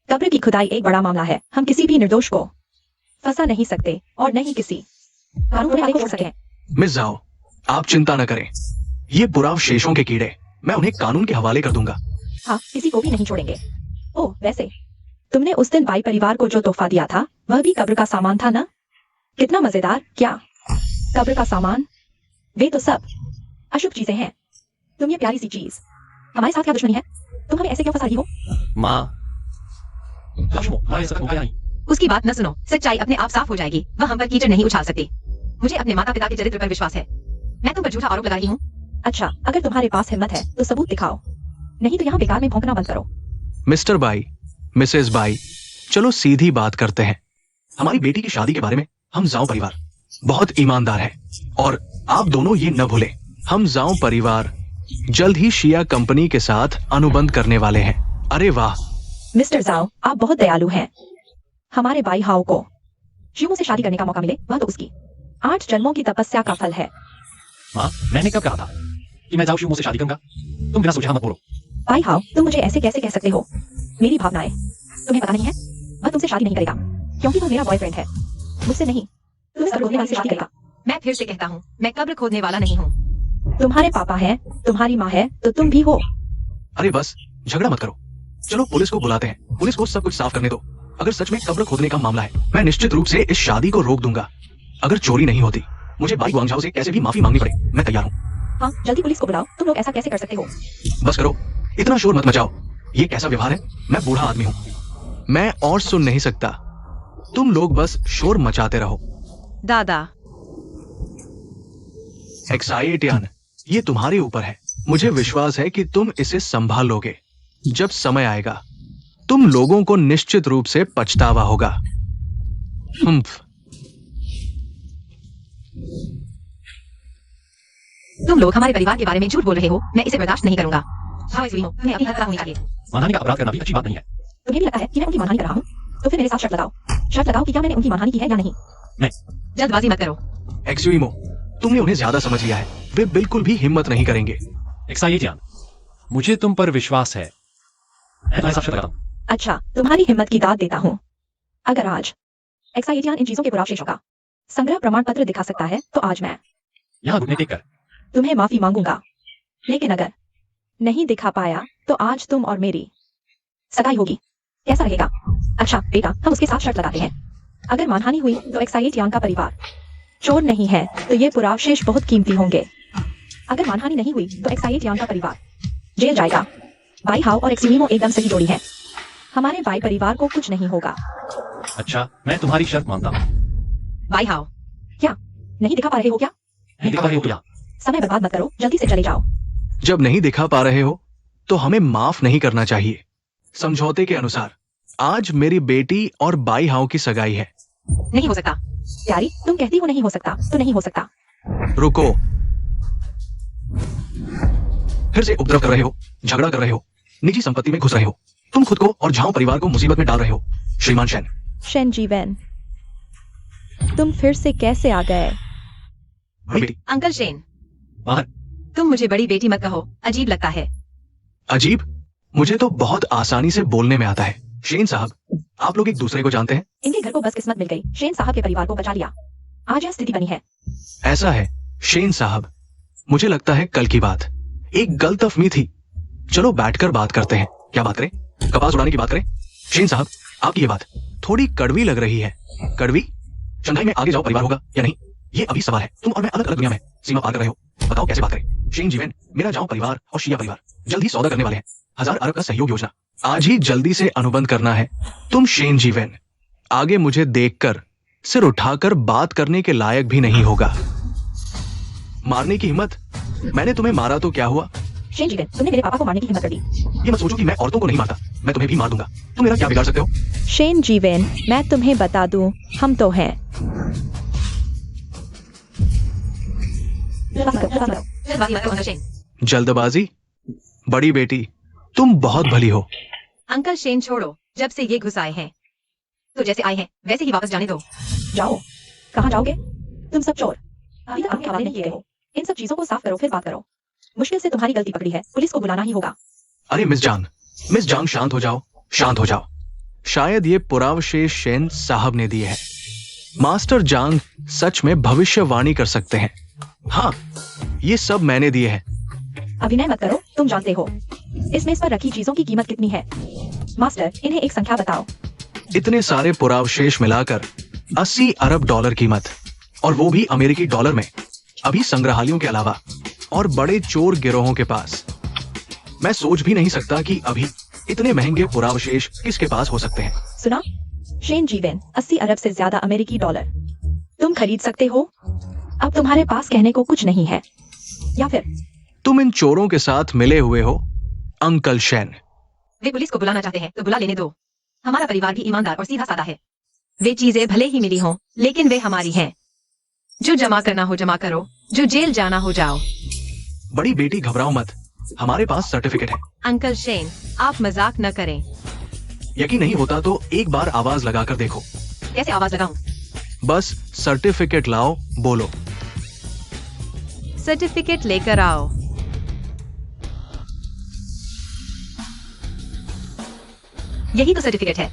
कब्र की खुदाई एक बड़ा मामला है। हम किसी भी निर्दोष को फंसा नहीं सकते और नहीं किसी कानून वाले को रोक सकते हैं। मिस जाओ, आप चिंता न करें, ये पुरावशेषों के कीड़े मैं उन्हें कानून के हवाले कर दूंगा। हाँ, किसी को भी नहीं छोड़ेंगे। ओह वैसे तुमने उस दिन बाई परिवार को जो तोहफा दिया था वह भी कब्र का सामान था ना? कितना मजेदार। क्या कब्र का सामान? वे तो सब अशुभ चीजें हैं। तुम ये प्यारी सी चीज, हमारे साथ क्या दुश्मनी है? तुम हमें ऐसे क्यों फंसा रही हो? माँ उसकी बात न सुनो, सच्चाई अपने आप साफ हो जाएगी। वह हम पर कीचड़ नहीं उछाल सकती। मुझे अपने माता पिता के चरित्र पर विश्वास है। मैं तुम पर झूठा आरोप लगा रही हूँ। अच्छा, अगर तुम्हारे पास हिम्मत है तो सबूत दिखाओ, नहीं तो यहाँ बेकार में भौंकना बंद करो। मिस्टर बाई, मिसेस बाई, चलो सीधी बात करते हैं। हमारी बेटी की शादी के बारे में हम जाओ परिवार बहुत ईमानदार है। और आप दोनों ये न भूलें, हम जाओ परिवार जल्द ही शिया कंपनी के साथ अनुबंध करने वाले हैं। अरे वाह, मिस्टर जाओ, आप बहुत दयालु हैं। हमारे भाई हाउ को शिवमो से शादी करने का मौका मिले, वह तो उसकी 8 जन्मों की तपस्या का फल है। माँ, मैंने कब कहा था कि मैं जाओ शिवमो से शादी करूंगा? तुम बिना सोचे हाँ मत बोलो। भाई हाउ, तुम मुझे ऐसे कैसे कह सकते हो? मेरी भावनाएं तुम्हें पता नहीं है? वह तुमसे शादी नहीं करेगा क्योंकि वह मेरा बॉयफ्रेंड है, मुझसे नहीं। तुम इस कब्र खोदने वाले से शादी करेगा। मैं फिर से कहता हूँ, मैं कब्र खोदने वाला नहीं हूँ। तुम्हारे पापा हैं, तुम्हारी माँ है, तो तुम भी हो। अरे बस झगड़ा मत करो। चलो पुलिस को बुलाते हैं, पुलिस को सब कुछ साफ करने दो। अगर सच में कब्र खोदने का मामला है, मैं निश्चित रूप से इस शादी को रोक दूंगा। अगर चोरी नहीं होती, मुझे बाई गुआंगझाओ से कैसे भी माफी मांगनी पड़े, मैं तैयार हूँ। हाँ, जल्दी पुलिस को बुलाओ। तुम लोग ऐसा कैसे कर सकते हो? बस करो, इतना शोर मत मचाओ। ये कैसा व्यवहार है? मैं बूढ़ा आदमी हूँ, मैं और सुन नहीं सकता। तुम लोग बस शोर मचाते रहो। दादा, एक्साइटियन, ये तुम्हारे ऊपर है। मुझे विश्वास है कि तुम इसे संभाल लोगे। जब समय आएगा, तुम लोगों को निश्चित रूप से पछतावा होगा। तुम लोग हमारे परिवार के बारे में झूठ बोल रहे हो। मैं इसे बर्दाश्त नहीं करूंगा। हाँ, इसलिए तुम्हें अपनी हद पता होनी चाहिए। मानहानि का अपराध करना भी अच्छी बात नहीं है। तुम्हें भी लगता है कि मैं उनकी मानहानि कर रहा हूँ? तो फिर मेरे साथ शर्त लगाओ। शर्त लगाओ कि क्या मैंने उनकी मानहानि की है या नहीं। नहीं। जल्दबाजी मत करो। एक्सुइमो, तुमने उन्हें ज्यादा समझ लिया है। वे बिल्कुल भी हिम्मत नहीं करेंगे। एक्साइटियन, मुझे तुम पर विश्वास है। मैं तुम्हारे साथ शर्त लगाता हूं। अच्छा, तुम्हारी हिम्मत की दाद देता हूँ। अगर आज एक्साइटियन इन चीजों के पुरावशेषों का संग्रह प्रमाण पत्र दिखा सकता है, तो आज मैं यहाँ घुटने टेक कर तुम्हें माफी मांगूंगा। लेकिन अगर नहीं दिखा पाया, तो आज तुम और मेरी सगाई होगी। कैसा रहेगा? अच्छा बेटा, हम उसके साथ शर्त लगाते हैं। अगर मानहानि हुई तो एक्साइटियन का परिवार चोर नहीं है, तो ये पुरावशेष बहुत कीमती होंगे। अगर मानहानि नहीं हुई तो एक्साइटियन का परिवार जेल जाएगा। भाई हाउ और एक्सुइमो एकदम सही जोड़ी है। हमारे भाई परिवार को कुछ नहीं होगा। अच्छा, मैं तुम्हारी शर्त मानता हूँ। भाई हाउ, क्या नहीं दिखा पा रहे हो क्या? नहीं दिखा रहे हो क्या? समय बर्बाद मत करो, जल्दी से चले जाओ। जब नहीं दिखा पा रहे हो, तो हमें माफ नहीं करना चाहिए। समझौते के अनुसार आज मेरी बेटी और बाई हाउ की सगाई है। नहीं हो सकता। प्यारी, तुम कहती हो नहीं हो सकता, तो नहीं हो सकता। रुको, फिर से उपद्रव कर रहे हो, झगड़ा कर रहे हो, निजी संपत्ति में घुस रहे हो। तुम खुद को और झाओ परिवार को मुसीबत में डाल रहे हो। श्रीमान शेन। शेन जीवन, तुम फिर से कैसे आ गए? बड़ी बेटी। अंकल शेन, बाहर। तुम मुझे बड़ी बेटी मत कहो, अजीब लगता है। अजीब? मुझे तो बहुत आसानी से बोलने में आता है। शेन साहब, आप लोग एक दूसरे को जानते हैं? इनके घर को बस किस्मत मिल गई, शेन साहब के परिवार को बचा लिया। आज यह स्थिति बनी है। ऐसा है शेन साहब, मुझे लगता है कल की बात एक गलतफहमी थी। चलो बैठकर बात करते हैं। क्या बात करें? कपास उड़ाने की बात करें? शेन साहब, आपकी ये बात थोड़ी कड़वी लग रही है। कड़वी? शंघाई में आगे जाओ परिवार होगा या नहीं, ये अभी सवाल है। तुम और मैं अलग अलग दुनिया में सीमा पार कर रहे हो। बताओ कैसे बात करें? शेन जीवन, मेरा जाओ परिवार और शिया परिवार जल्द ही सौदा करने वाले हैं। 1000 अरब का सहयोग योजना आज ही जल्दी से अनुबंध करना है। तुम शेन जीवन आगे मुझे देखकर सिर उठाकर बात करने के लायक भी नहीं होगा। मारने की हिम्मत? मैंने तुम्हें मारा तो क्या हुआ? शेन जीवन, तुमने मेरे पापा को मारने की हिम्मत कर दी। ये मत सोचो कि मैं औरतों को नहीं मारता, मैं तुम्हें भी मार दूंगा। तुम मेरा क्या बिगाड़ सकते हो? शेन जीवन, मैं तुम्हें बता दूं, हम तो हैं। जल्दबाजी मत करो अंकल शेन। जल्दबाजी? बड़ी बेटी, तुम बहुत भली हो। अंकल शेन छोड़ो, जब से ये घुस आए हैं, तो जैसे आए हैं वैसे ही वापस जाने दो। जाओ। कहाँ जाओगे? तुम सब चोर अभी तक आपके हवाले नहीं किए गए हो। इन सब चीजों को साफ करो, फिर बात करो। मुश्किल से तुम्हारी गलती पकड़ी है, पुलिस को बुलाना ही होगा। अरे मिस जांग शांत हो जाओ, शांत हो जाओ। शायद ये पुरावशेष शेन साहब ने दिए हैं। मास्टर जांग सच में भविष्यवाणी कर सकते हैं। हाँ, ये सब मैंने दिए हैं। अभिनय मत करो, तुम जानते हो इस मेज पर रखी चीजों की कीमत कितनी है। मास्टर, इन्हें एक संख्या बताओ। इतने सारे पुरावशेष मिलाकर 80 अरब डॉलर कीमत, और वो भी अमेरिकी डॉलर में, अभी संग्रहालयों के अलावा और बड़े चोर गिरोहों के पास। मैं सोच भी नहीं सकता कि अभी इतने महंगे पुरावशेष किसके पास हो सकते हैं। सुना शेन जीवन, 80 अरब से ज्यादा अमेरिकी डॉलर तुम खरीद सकते हो। अब तुम्हारे पास कहने को कुछ नहीं है, या फिर तुम इन चोरों के साथ मिले हुए हो अंकल शेन। वे पुलिस को बुलाना चाहते हैं तो बुला लेने दो। हमारा परिवार भी ईमानदार और सीधा साधा है। वे चीजें भले ही मिली हों, लेकिन वे हमारी हैं। जो जमा करना हो जमा करो, जो जेल जाना हो जाओ। बड़ी बेटी घबराओ मत, हमारे पास सर्टिफिकेट है। अंकल शेन, आप मजाक न करें। यकीन नहीं होता तो एक बार आवाज लगाकर देखो। कैसे आवाज लगाऊं? बस सर्टिफिकेट लाओ, बोलो। सर्टिफिकेट लेकर आओ। यही तो सर्टिफिकेट है।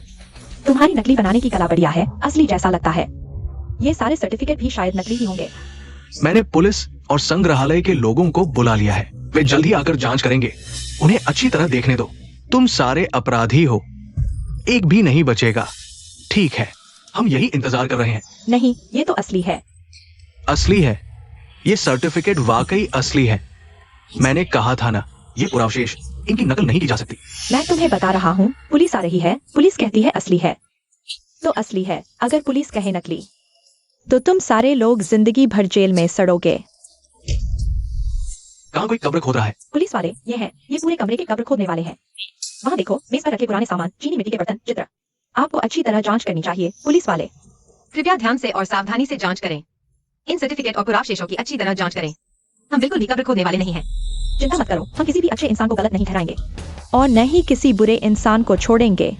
तुम्हारी नकली बनाने की कला बढ़िया है, असली जैसा लगता है। ये सारे सर्टिफिकेट भी शायद नकली ही होंगे। मैंने पुलिस और संग्रहालय के लोगों को बुला लिया है, वे जल्द ही आकर जांच करेंगे। उन्हें अच्छी तरह देखने दो। तुम सारे अपराधी हो, एक भी नहीं बचेगा। ठीक है, हम यही इंतजार कर रहे हैं। नहीं, ये तो असली है। असली है? ये सर्टिफिकेट वाकई असली है। मैंने कहा था ना, ये पुरावशेष, इनकी नकल नहीं की जा सकती। मैं तुम्हें बता रहा हूँ, पुलिस आ रही है, पुलिस कहती है असली है तो असली है। अगर पुलिस कहे नकली तो तुम सारे लोग जिंदगी भर जेल में सड़ोगे। कहाँ कोई कब्र खोद रहा है? पुलिस वाले ये हैं, ये पूरे कमरे के कब्र खोदने वाले हैं। वहाँ देखो, मेज पर रखे पुराने सामान, चीनी मिट्टी के बर्तन, चित्र। आपको अच्छी तरह जांच करनी चाहिए, पुलिस वाले। कृपया ध्यान से और सावधानी से जांच करें। इन सर्टिफिकेट और पुरावशेषों की अच्छी तरह जांच करें। हम बिल्कुल भी कब्र खोदने वाले नहीं हैं। चिंता मत करो, हम किसी भी अच्छे इंसान को गलत नहीं ठहराएंगे और न ही किसी बुरे इंसान को छोड़ेंगे।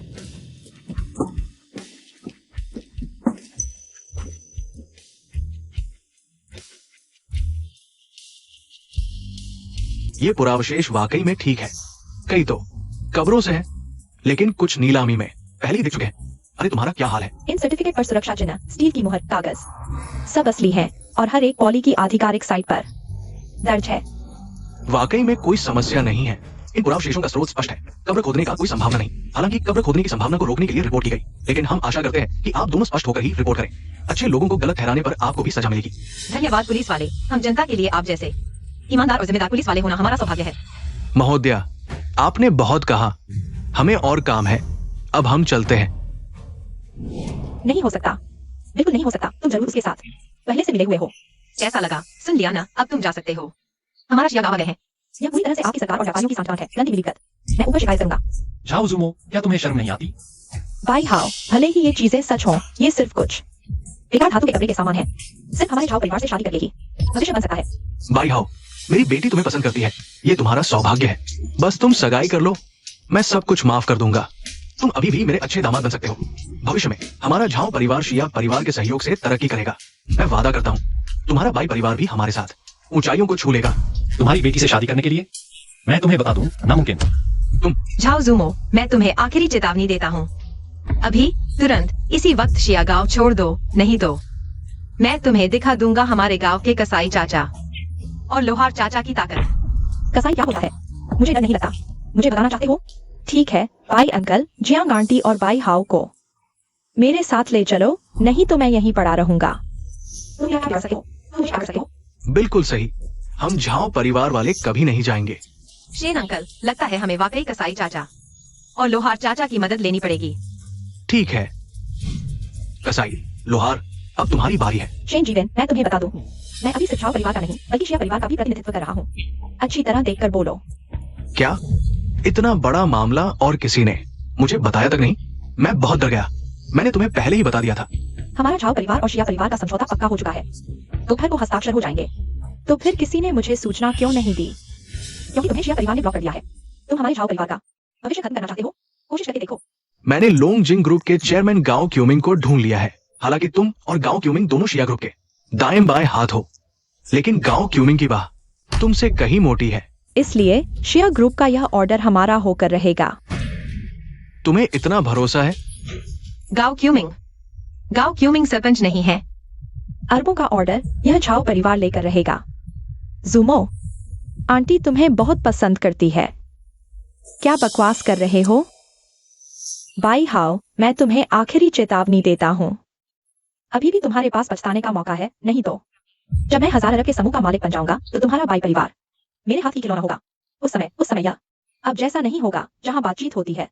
ये पुरावशेष वाकई में ठीक है। कई तो कब्रों से है, लेकिन कुछ नीलामी में पहले ही दिख चुके हैं। अरे तुम्हारा क्या हाल है? इन सर्टिफिकेट पर सुरक्षा चिन्ह, स्टील की मुहर, कागज सब असली है और हर एक पॉली की आधिकारिक साइट पर दर्ज है। वाकई में कोई समस्या नहीं है। इन पुरावशेषों का स्रोत स्पष्ट है। कब्र खोदने का कोई संभावना नहीं। हालांकि कब्र खोदने की संभावना को रोकने के लिए रिपोर्ट की गई, लेकिन हम आशा करते हैं कि आप दोनों स्पष्ट होकर ही रिपोर्ट करें। अच्छे लोगों को गलत ठहराने पर आपको भी सजा मिलेगी। धन्यवाद पुलिस वाले। हम जनता के लिए आप जैसे ईमानदार और जिम्मेदार पुलिस वाले होना हमारा सौभाग्य है। महोदया, आपने बहुत कहा, हमें और काम है। अब हम चलते हैं। नहीं हो सकता, बिल्कुल नहीं हो सकता। तुम जरूर उसके साथ पहले से मिले हुए हो। कैसा लगा? सुन लिया ना, अब तुम जा सकते हो। हमारा शिया गावा गए हैं। यह पूरी तरह से आपकी सरकार और व्यापारियों की सांठगांठ है। गंदी मिलीभगत। मैं ऊपर शिकायत करूंगा। झाओ जुमो, क्या तुम्हें शर्म नहीं आती? बाई हाउ, भले ही ये चीजें सच हों, ये सिर्फ कुछ बेकार धातु के कपड़े के सामान है। सिर्फ हमारे झाओ परिवार से शादी कर लेगी भविष्य बन सकता है। बाई हाउ, मेरी बेटी तुम्हें पसंद करती है, ये तुम्हारा सौभाग्य है। बस तुम सगाई कर लो, मैं सब कुछ माफ कर दूंगा। तुम अभी भी मेरे अच्छे दामाद बन सकते हो। भविष्य में हमारा झाओ परिवार शिया परिवार के सहयोग से तरक्की करेगा। मैं वादा करता हूँ, तुम्हारा बाई परिवार भी हमारे साथ ऊंचाइयों को छू लेगा। तुम्हारी बेटी से शादी करने के लिए मैं तुम्हें बता दूं, नामुमकिन। तुम झाओ जुमो, मैं तुम्हें आखिरी चेतावनी देता हूँ। अभी तुरंत इसी वक्त शिया गांव छोड़ दो, नहीं तो मैं तुम्हें दिखा दूंगा हमारे गांव के कसाई चाचा और लोहार चाचा की ताकत। कसाई क्या होता है? मुझे डर नहीं लगता। मुझे बताना चाहते हो? ठीक है, बाई अंकल, जियांग आंटी और बाई हाउ को मेरे साथ ले चलो, नहीं तो मैं यहीं पड़ा रहूंगा। तुम क्या कर सकते हो? तुम मुझे क्या कर सकते हो? बिल्कुल सही। हम झाओ परिवार वाले कभी नहीं जाएंगे। शेन अंकल, लगता है हमें वाकई कसाई चाचा और लोहार चाचा की मदद लेनी पड़ेगी। ठीक है कसाई, लोहार, अब तुम्हारी बारी है। शेन जीवन, मैं तुम्हें बता दूं, मैं अभी सिर्फ झाओ परिवार का नहीं बल्कि शिया परिवार का भी प्रतिनिधित्व कर रहा हूँ। अच्छी तरह देखकर बोलो। क्या इतना बड़ा मामला और किसी ने मुझे बताया तक नहीं? मैं बहुत डर गया। मैंने तुम्हें पहले ही बता दिया था। हमारा झाओ परिवार और शिया परिवार का समझौता पक्का हो चुका है। दोपहर को हस्ताक्षर हो जाएंगे। तो फिर किसी ने मुझे सूचना क्यों नहीं दी? क्योंकि तुम्हें शिया परिवार ने ब्लॉक कर दिया है। तुम हमारे झाओ परिवार का भविष्य खत्म करना चाहते हो? कोशिश करके देखो। मैंने लोंग जिंग ग्रुप के चेयरमैन गाओ क्यूमिंग को ढूंढ लिया है। हालांकि तुम और गाओ क्यूमिंग दोनों शिया ग्रुप के दाएं बाएं हाथ हो, लेकिन गाओ क्यूमिंग की बाह तुमसे कहीं मोटी है। इसलिए शिया ग्रुप का यह ऑर्डर हमारा होकर रहेगा। तुम्हें इतना भरोसा है? गांव क्यूमिंग सरपंच नहीं है। अरबों का ऑर्डर यह झाओ परिवार लेकर रहेगा। जुमो, आंटी तुम्हें बहुत पसंद करती है। क्या बकवास कर रहे हो? बाई हाउ, मैं तुम्हें आखिरी चेतावनी देता हूँ। अभी भी तुम्हारे पास पछताने का मौका है, नहीं तो जब मैं 1000 अरब के समूह का मालिक बन जाऊंगा तो तुम्हारा बाई परिवार मेरे हाथ की खिलौना होगा। उस समय या अब जैसा नहीं होगा जहां बातचीत होती है।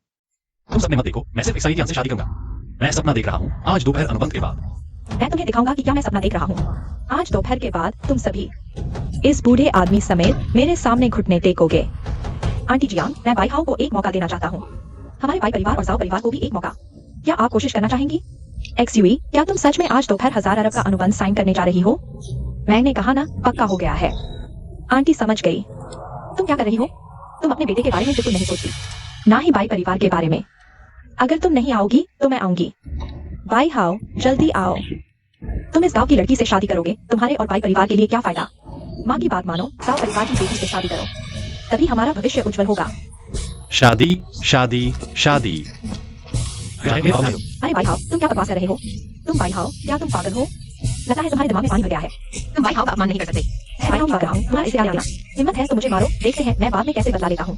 तुम सपने मत देखो, मैं सिर्फ एक ईसाई से शादी करूंगा। मैं सपना देख रहा हूँ आज दोपहर अनुबंध के बाद। मैं तुम्हें दिखाऊंगा कि क्या मैं सपना देख रहा हूँ। आज दोपहर के बाद तुम सभी इस बूढ़े आदमी समेत मेरे सामने घुटने टेकोगे। आंटी जियांग, मैं बाई हाउ को एक मौका देना चाहता हूँ। हमारे बाई परिवार और जाओ परिवार को भी एक मौका। क्या आप कोशिश करना चाहेंगी? एक्सयूई, क्या तुम सच में आज दोपहर 1000 अरब का अनुबंध साइन करने जा रही हो? मैंने कहा ना, पक्का हो गया है। आंटी समझ गई। तुम क्या कर रही हो? तुम अपने बेटे के बारे में बिल्कुल नहीं सोचती, ना ही बाई परिवार के बारे में। अगर तुम नहीं आओगी तो मैं आऊंगी। बाई हाओ, जल्दी आओ। तुम इस गांव की लड़की से शादी करोगे, तुम्हारे और बाई परिवार के लिए क्या फायदा? माँ की बात मानो, गांव परिवार की बेटी से शादी करो, तभी हमारा भविष्य उज्जवल होगा। शादी शादी शादी। अरे भाई हाओ, तुम क्या बकवास कर रहे हो? तुम भाई हाओ, क्या तुम पागल हो? लगता है तुम्हारे दिमाग में पानी भर गया है। तुम भाई हाओ का अपमान नहीं कर सकते। भाई हाओ की बात कर रहा हूँ, तुम्हारा इसे क्या लेना? हिम्मत है तो मुझे मारो, देखते हैं मैं बाद में कैसे बदला लेता हूँ।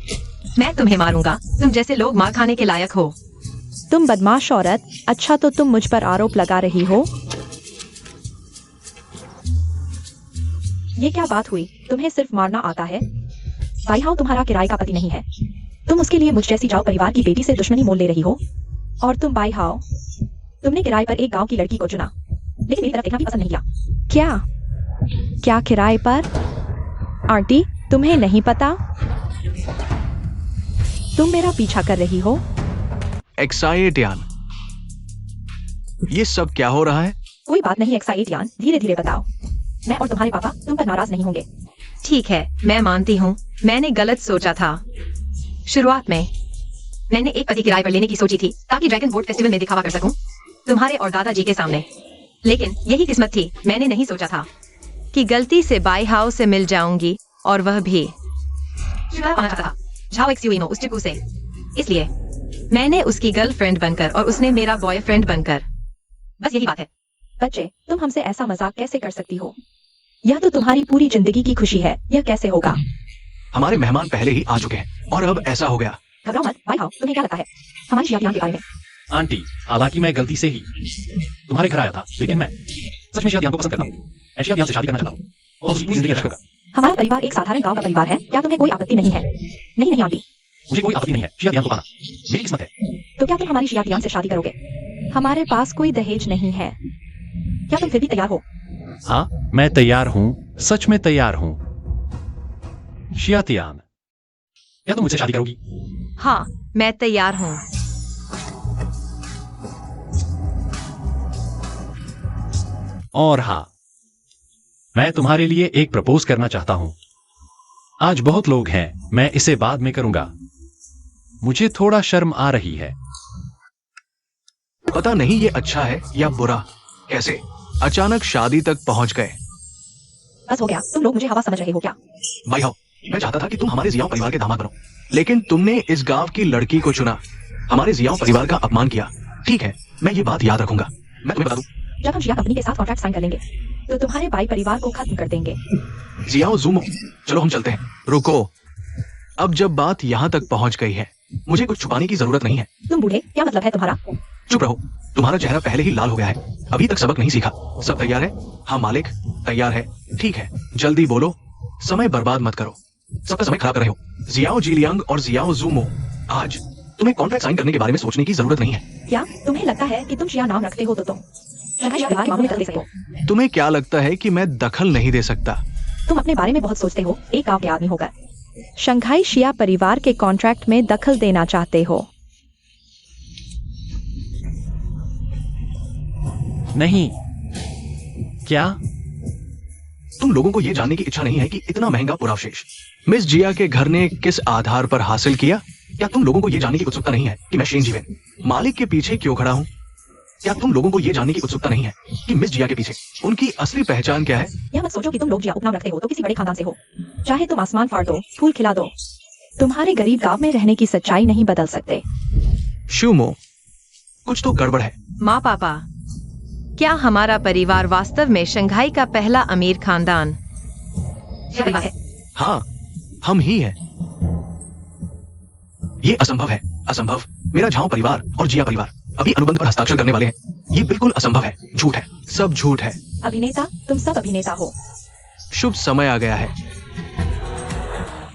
मैं तुम्हें मारूंगा, तुम जैसे लोग मार खाने के लायक हो। तुम बदमाश औरत, अच्छा तो तुम मुझ पर आरोप लगा रही हो? ये क्या बात हुई? तुम्हें सिर्फ मारना आता है? भाई हाओ तुम्हारा किराए का पति नहीं है, तुम उसके लिए मुझ जैसी जाओ परिवार की बेटी से दुश्मनी मोल ले रही हो। और तुम भाई हाओ, तुमने किराए पर एक गांव की लड़की को चुना, लेकिन मेरी तरफ देखना भी पसंद नहीं किया। क्या किराए पर? आंटी, तुम्हें नहीं पता? तुम मेरा पीछा कर रही हो? एक्साइट यान, ये सब क्या हो रहा है? कोई बात नहीं एक्साइट यान, धीरे धीरे बताओ। मैं और तुम्हारे पापा तुम पर नाराज नहीं होंगे। ठीक है, मैं मानती हूँ, मैंने गलत सोचा था। शुरुआत में मैंने एक पति किराए पर लेने की सोची थी ताकि ड्रैगन बोट फेस्टिवल में दिखावा कर सकूं तुम्हारे और दादाजी के सामने। लेकिन यही किस्मत थी, मैंने नहीं सोचा था कि गलती से बाई हाउ से मिल जाऊंगी, और वह भी छुटकारा पाना चाहता था झाओ एक्सयूइनो उस चिकू से। इसलिए मैंने उसकी गर्लफ्रेंड बनकर और उसने मेरा बॉयफ्रेंड बनकर। बस यही बात है। बच्चे, तुम हमसे ऐसा मजाक कैसे कर सकती हो? यह तो तुम्हारी पूरी जिंदगी की खुशी है, यह कैसे होगा? हमारे मेहमान पहले ही आ चुके हैं और अब ऐसा हो गया। घबराओ मत भाई हाओ, तुम्हें क्या लगता है हमारी शिया के बारे में? आंटी, हालांकि मैं गलती से ही तुम्हारे घर आया था, लेकिन मैं सच में शिया को पसंद करता हूँ। ऐशिया से शादी करना चाहता हूँ और उसकी पूरी जिंदगी अच्छा होगा। हमारा परिवार एक साधारण गांव का परिवार है, क्या तुम्हें कोई आपत्ति नहीं है? नहीं नहीं आंटी, मुझे कोई आपत्ति नहीं है शिया को पाना, मेरी किस्मत है। तो क्या तुम हमारी शिया से शादी करोगे? हमारे पास कोई दहेज नहीं है, क्या तुम फिर भी तैयार हो? हाँ, मैं तैयार हूँ, सच में तैयार हूँ। शियातियान, क्या तुम मुझसे शादी करोगी? हाँ, मैं तैयार हूँ। और हाँ, मैं तुम्हारे लिए एक प्रपोज करना चाहता हूं। आज बहुत लोग हैं, मैं इसे बाद में करूंगा। मुझे थोड़ा शर्म आ रही है। पता नहीं ये अच्छा है या बुरा, कैसे अचानक शादी तक पहुंच गए। बस हो गया, तुम लोग मुझे हवा समझ रहे हो क्या? भाई हाओ, मैं चाहता था कि तुम हमारे जियाओ परिवार के दामाद बनो, लेकिन तुमने इस गांव की लड़की को चुना, हमारे जियाओ परिवार का अपमान किया। ठीक है, मैं ये बात याद रखूंगा। मैं तुम्हें बता दूं, जब हम शिया कंपनी के साथ कॉन्ट्रैक्ट साइन कर लेंगे तो तुम्हारे बाई परिवार को खत्म कर देंगे। जियाओ जूमो, चलो हम चलते हैं। रुको, अब जब बात यहाँ तक पहुंच गई है, मुझे कुछ छुपाने की जरूरत नहीं है। तुम बूढ़े, क्या मतलब है तुम्हारा? चुप रहो, तुम्हारा चेहरा पहले ही लाल हो गया है, अभी तक सबक नहीं सीखा। सब तैयार है? हाँ मालिक, तैयार है। ठीक है, जल्दी बोलो, समय बर्बाद मत करो, सबका समय खराब कर रहे हो। जियाओ जीलियांग और जियाओ जूमो, आज तुम्हें कॉन्ट्रैक्ट साइन करने के बारे में सोचने की जरूरत नहीं है। क्या तुम्हें लगता है कि तुम शिया नाम रखते हो तो तुम मामले में दखल दे सकते हो? तुम्हें क्या लगता है कि मैं दखल नहीं दे सकता? तुम अपने बारे में बहुत सोचते हो, एक गांव के आदमी होकर शंघाई शिया परिवार के कॉन्ट्रैक्ट में दखल देना चाहते हो? नहीं। क्या तुम लोगों को यह जानने की इच्छा नहीं है कि इतना महंगा पुरावशेष मिस जिया के घर ने किस आधार पर हासिल किया? क्या तुम लोगों को यह जानने की उत्सुकता नहीं है कि मैं शेन जीवेन मालिक के पीछे क्यों खड़ा हूँ? क्या तुम लोगों को यह जानने की उत्सुकता नहीं है कि मिस जिया के पीछे उनकी असली पहचान क्या है? यह मत सोचो कि तुम लोग जिया उपनाम रखते हो तो किसी बड़े खानदान से हो। चाहे तुम आसमान फाड़ दो, फूल खिला दो, तुम्हारे गरीब गांव में रहने की सच्चाई नहीं बदल सकते। शूमो, कुछ तो गड़बड़ है। माँ पापा, क्या हमारा परिवार वास्तव में शंघाई का पहला अमीर खानदान है? हाँ, हम ही हैं। ये असंभव है, असंभव। मेरा झाओ परिवार और जिया परिवार अभी अनुबंध पर हस्ताक्षर करने वाले हैं। ये बिल्कुल असंभव है, झूठ है, सब झूठ है। अभिनेता, तुम सब अभिनेता हो। शुभ समय आ गया है।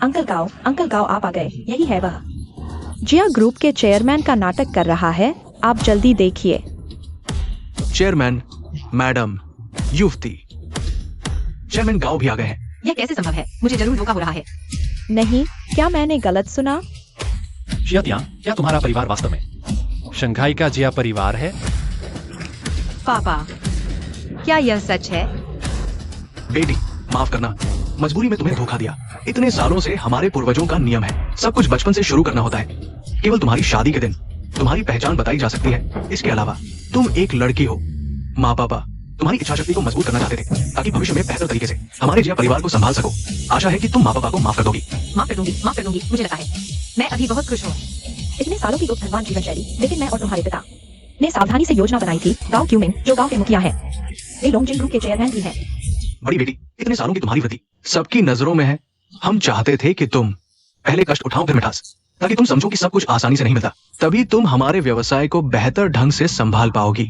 अंकल गाओ आप आ गए, यही है वह। जिया ग्रुप के चेयरमैन का नाटक कर रहा है, आप जल्दी देखिए। चेयरमैन, मैडम, युवती, चेयरमैन गांव भी आ गए हैं। यह कैसे संभव है? मुझे जरूर धोखा हो रहा है। नहीं, क्या मैंने गलत सुना? शियातियान, क्या तुम्हारा परिवार वास्तव में शंघाई का जिया परिवार है? पापा, क्या यह सच है? बेटी, माफ करना, मजबूरी में तुम्हें धोखा दिया। इतने सालों से हमारे पूर्वजों का नियम है, सब कुछ बचपन से शुरू करना होता है। केवल तुम्हारी शादी के दिन तुम्हारी पहचान बताई जा सकती है। इसके अलावा तुम एक लड़की हो। माँ पापा तुम्हारी इच्छा शक्ति को मजबूत करना चाहते थे ताकि भविष्य में बेहतर तरीके से हमारे जिया परिवार को संभाल सको। आशा है कि तुम माँ पापा को माफ कर दोगी। माफ कर दूंगी, मुझे लगता है मैं अभी बहुत खुश हूँ। इतने सालों की गुप्त धनवान जीवन शैली, लेकिन मैं और तुम्हारे पिता ने सावधानी से योजना बनाई थी। गांव क्यूमिंग, जो गांव के मुखिया हैं, वे लोंगजिन ग्रुप के चेयरमैन भी हैं। बड़ी बेटी, इतने सालों की तुम्हारी वृत्ति सबकी नजरों में है। हम चाहते थे कि तुम पहले कष्ट उठाओ फिर मिठास, ताकि तुम समझो कि सब कुछ आसानी से नहीं मिलता। तभी तुम हमारे व्यवसाय को बेहतर ढंग से संभाल पाओगी।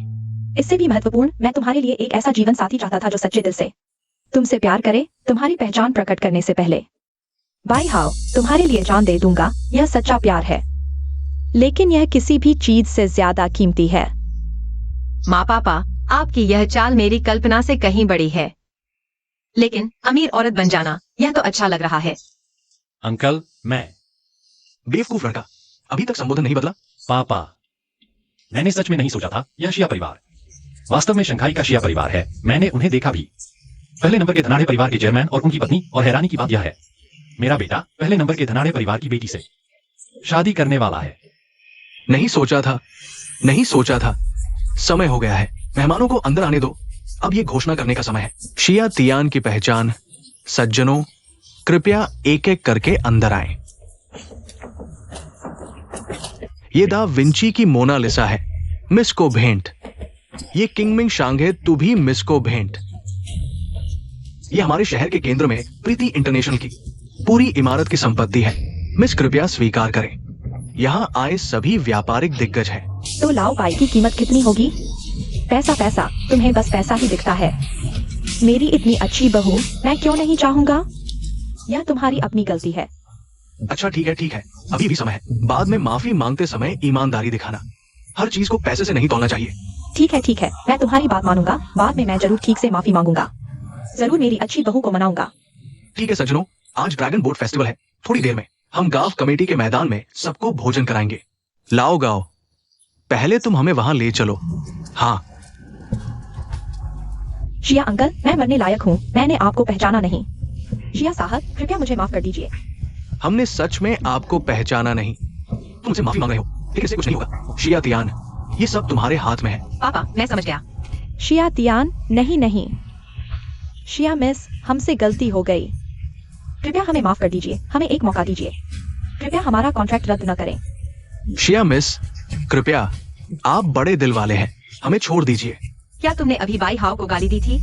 इससे भी महत्वपूर्ण, मैं तुम्हारे लिए एक ऐसा जीवन साथी चाहता था जो सच्चे दिल से तुमसे प्यार करे, तुम्हारी पहचान प्रकट करने से पहले। बाई हाउ, तुम्हारे लिए जान दे दूंगा, यह सच्चा प्यार है, लेकिन यह किसी भी चीज से ज्यादा कीमती है। माँ पापा, आपकी यह चाल मेरी कल्पना से कहीं बड़ी है, लेकिन अमीर औरत बन जाना, यह तो अच्छा लग रहा है। अंकल, मैं बेवकूफ लड़का, अभी तक संबोधन नहीं बदला। पापा, मैंने सच में नहीं सोचा था यह शिया परिवार वास्तव में शंघाई का शिया परिवार है। मैंने उन्हें देखा भी। पहले नंबर के धनाढ़े परिवार के चेयरमैन और उनकी पत्नी, और हैरानी की बात यह है मेरा बेटा पहले नंबर के धनाढ़े परिवार की बेटी से शादी करने वाला है। नहीं सोचा था। समय हो गया है, मेहमानों को अंदर आने दो। अब ये घोषणा करने का समय है। शिया तियान की पहचान। सज्जनों, कृपया एक एक करके अंदर आएं। ये दा विंची की मोनालिसा है, मिस को भेंट। ये किंगमिंग शांघे, तू भी मिस को भेंट। ये हमारे शहर के केंद्र में प्रीति इंटरनेशनल की पूरी इमारत की संपत्ति है। मिस कृपया स्वीकार करें। यहाँ आए सभी व्यापारिक दिग्गज हैं। तो लाओ पाई की कीमत कितनी होगी? पैसा पैसा, तुम्हें बस पैसा ही दिखता है। मेरी इतनी अच्छी बहू मैं क्यों नहीं चाहूंगा? यह तुम्हारी अपनी गलती है। अच्छा ठीक है, अभी भी समय है। बाद में माफी मांगते समय ईमानदारी दिखाना। हर चीज को पैसे से नहीं तोलना चाहिए। ठीक है, मैं तुम्हारी बात मानूंगा। बाद में मैं जरूर ठीक से माफी मांगूंगा, जरूर मेरी अच्छी बहू को मनाऊंगा। ठीक है सज्जनों, आज ड्रैगन बोट फेस्टिवल है। थोड़ी देर में हम गांव कमेटी के मैदान में सबको भोजन कराएंगे। लाओ गाओ, पहले तुम हमें वहां ले चलो। हाँ शिया अंकल, मैं मरने लायक हूँ, मैंने आपको पहचाना नहीं। शिया साहब, कृपया मुझे माफ कर दीजिए। हमने सच में आपको पहचाना नहीं। तुम मुझसे माफी मांग रहे हो, लेकिन इससे कुछ नहीं होगा। शिया तियान, ये सब तुम्हारे हाथ में है। पापा, मैं समझ गया। शिया तियान, नहीं। शिया मिस, हमसे गलती हो गई। कृपया हमें माफ कर दीजिए, हमें एक मौका दीजिए। कृपया हमारा कॉन्ट्रैक्ट रद्द न करें। शिया मिस, कृपया, आप बड़े दिल वाले हैं, हमें छोड़ दीजिए। क्या तुमने अभी बाई हाउ को गाली दी थी?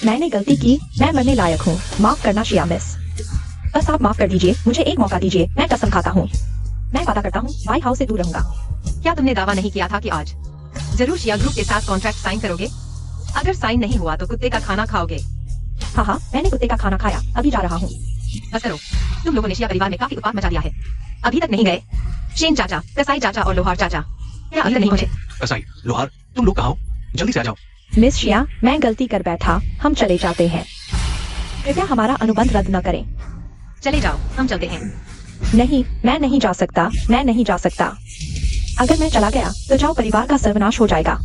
मैंने गलती की, मैं मरने लायक हूँ, माफ करना शिया मिस। बस आप माफ कर दीजिए, मुझे एक मौका दीजिए, मैं कसम खाता हूँ, मैं वादा करता हूँ बाई हाउ से दूर रहूंगा। क्या तुमने दावा नहीं किया था कि आज जरूर शिया ग्रुप के साथ कॉन्ट्रैक्ट साइन करोगे? अगर साइन नहीं हुआ तो कुत्ते का खाना खाओगे। हाँ, मैंने कुत्ते का खाना खाया, अभी जा रहा हूँ। बस करो, तुम लोगों ने शिया परिवार में काफी उत्पात मचा दिया है। अभी तक नहीं गए शेन चाचा, कसाई चाचा और लोहार चाचा, क्या अभी तक नहीं पहुंचे? कसाई, लोहार, तुम लोग कहाँ हो? जल्दी से आ जाओ। मिस शिया, मैं गलती कर बैठा, हम चले जाते हैं। कृपया हमारा अनुबंध रद्द न करें। चले जाओ, हम चलते हैं। नहीं, मैं नहीं जा सकता, मैं नहीं जा सकता। अगर मैं चला गया तो जाओ परिवार का सर्वनाश हो जाएगा।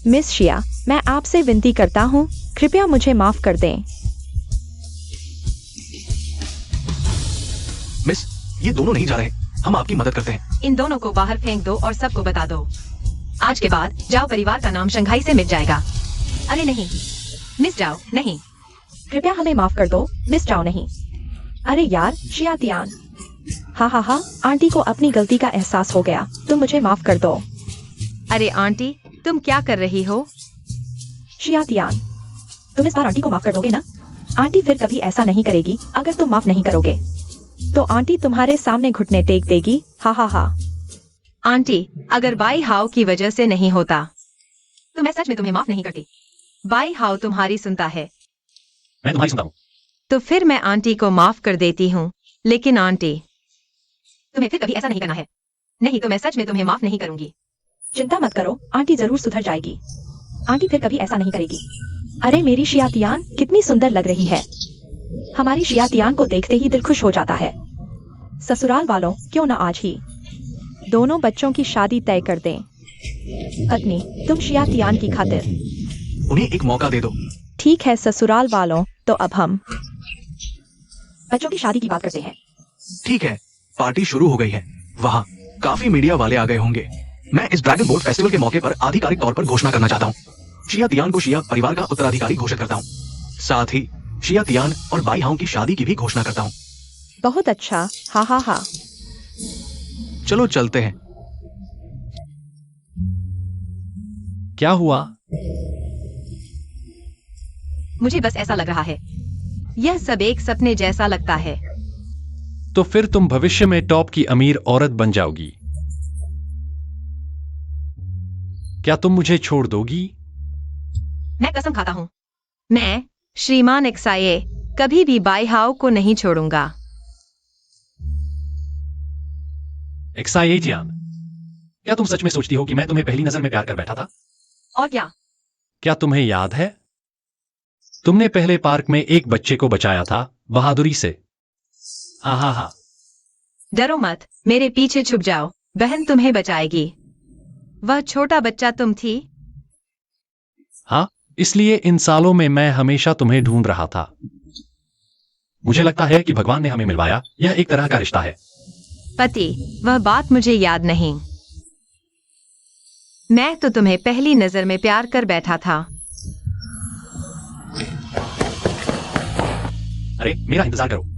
मिस शिया, मैं आपसे विनती करता हूँ, कृपया मुझे माफ कर दें। मिस, ये दोनों नहीं जा रहे, हम आपकी मदद करते हैं। इन दोनों को बाहर फेंक दो और सबको बता दो, आज के बाद जाओ परिवार का नाम शंघाई से मिट जाएगा। अरे नहीं, मिस जाओ नहीं। कृपया हमें माफ कर दो, मिस जाओ नहीं। अरे यार, शिया तियान। हाँ, आंटी को अपनी गलती का एहसास हो गया, तुम मुझे माफ कर दो। अरे आंटी, तुम क्या कर रही हो? शिया तियान, तुम इस बार आंटी को माफ कर दोगे ना? आंटी फिर कभी ऐसा नहीं करेगी। अगर तुम माफ नहीं करोगे तो आंटी तुम्हारे सामने घुटने टेक देगी। हाँ। आंटी, अगर बाई हाउ की वजह से नहीं होता तो मैं सच में तुम्हें माफ नहीं करती। बाई हाउ तुम्हारी सुनता है। मैं तुम्हारी सुनता हूँ। तो फिर मैं आंटी को माफ कर देती हूँ, लेकिन आंटी तुम्हें फिर कभी ऐसा नहीं करना है, नहीं तो मैं सच में तुम्हें माफ नहीं करूंगी। चिंता मत करो, आंटी जरूर सुधर जाएगी। आंटी फिर कभी ऐसा नहीं करेगी। अरे मेरी शिया तियान कितनी सुंदर लग रही है। हमारी शिया तियान को देखते ही दिल खुश हो जाता है। ससुराल वालों, क्यों न आज ही दोनों बच्चों की शादी तय कर दें। पत्नी, तुम शिया तियान की खातिर। उन्हें एक मौका दे दो। ठीक है ससुराल वालों, तो अब हम बच्चों की शादी की बात करते हैं। ठीक है, पार्टी शुरू हो गई है। वहाँ काफी मीडिया वाले आ गए होंगे। मैं इस ड्रैगन बोट फेस्टिवल के मौके पर आधिकारिक तौर पर घोषणा करना चाहता हूँ। शिया तियान को शिया परिवार का उत्तराधिकारी घोषित करता हूँ। साथ ही शिया तियान और बाई हाउ की शादी की भी घोषणा करता हूँ। बहुत अच्छा, हा हा हा। चलो चलते हैं। क्या हुआ? मुझे बस ऐसा लग रहा है। यह सब एक सपने जैसा लगता है। तो फिर तुम भविष्य में टॉप की अमीर औरत बन जाओगी। क्या तुम मुझे छोड़ दोगी? मैं कसम खाता हूँ, मैं श्रीमान एक्साये कभी भी बाई हाउ को नहीं छोड़ूंगा। एक्साये जियान, क्या तुम सच में सोचती हो कि मैं तुम्हें पहली नजर में प्यार कर बैठा था? और क्या? क्या तुम्हें याद है, तुमने पहले पार्क में एक बच्चे को बचाया था बहादुरी से। हा हा हा। डरो मत, मेरे पीछे छुप जाओ, बहन तुम्हें बचाएगी। वह छोटा बच्चा तुम थी। हाँ, इसलिए इन सालों में मैं हमेशा तुम्हें ढूंढ रहा था। मुझे लगता है कि भगवान ने हमें मिलवाया। यह एक तरह का रिश्ता है। पति, वह बात मुझे याद नहीं। मैं तो तुम्हें पहली नजर में प्यार कर बैठा था। अरे मेरा इंतजार करो।